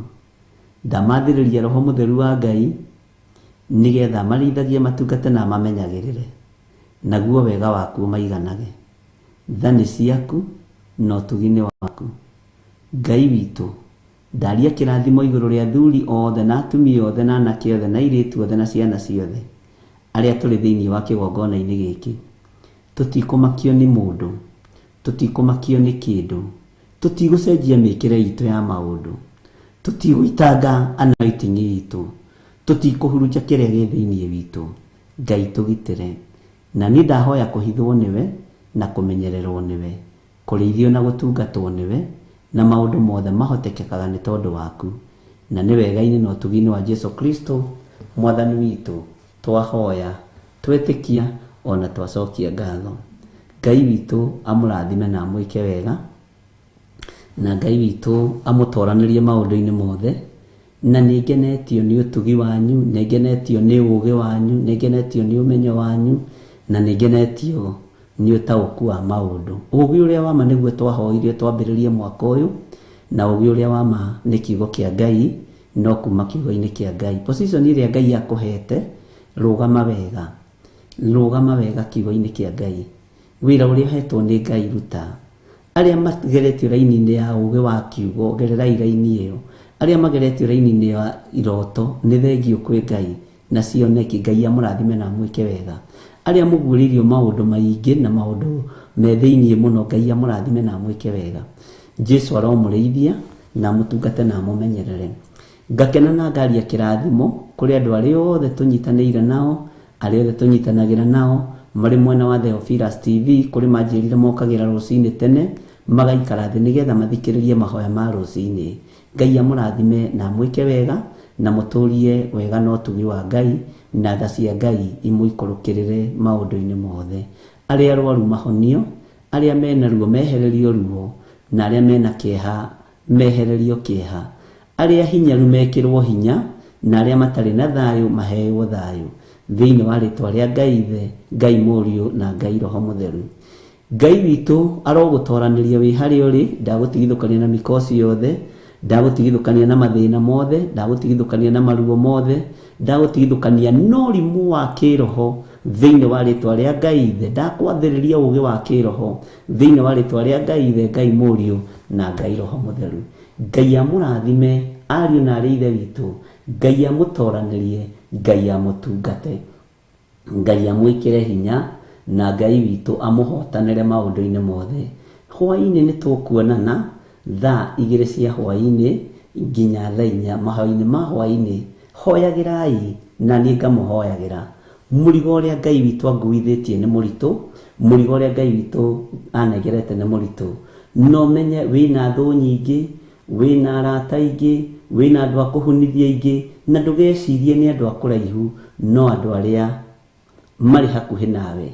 Ndamathĩrĩria Roho Mũtheru wa Ngai nĩgetha marĩithagie matungate na mamenyagĩrĩre, naguo wega waku maiganage, thani ciaku na ũtugi-inĩ waku. Ngai witũ, ndaria kĩrathimo igũrũ rĩa athuri othe na atumia othe na anake othe na airĩtu othe na ciana ciothe arĩa tũrĩ thĩinĩ wa kĩgongona-inĩ gĩkĩ. Tũtikũmakio nĩ mũndũ, tũtikũmakio nĩ kĩndũ, tũtigũcenjia mĩĩkĩre itũ ya maũndũ, tũtigũitanga anointing itũ, tũtikũhurunja kĩrĩa gĩ thĩinĩ witũ. Ngai tũgitĩre, na niĩ ndahoya kũhithwo nĩwe na kũmenyererwo nĩwe, kũrĩithio na gũtungatwo nĩwe, na maũndũ mothe mahotekekaga nĩ tondũ waku, na nĩ wega-inĩ na ũtugi-inĩ wa Jesũ Kristo Mwathani witũ twahoya, twetĩkia ona twacokia ngatho. Ngai witũ amũrathime na amwĩke wega, na Ngai witũ amũtwaranĩrie maũndũ-inĩ mothe, na nĩ ngenetio nĩ ũtugi wanyu, nĩ ngenetio nĩ ũũgĩ wanyu, nĩ ngenetio nĩ ũmenyo wanyu, na nĩ ngenetio nĩ ũtaũku wa maũndũ. Ũũgĩ ũrĩa wama nĩguo twahoire twambĩrĩrie mwaka ũyũ, na ũũgĩ ũrĩa wama nĩ kiugo kĩa Ngai, no kuma kiugo-inĩ kĩa Ngai. Position ĩrĩa Ngai akũhete, rũgama wega, rũgama wega kiugo-inĩ kĩa Ngai. Wĩra ũrĩa hetwo nĩ Ngai ruta. Arĩa mageretio raini-inĩ ya ũũgĩ wa kiugo, gererai raini ĩyo. Arĩa mageretio raini-inĩ ya iroto, nĩ thengio kwĩ Ngai na cioneki. Ngai amũrathime na amwĩke wega. Arĩa mũguũrĩirio maũndũ maingĩ na maũndũ me thĩinĩ mũno, Ngai amũrathime na amwĩke wega. Jesũ aromũrĩithia na amũtungate na amũmenyerere. ngakena na ngaria kirathimo kuri andu ari othe tunyitanĩire nao, ari othe tunyitanagĩra nao marĩ mwena wa Theophilus TV, kuri manjĩrire mokagĩra rũcinĩ tene magaikara thĩ nĩgetha mathikĩrĩrie mahoya ma rũcinĩ. Ngai amũrathime na amwĩke wega na mũtũrie wega na ũtugi wa Ngai na tha cia Ngai imũikũrũkĩrĩre maũndũ-inĩ mothe. Arĩa arwaru mahonio, arĩa mena ruo mehererio ruo, na arĩa mena kĩeha mehererio kĩeha, arĩa hinyaru mekĩrwo hinya, na arĩa matarĩ na thayũ maheo thayũ, thĩinĩ wa rĩtwa rĩa Ngai Ithe, Ngai Mũriũ na Ngai Roho Mũtheru. Ngai witũ arogũtoranĩria wĩ harĩa ũrĩ, ndagũtigithũkania na mĩkosi yothe, ndagũtigithũkania na mathĩna mothe, ndagũtigithũkania na maruo mothe, ndagũtigithũkania na ũrimũ wa kĩroho thĩinĩ wa rĩtwa rĩa Ngai Ithe. Ndakwathĩrĩria ũgĩ wa kĩroho thĩinĩ wa rĩtwa rĩa Ngai Ithe, Ngai Mũriũ na Ngai Roho Mũtheru. Ngai amũrathime ariũ na arĩ ithe witũ, Ngai amũtoranĩrie, Ngai amũtungate, Ngai amwĩkĩre hinya, na Ngai witũ amũhotanĩre maũndũ-inĩ mothe. Hwaĩ-inĩ nĩ tũkuonana thaa 2 cia hwaĩ-inĩ nginya thaa 4. Mahoya-inĩ ma hwaĩ-inĩ hoyagĩrai na niĩ ngamũhoyagĩra. Mũrigo ũrĩa Ngai witũ anguithĩtie nĩ mũritũ, mũrigo ũrĩa Ngai witũ anegerete nĩ mũritũ. No menye wĩna thũ nyingĩ, wĩna arata aingĩ, wĩna andũ a kũhunithia aingĩ, na ndũgecirie nĩ andũ a kũraihu, no andũ arĩa marĩ hakuhĩ nawe,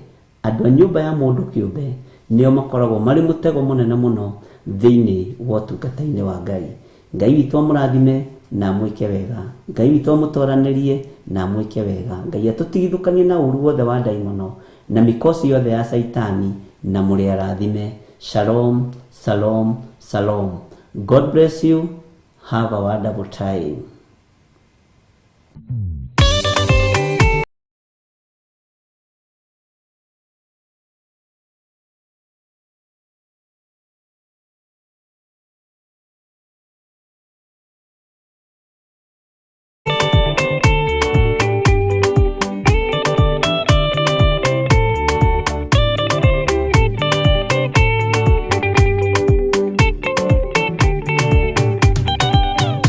andũ a nyũmba ya mũndũ kĩũmbe, nĩo makoragwo marĩ mũtego mũnene mũno thĩinĩ wa ũtungata-inĩ wa Ngai. Ngai witũ amũrathime na amwĩke wega, Ngai witũ amũtoranĩrie na amwĩke wega. Ngai atũtigithũkanie na ũru wothe wa ndaimono na mĩkosi yothe ya Saitani, na mũrĩ arathime. Shalom, shalom, shalom. God bless you. Have a wonderful time.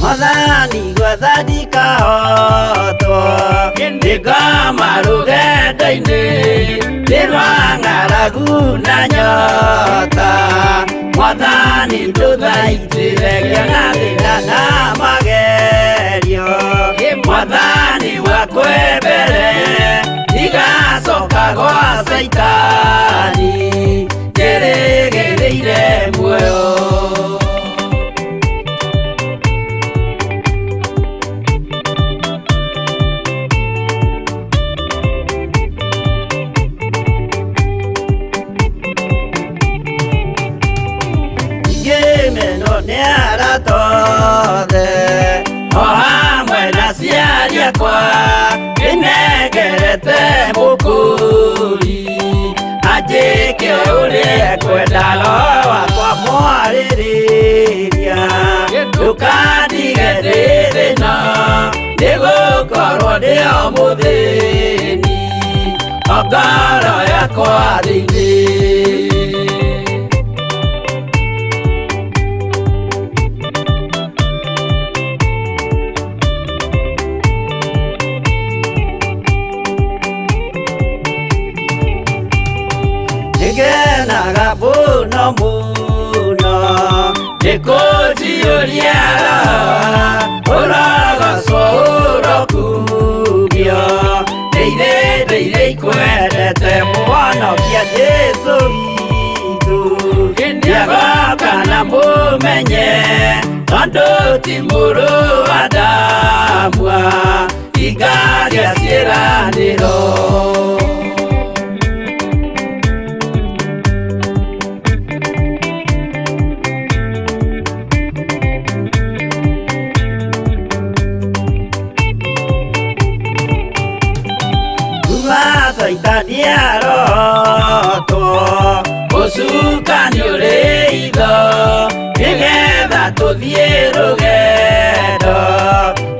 Mathani gwathani kahotwo nĩngama rũgendo-inĩ nĩrwa ng'aragu na nyota. Mwathani ndũthaitĩrĩria na thĩna na magerio, Mwathani wakwe mbere igacoka gwa Saitani njĩrĩgĩrĩire muoyo. O hamwe na ciari akwa nĩnengerete mũkũri anjĩke ũrĩa kwenda Roho wakwa mwarĩrĩria. Ndũkandige ndĩ thĩna nĩgũkorwo ndĩ o mũthĩni, o ngoro yakwa thĩinĩ. Ngenaga mũno mũno nĩkũnjiyũria ũrogocwo ũrokugio, ndĩire ikwendete mũhonokia Jesũ witũ. Ndiagoka na mũmenye tondũ ti mũrũ wa ndamwa, ingaria ciĩranĩro. Saitani arotwo ũcukani ũrĩ itho, nĩgetha tũthiĩ rũgendo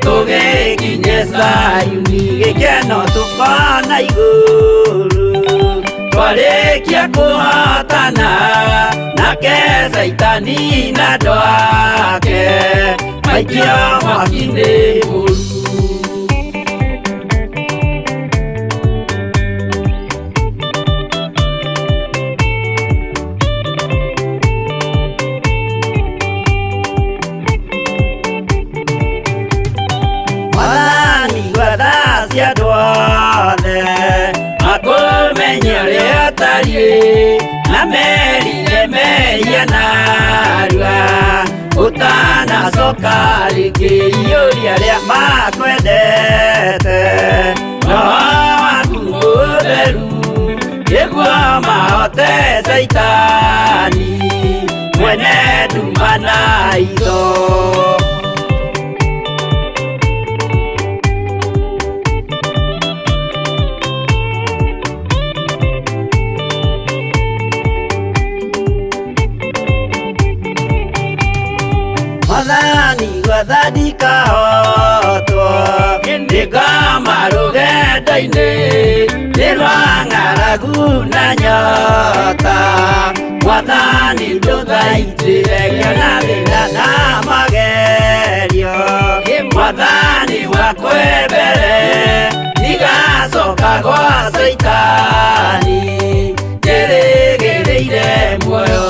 tũgĩkinye Zayuni, gĩkeno tũkona igũrũ twarĩkia kũhotana nake Saitani na andũ ake. aikia mwaki-inĩ mũru. Mwathani gwathaci andũ othe makũmenye ũrĩa ũtariĩ, na merire mehia narua ũtanacoka rĩngĩ iyũria rĩa makwendete. Roho waku mũtheru nĩguo mahote Saitani mwene nduma na itho. Mwathani gwatha ndikahotwo nĩngoma rũgendo-inĩ nĩ rwa ng'aragu na nyota. Mwathani ndũthaitĩre ngĩona thĩna na magerio. Mwathani wakwa mbere ndigacoka gwa Saitani njĩrĩgĩrĩire muoyo.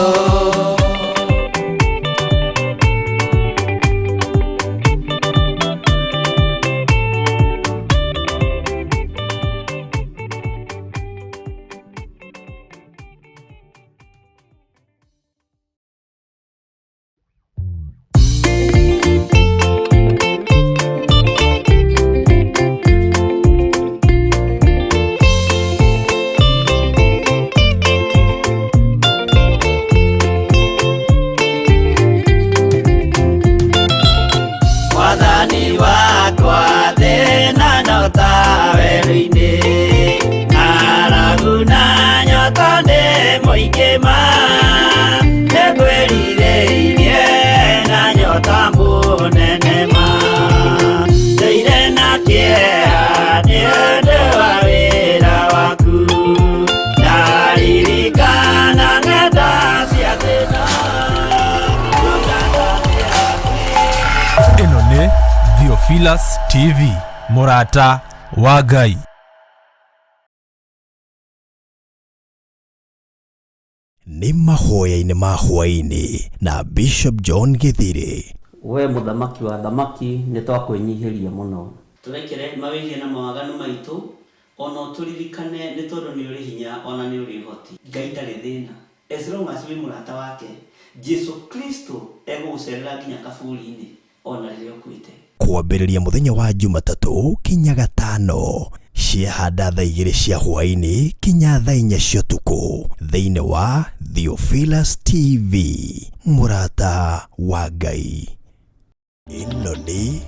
Mwathani wakwa thĩna nyota werũ-inĩ, ng'aragu na nyota nĩ mũingĩ ma, nĩngwĩrirĩirie na nyota mũnene ma. Ndũire na kĩeha nĩ ũndũ wa wĩra waku, ndaririkana ng'enda cia thĩna. Ĩno nĩ Theophilus TV, mũrata wa Ngai. Nĩ mahoya-inĩ ma hwaĩ-inĩ na Bishop John Githiri. We mũthamaki wa thamaki nĩ twakwĩnyihĩria mũno. Tũrekere mawĩgie na mawaganu maitũ, ona tũririkane nĩ tondũ nĩ ũrĩ hinya ona nĩ ũrĩ ũhoti. Ngai ndarĩ thĩna. As long as wĩ mũrata wake, Jesu Kristo egũgũcerera nginya kaburi-inĩ ona rĩrĩa ũkuĩte. Kwambĩrĩria mũthenya wa Jumatatũ kinya Gatano, ciahanda thaa 2 cia hwaĩ-inĩ kinya thaa 4 cia ũtukũ, thĩinĩ wa Theophilus TV, mũrata wa Ngai. Ĩno nĩ